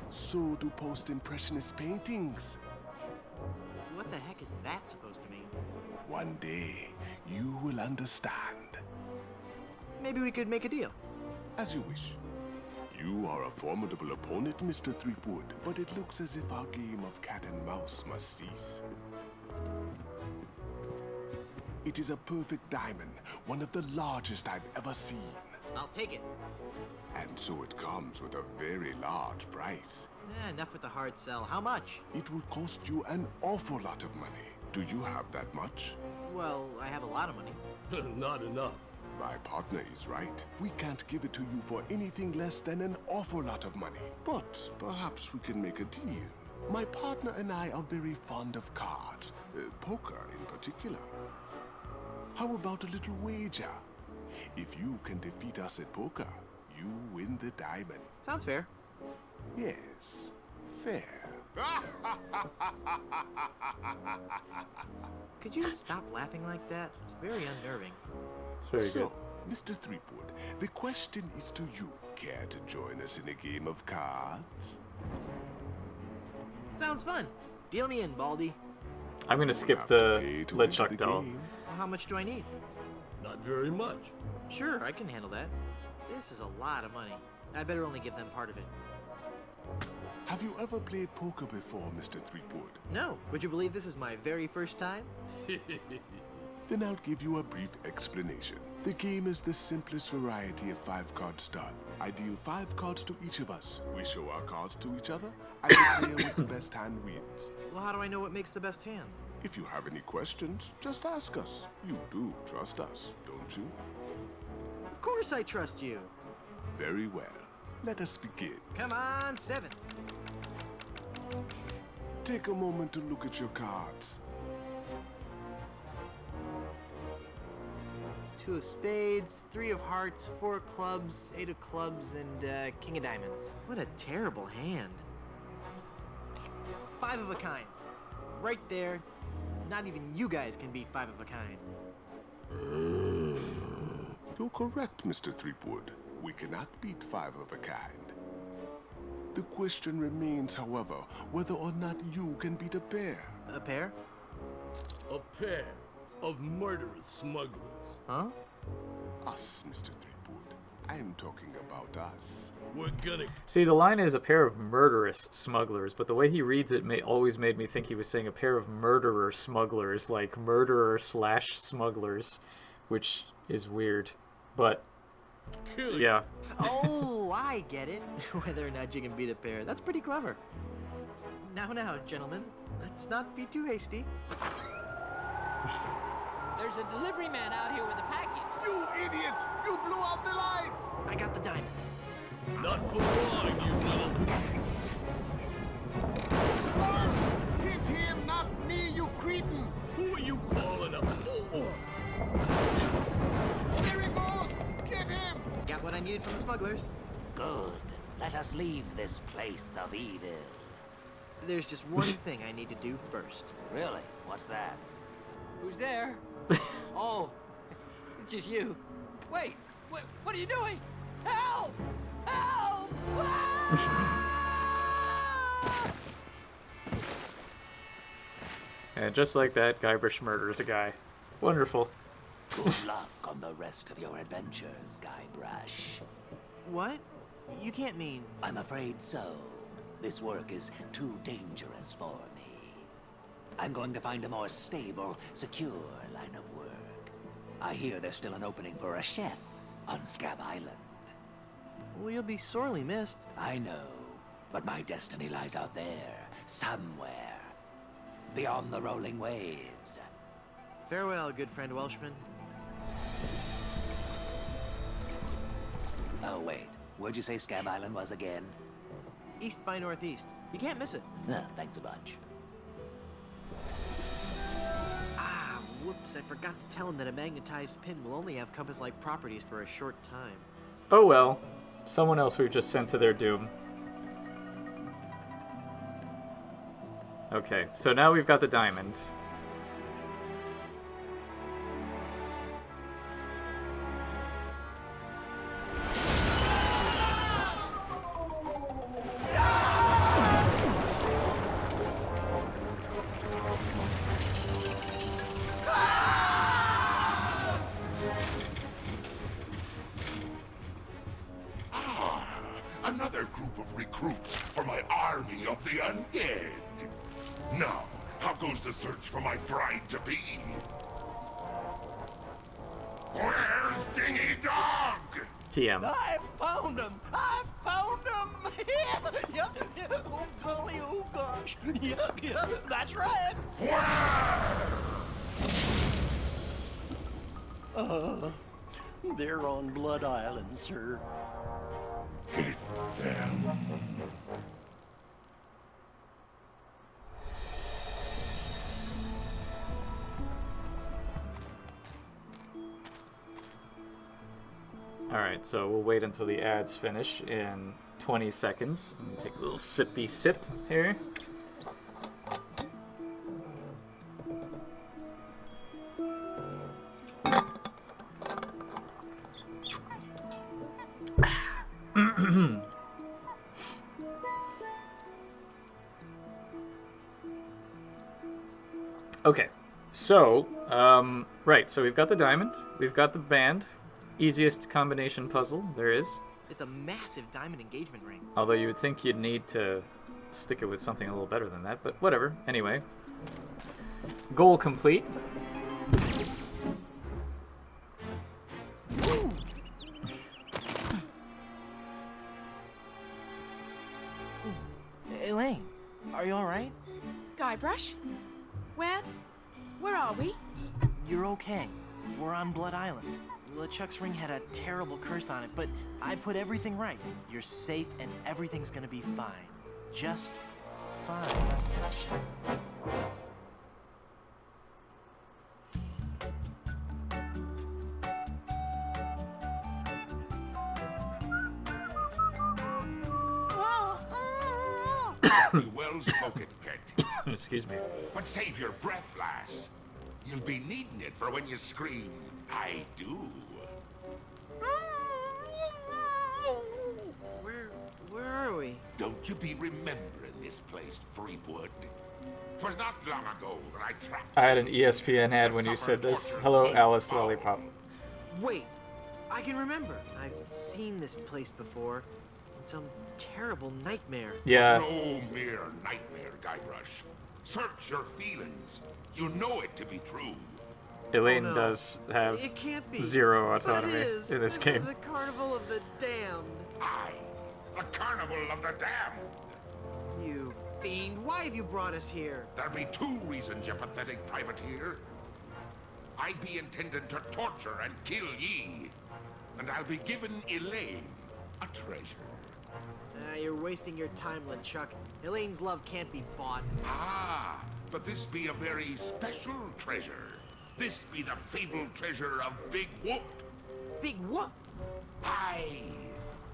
So do post-impressionist paintings. What the heck is that supposed to mean? One day, you will understand. Maybe we could make a deal. As you wish. You are a formidable opponent, Mr. Threepwood, but it looks as if our game of cat and mouse must cease. It is a perfect diamond, one of the largest I've ever seen. I'll take it. And so it comes with a very large price. Enough with the hard sell. How much? It will cost you an awful lot of money. Do you have that much? Well, I have a lot of money. Not enough. My partner is right. We can't give it to you for anything less than an awful lot of money. But perhaps we can make a deal. My partner and I are very fond of cards, poker in particular. How about a little wager? If you can defeat us at poker, you win the diamond. Sounds fair. Yes, fair. Could you stop laughing like that? It's very unnerving. It's very good. So, Mr. Threepwood, the question is to you. Care to join us in a game of cards? Sounds fun. Deal me in, Baldy. I'm gonna skip the LeChuck doll. Well, how much do I need? Not very much. Sure, I can handle that. This is a lot of money. I better only give them part of it. Have you ever played poker before, Mr. Threepwood? No. Would you believe this is my very first time? Then I'll give you a brief explanation. The game is the simplest variety of 5-card start. I deal 5 cards to each of us. We show our cards to each other, and the player with the best hand wins. Well, how do I know what makes the best hand? If you have any questions, just ask us. You do trust us, don't you? Of course I trust you. Very well. Let us begin. Come on, sevens. Take a moment to look at your cards. 2 of spades, 3 of hearts, 4 of clubs, 8 of clubs, and king of diamonds. What a terrible hand. 5 of a kind. Right there. Not even you guys can beat 5 of a kind. You're correct, Mr. Threepwood. We cannot beat 5 of a kind. The question remains, however, whether or not you can beat a pair. A pair? A pair of murderous smugglers. Huh? Us, Mr. Threepwood. I'm talking about us. We're gonna... See, the line is a pair of murderous smugglers, but the way he reads it always made me think he was saying a pair of murderer smugglers, like murderer/smugglers, which is weird. But, yeah. Oh, I get it. Whether or not you can beat a pair. That's pretty clever. Now, gentlemen. Let's not be too hasty. There's a delivery man out here with a package. You idiots! You blew out the lights! I got the diamond. Not for long, you little... Hit him, not me, you cretin! Who are you calling a fool? There he goes! Get him! Got what I needed from the smugglers. Good. Let us leave this place of evil. There's just one thing I need to do first. Really? What's that? Who's there? Oh, it's just you. Wait, what are you doing? Help! Help! And just like that, Guybrush murders a guy. Wonderful. Good luck on the rest of your adventures, Guybrush. What? You can't mean... I'm afraid so. This work is too dangerous for me. I'm going to find a more stable, secure line of work. I hear there's still an opening for a chef on Scab Island. Well, you'll be sorely missed. I know, but my destiny lies out there, somewhere. Beyond the rolling waves. Farewell, good friend Welshman. Oh, wait. Where'd you say Scab Island was again? East by northeast. You can't miss it. No, thanks a bunch. Ah, whoops. I forgot to tell him that a magnetized pin will only have compass-like properties for a short time. Oh well. Someone else we've just sent to their doom. Okay, so now we've got the diamond. Another group of recruits for my army of the undead. Now, how goes the search for my bride-to-be? Where's Dingy Dog? TM. I found him! I found him! Yeah. Oh, golly, oh, gosh. Yeah, that's right. They're on Blood Island, sir. Hit them. Alright, so we'll wait until the ads finish in 20 seconds. Take a little sippy sip here. Okay, so, right, so we've got the diamond, we've got the band, easiest combination puzzle there is. It's a massive diamond engagement ring. Although you would think you'd need to stick it with something a little better than that, but whatever, anyway. Goal complete. are we? You're okay. We're on Blood Island. LeChuck's ring had a terrible curse on it, but I put everything right. You're safe and everything's gonna be fine. Just fine. Be well spoken, pet. Excuse me. But save your breath, lass. You'll be needing it for when you scream, I do. Where are we? Don't you be remembering this place, Freepwood? 'Twas not long ago that I trapped I had an ESPN ad when you said this. Hello, Alice Lollipop. Wait, I can remember. I've seen this place before. In some terrible nightmare. Yeah. No mere nightmare, Guybrush. Search your feelings. You know it to be true. Elaine does have It can't be. zero But it autonomy is. in this This game. is the Carnival of the Damned. Aye, the Carnival of the Damned. You fiend, why have you brought us here? There be two reasons, you pathetic privateer. I be intended to torture and kill ye. And I'll be giving Elaine a treasure. You're wasting your time, LeChuck. Elaine's love can't be bought. Ah, but this be a very special treasure. This be the fabled treasure of Big Whoop. Big Whoop? Aye,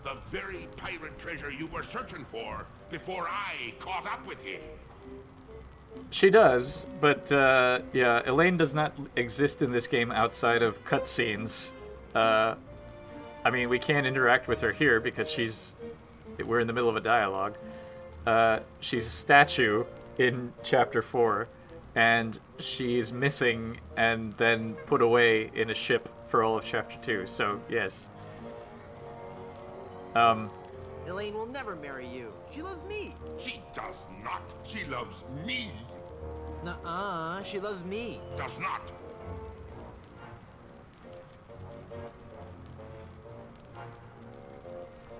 the very pirate treasure you were searching for before I caught up with ye. She does, but yeah, Elaine does not exist in this game outside of cutscenes. I mean, we can't interact with her here because we're in the middle of a dialogue. She's a statue in Chapter 4, and she's missing and then put away in a ship for all of Chapter 2, so yes. Elaine will never marry you. She loves me. She does not. She loves me. Nuh-uh, she loves me. Does not.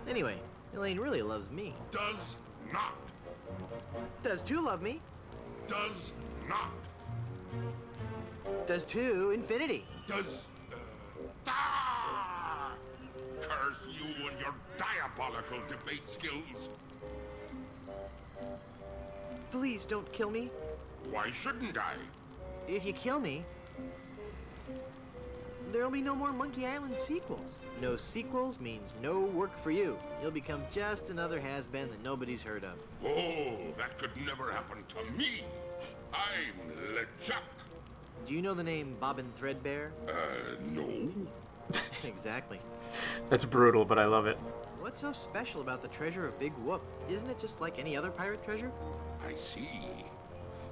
Anyway, Elaine really loves me. Does not. Does 2 love me? Does not. Does 2 Infinity? Does... Ah! Curse you and your diabolical debate skills. Please don't kill me. Why shouldn't I? If you kill me, there'll be no more Monkey Island sequels. No sequels means no work for you. You'll become just another has-been that nobody's heard of. Oh, that could never happen to me. I'm LeChuck. Do you know the name Bobbin Threadbare? No. Exactly. That's brutal, but I love it. What's so special about the treasure of Big Whoop? Isn't it just like any other pirate treasure? I see.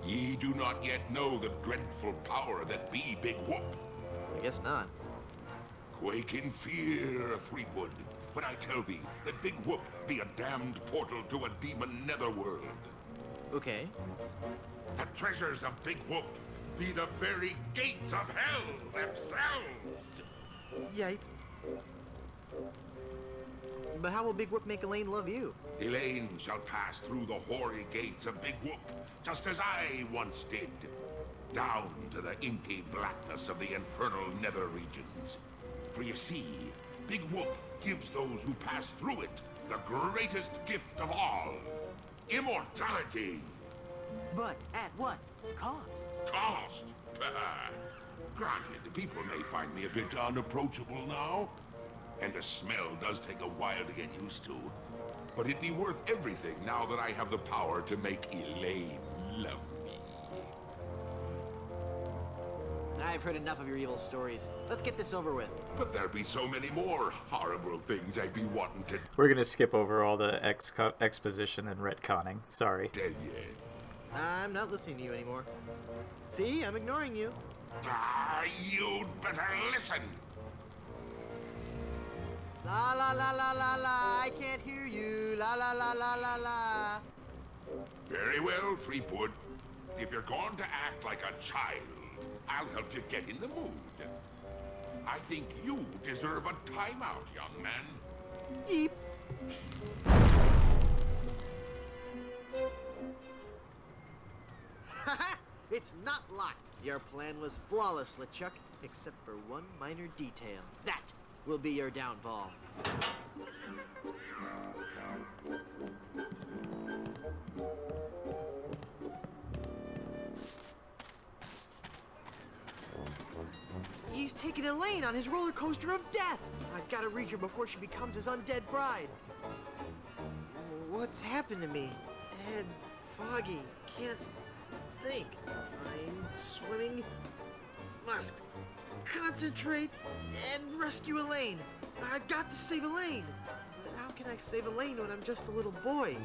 Ye do not yet know the dreadful power that be Big Whoop. I guess not. Quake in fear, Threepwood, when I tell thee that Big Whoop be a damned portal to a demon netherworld. Okay. The treasures of Big Whoop be the very gates of hell themselves. Yipe. But how will Big Whoop make Elaine love you? Elaine shall pass through the hoary gates of Big Whoop, just as I once did. Down to the inky blackness of the infernal nether regions. For you see, Big Whoop gives those who pass through it the greatest gift of all. Immortality. But at what cost? Cost? Granted, people may find me a bit unapproachable now. And the smell does take a while to get used to. But it'd be worth everything now that I have the power to make Elaine love me. I've heard enough of your evil stories. Let's get this over with. But there be so many more horrible things I'd be wanting to We're gonna skip over all the exposition and retconning. Sorry. tell you. I'm not listening to you anymore. See, I'm ignoring you. Ah, you'd better listen. La la la la la la, I can't hear you. La la la la la la. Very well, Threepwood. If you're going to act like a child, I'll help you get in the mood. I think you deserve a timeout, young man. Eep. It's not locked. Your plan was flawless, LeChuck, except for one minor detail. That will be your downfall. He's taking Elaine on his roller coaster of death. I've got to reach her before she becomes his undead bride. What's happened to me? Head foggy. Can't think. I'm swimming. Must concentrate and rescue Elaine. I've got to save Elaine. But how can I save Elaine when I'm just a little boy?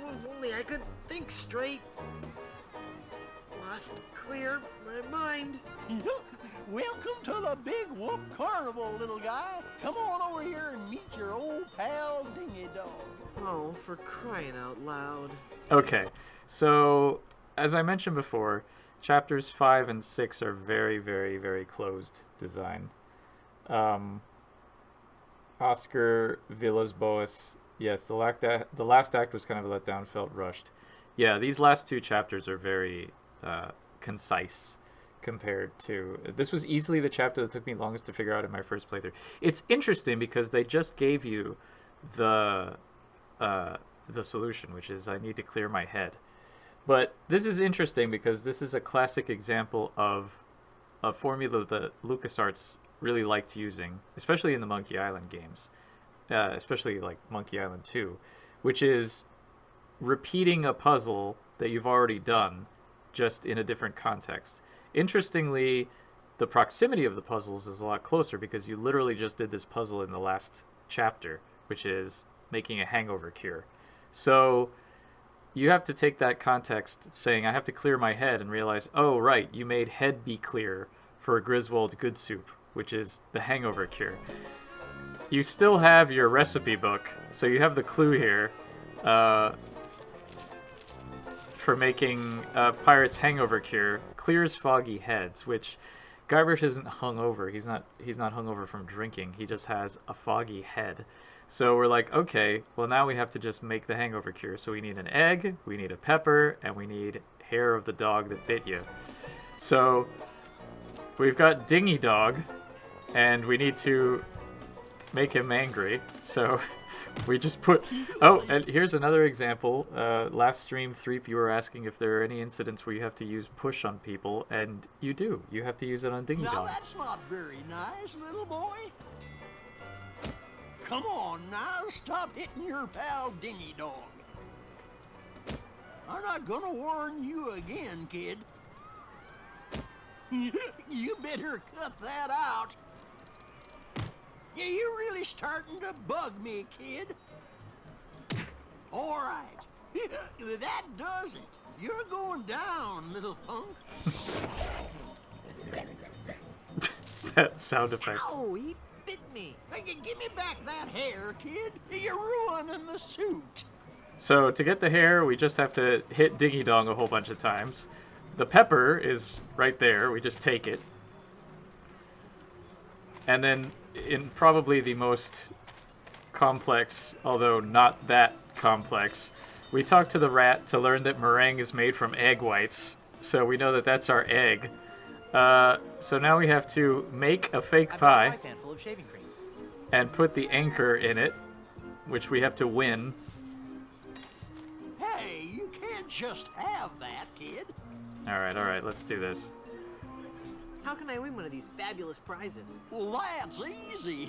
Oh, if only I could think straight. Must clear my mind. Welcome to the Big Whoop Carnival, little guy. Come on over here and meet your old pal Dingy Dog. Oh, for crying out loud. Okay, so as I mentioned before, chapters 5 and 6 are very, very, very closed design. Oscar Villas-Boas, yes, the last act was kind of a letdown, felt rushed. Yeah, these last two chapters are very concise compared to... This was easily the chapter that took me longest to figure out in my first playthrough. It's interesting because they just gave you the solution, which is I need to clear my head. But this is interesting because this is a classic example of a formula that LucasArts really liked using, especially in the Monkey Island games, especially like Monkey Island 2, which is repeating a puzzle that you've already done, just in a different context. Interestingly, the proximity of the puzzles is a lot closer because you literally just did this puzzle in the last chapter, which is making a hangover cure. So you have to take that context saying, I have to clear my head, and realize, oh, right, you made head be clear for Griswold Good Soup, which is the hangover cure. You still have your recipe book, so you have the clue here for making Pirate's hangover cure. Clears foggy heads, which Guybrush isn't hungover. He's not hungover from drinking. He just has a foggy head. So we're like, okay, well now we have to just make the hangover cure. So we need an egg, we need a pepper, and we need hair of the dog that bit you. So we've got Dingy Dog, and we need to make him angry. So we just put... Oh, and here's another example. Last stream, Threep, you were asking if there are any incidents where you have to use push on people, and you do. You have to use it on Dingy Dog. Now that's not very nice, little boy. Come on now, stop hitting your pal Dingy Dog. I'm not gonna warn you again, kid. You better cut that out. Yeah, you're really starting to bug me, kid. All right, that does it. You're going down, little punk. That sound effect. Ow, he bit me. Give me back that hair, kid. You're ruining the suit. So to get the hair, we just have to hit Dingy Dong a whole bunch of times. The pepper is right there. We just take it. And then in probably the most complex, although not that complex, we talk to the rat to learn that meringue is made from egg whites. So we know that that's our egg. So now we have to make a fake pie. I've got a pie pan full of shaving cream. And put the anchor in it, which we have to win. Hey, you can't just have that, kid. All right, let's do this. How can I win one of these fabulous prizes? Well, that's easy,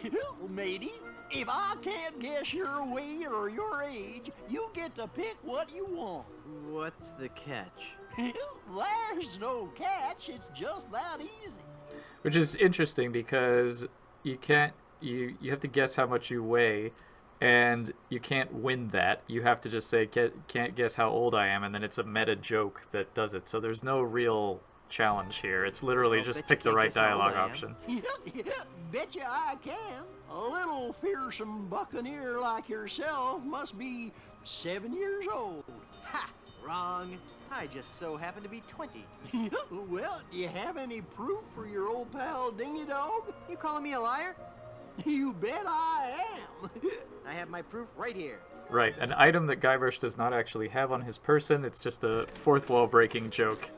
matey. If I can't guess your weight or your age, you get to pick what you want. What's the catch? There's no catch, it's just that easy. Which is interesting because you can't, you have to guess how much you weigh, and you can't win that. You have to just say, can't guess how old I am, and then it's a meta joke that does it. So there's no real challenge here. It's literally just pick the right dialogue option. Betcha I can. A little fearsome buccaneer like yourself must be 7 years old. Ha! Wrong. I just so happen to be 20. Well, do you have any proof for your old pal Dingy Dog? You calling me a liar? You bet I am. I have my proof right here. Right, an item that Guybrush does not actually have on his person. It's just a fourth wall breaking joke.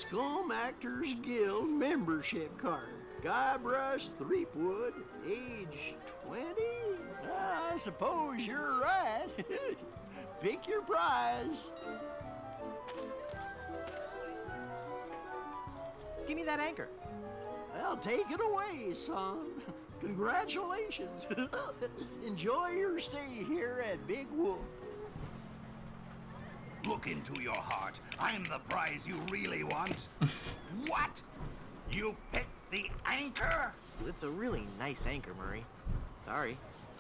Scum Actors Guild membership card. Guybrush Threepwood, age 20? I suppose you're right. Pick your prize. Give me that anchor. Well, take it away, son. Congratulations. Enjoy your stay here at Big Wolf. Look into your heart. I'm the prize you really want. What? You picked the anchor? It's a really nice anchor, Murray. Sorry.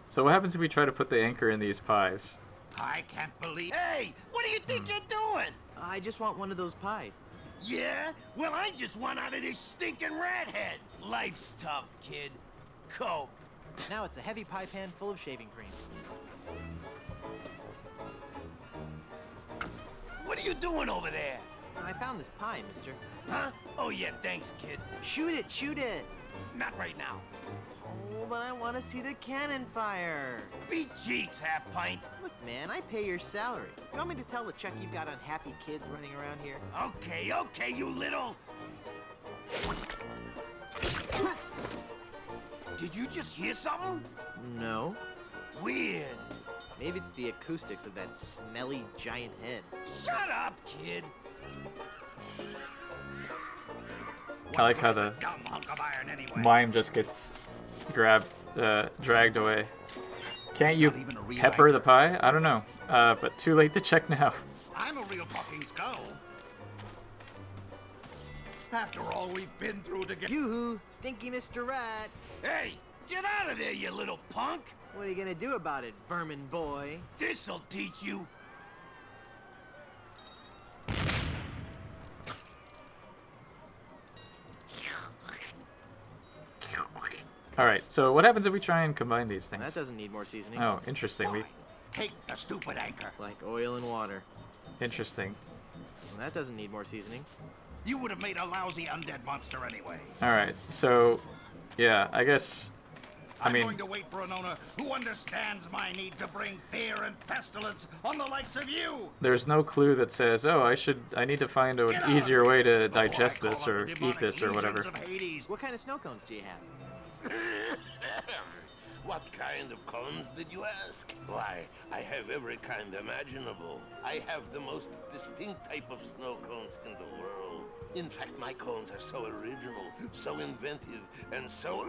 So what happens if we try to put the anchor in these pies? I can't believe... Hey, what do you think you're doing? I just want one of those pies. Yeah? Well, I just want out of this stinking rat head. Life's tough, kid. Cope. Now it's a heavy pie pan full of shaving cream. What are you doing over there? I found this pie, mister. Huh? Oh, yeah, thanks, kid. Shoot it, shoot it. Not right now. Oh, but I want to see the cannon fire. Beat cheeks, half-pint. Look, man, I pay your salary. You want me to tell LeChuck you've got unhappy kids running around here? Okay, you little... Did you just hear something? No. Weird. Maybe it's the acoustics of that smelly giant head. Shut up, kid. I like how the mime just gets grabbed, dragged away. Can't you pepper the pie? I don't know, but too late to check now. I'm a real fucking skull. After all we've been through together. Yoo-hoo, stinky Mr. Rat. Hey, get out of there, you little punk. What are you gonna do about it, vermin boy? This'll teach you. Alright, so what happens if we try and combine these things? That doesn't need more seasoning. Oh, interesting. We Take the stupid anchor. Like oil and water. Interesting. That doesn't need more seasoning. You would have made a lousy undead monster anyway. Alright, so yeah, I guess I'm going to wait for an owner who understands my need to bring fear and pestilence on the likes of you. there's no clue that says, oh, I need to find an easier way to digest this or eat this or whatever. What kind of snow cones do you have? What kind of cones did you ask? Why, I have every kind imaginable. I have the most distinct type of snow cones in the world. In fact, my cones are so original, so inventive, and so...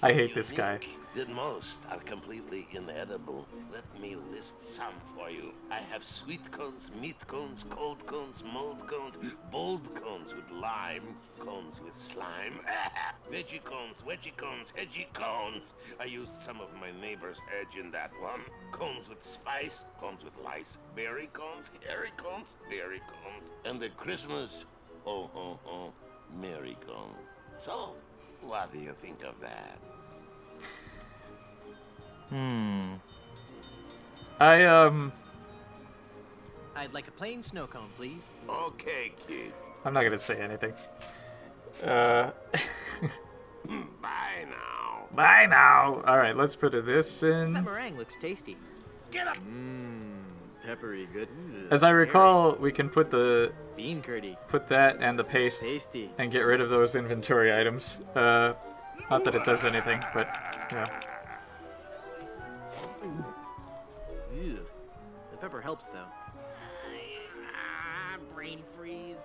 I hate this guy. that most are completely inedible. Let me list some for you. I have sweet cones, meat cones, cold cones, mold cones, bold cones with lime, cones with slime, veggie cones, wedgie cones, hedgy cones. I used some of my neighbor's hedge in that one. Cones with spice, cones with lice, berry cones, hairy cones, dairy cones, and the Christmas, Merry cones. So, what do you think of that? I'd like a plain snow cone, please. Okay, kid. I'm not gonna say anything. Bye now. Bye now. All right, let's put this in. That meringue looks tasty. Get up. Peppery, good. As I recall, we can put the bean curdy, put that and the paste, tasty, and get rid of those inventory items. Not that it does anything, but yeah. Ew. The pepper helps, though. Brain freeze.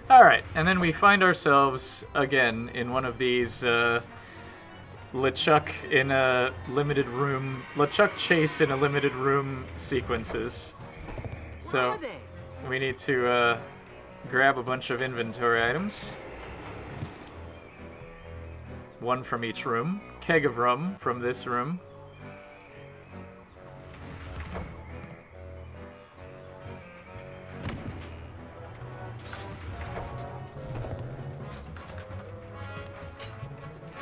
Alright, and then we find ourselves again in one of these LeChuck in a limited room, LeChuck chase in a limited room sequences. So we need to grab a bunch of inventory items. One from each room. Keg of rum from this room.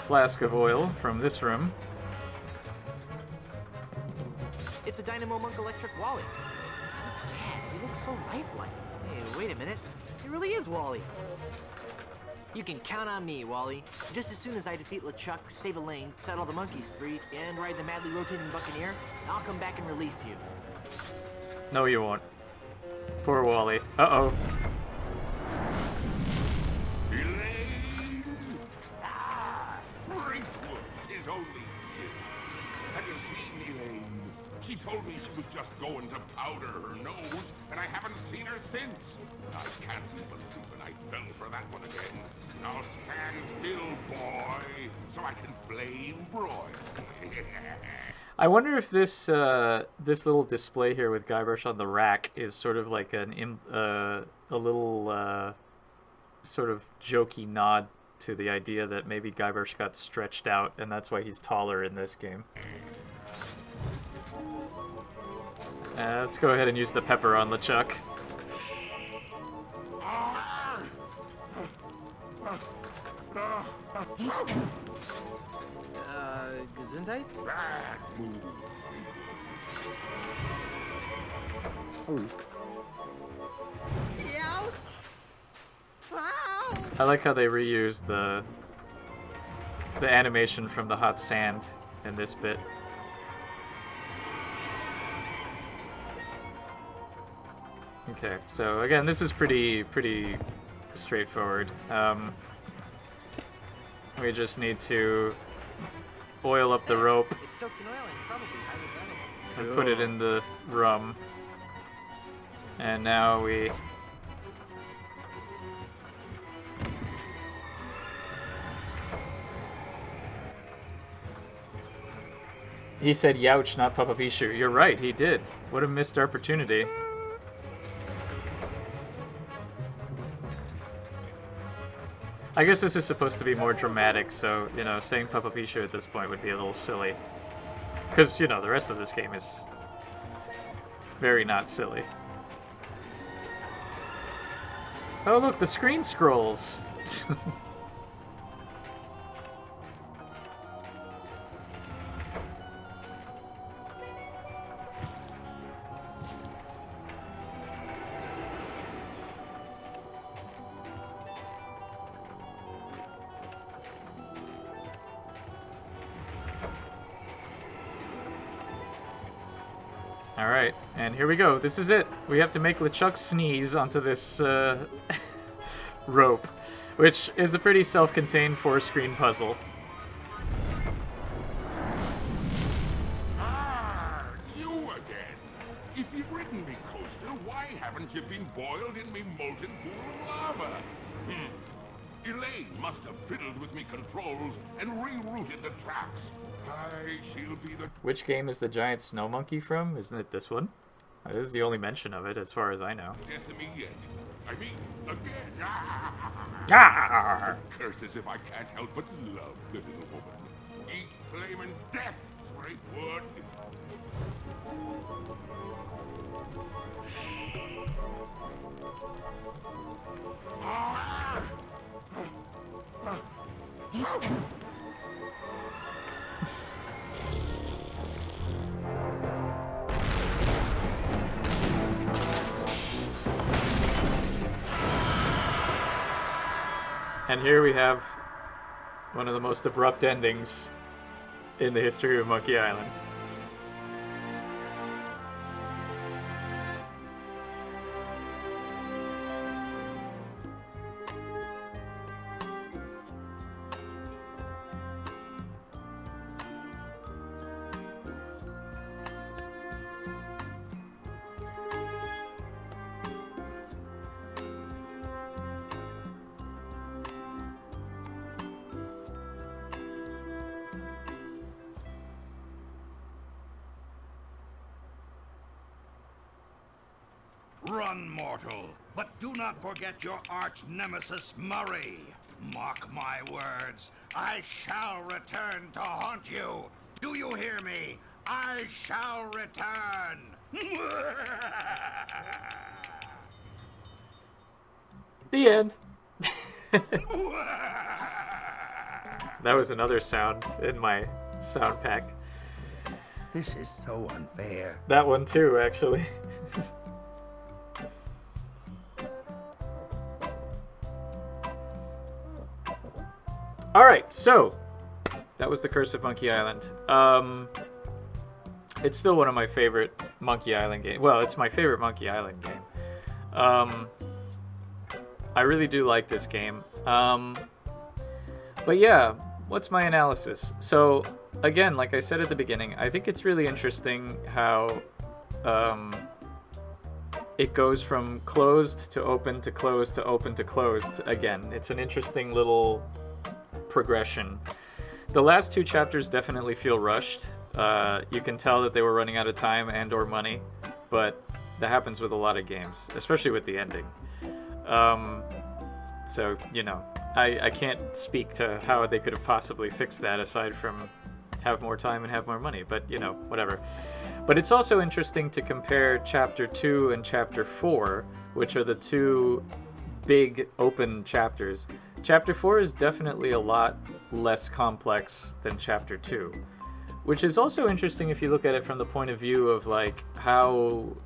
Flask of oil from this room. It's a Dynamo Monk Electric Wally. Dad, he looks so lifelike. Hey, wait a minute. He really is Wally. You can count on me, Wally. Just as soon as I defeat LeChuck, save Elaine, set all the monkeys free, and ride the madly rotating Buccaneer, I'll come back and release you. No, you won't. Poor Wally. Uh-oh. Elaine! Ah, Brinkwood is only here. Have you seen Elaine? She told me she was just going to powder her nose, and I haven't seen her since. I can't be believing I fell for that one again. Now stand still, boy, so I can flame broil. I wonder if this this little display here with Guybrush on the rack is sort of like a little sort of jokey nod to the idea that maybe Guybrush got stretched out, and that's why he's taller in this game. Let's go ahead and use the pepper on LeChuck. Gesundheit? Bad move. Ouch! Ow! I like how they reused the animation from the hot sand in this bit. Okay, so again, this is pretty straightforward. We just need to oil up the rope It's soaked in oil and probably highly flammable. and put it in the rum. And now we... He said Youch, not Papa Pichu. You're right, he did. What a missed opportunity. I guess this is supposed to be more dramatic, so, you know, saying Papa Pichu at this point would be a little silly. Because, you know, the rest of this game is very not silly. Oh, look, the screen scrolls! Alright, and here we go. This is it. We have to make LeChuck sneeze onto this rope, which is a pretty self-contained 4-screen puzzle. Ah, you again. If you've ridden me, Coaster, why haven't you been boiled in me molten pool of lava? Elaine must have fiddled with me controls and rerouted the tracks. She'll be the... Which game is the giant snow monkey from? Isn't it this one? This is the only mention of it, as far as I know. death of me yet. I mean, again. Ah! Curses if I can't help but love the little woman. Eat flaming death, Straightwood. And here we have one of the most abrupt endings in the history of Monkey Island. Run, mortal, but do not forget your arch nemesis Murray. Mark my words, I shall return to haunt you. Do you hear me? I shall return. The end. That was another sound in my sound pack. This is so unfair. That one too, actually. All right, so that was The Curse of Monkey Island. It's still one of my favorite Monkey Island games. Well, it's my favorite Monkey Island game. I really do like this game. But yeah, what's my analysis? So, again, like I said at the beginning, I think it's really interesting how it goes from closed to open to closed to open to closed again. It's an interesting little progression. The last two chapters definitely feel rushed. You can tell that they were running out of time and or money, but that happens with a lot of games, especially with the ending. So, you know, I can't speak to how they could have possibly fixed that aside from have more time and have more money, but, you know, whatever. But it's also interesting to compare Chapter 2 and Chapter 4, which are the two big open chapters. Chapter 4 is definitely a lot less complex than Chapter 2, which is also interesting if you look at it from the point of view of, like, how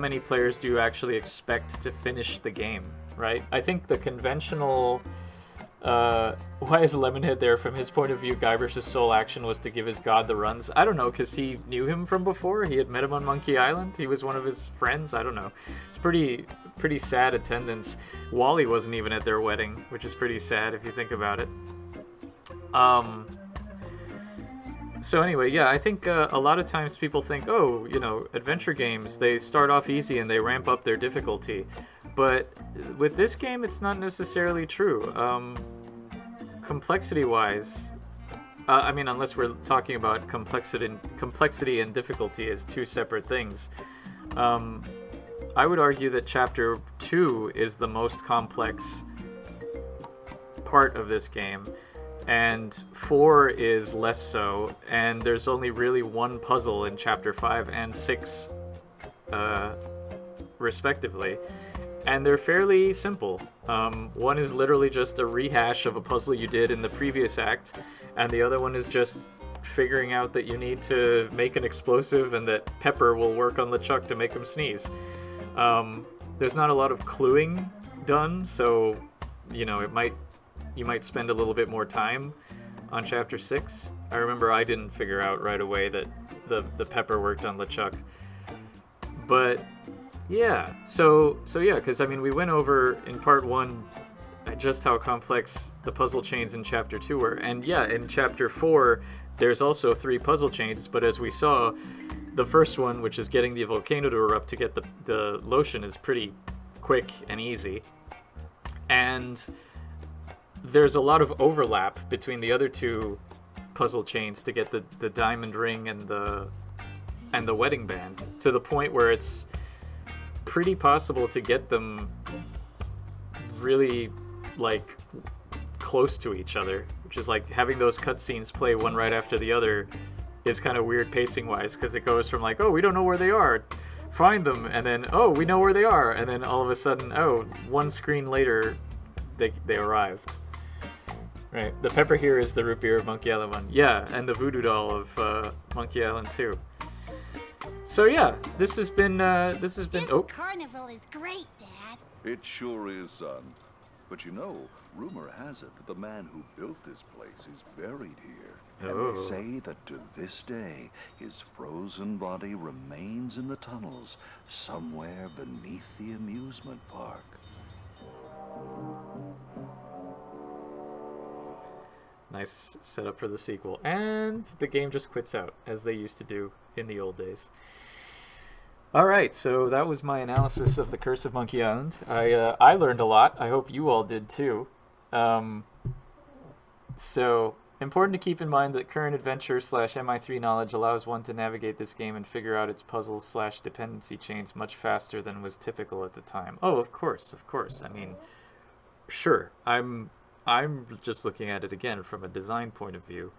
many players do you actually expect to finish the game, right? I think the conventional... why is Lemonhead there? From his point of view, Guybrush's sole action was to give his god the runs. I don't know, because he knew him from before. He had met him on Monkey Island. He was one of his friends. I don't know. It's pretty sad attendance. Wally wasn't even at their wedding, which is pretty sad if you think about it. So anyway, yeah, I think a lot of times people think, oh, you know, adventure games, they start off easy and they ramp up their difficulty. But with this game, it's not necessarily true. Complexity-wise, I mean, unless we're talking about complexity and difficulty as two separate things, I would argue that Chapter 2 is the most complex part of this game, and 4 is less so, and there's only really one puzzle in Chapter 5 and 6, respectively. And they're fairly simple. One is literally just a rehash of a puzzle you did in the previous act, and the other one is just figuring out that you need to make an explosive and that Pepper will work on LeChuck to make him sneeze. There's not a lot of cluing done, so, you know, you might spend a little bit more time on Chapter 6. I remember I didn't figure out right away that the Pepper worked on LeChuck. But... yeah, so yeah, because I mean, we went over in part 1 just how complex the puzzle chains in Chapter 2 were, and yeah, in Chapter 4 there's also 3 puzzle chains, but as we saw, the first one, which is getting the volcano to erupt to get the lotion, is pretty quick and easy, and there's a lot of overlap between the other 2 puzzle chains to get the diamond ring and the wedding band, to the point where it's pretty possible to get them really, like, close to each other, which is like having those cutscenes play one right after the other is kind of weird pacing-wise, because it goes from like, oh, we don't know where they are, find them, and then, oh, we know where they are, and then all of a sudden, oh, one screen later, they arrived. Right, the Pepper here is the root beer of Monkey Island 1. Yeah, and the voodoo doll of Monkey Island 2. So yeah, this has been This oh. carnival is great, Dad. It sure is, son. But you know, rumor has it that the man who built this place is buried here. And they say that to this day, his frozen body remains in the tunnels somewhere beneath the amusement park. Nice setup for the sequel. And the game just quits out, as they used to do in the old days. Alright, so that was my analysis of The Curse of Monkey Island. I learned a lot. I hope you all did too. So, important to keep in mind that current adventure / MI3 knowledge allows one to navigate this game and figure out its puzzles / dependency chains much faster than was typical at the time. Oh, of course. I mean, sure. I'm just looking at it again from a design point of view,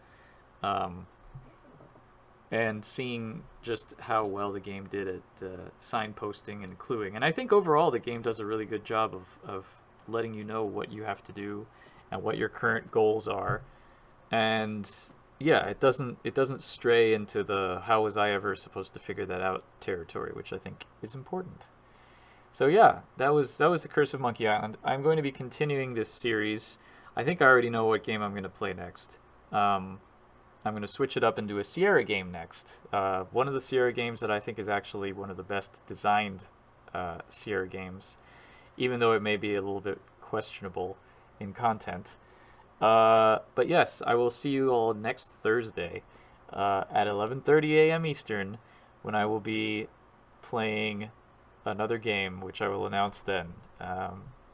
and seeing just how well the game did at signposting and cluing. And I think overall the game does a really good job of letting you know what you have to do and what your current goals are. And yeah, it doesn't stray into the how was I ever supposed to figure that out territory, which I think is important. So yeah, that was the Curse of Monkey Island. I'm going to be continuing this series. I think I already know what game I'm going to play next. I'm going to switch it up and do a Sierra game next. One of the Sierra games that I think is actually one of the best designed Sierra games, even though it may be a little bit questionable in content. But yes, I will see you all next Thursday at 11:30 a.m. Eastern, when I will be playing another game, which I will announce then.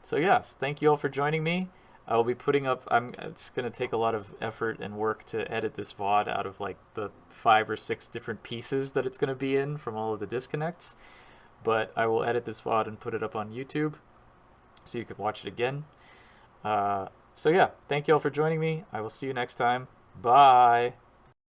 So yes, thank you all for joining me. I will be putting up, it's going to take a lot of effort and work to edit this VOD out of like the 5 or 6 different pieces that it's going to be in from all of the disconnects. But I will edit this VOD and put it up on YouTube so you can watch it again. So yeah, thank you all for joining me. I will see you next time. Bye.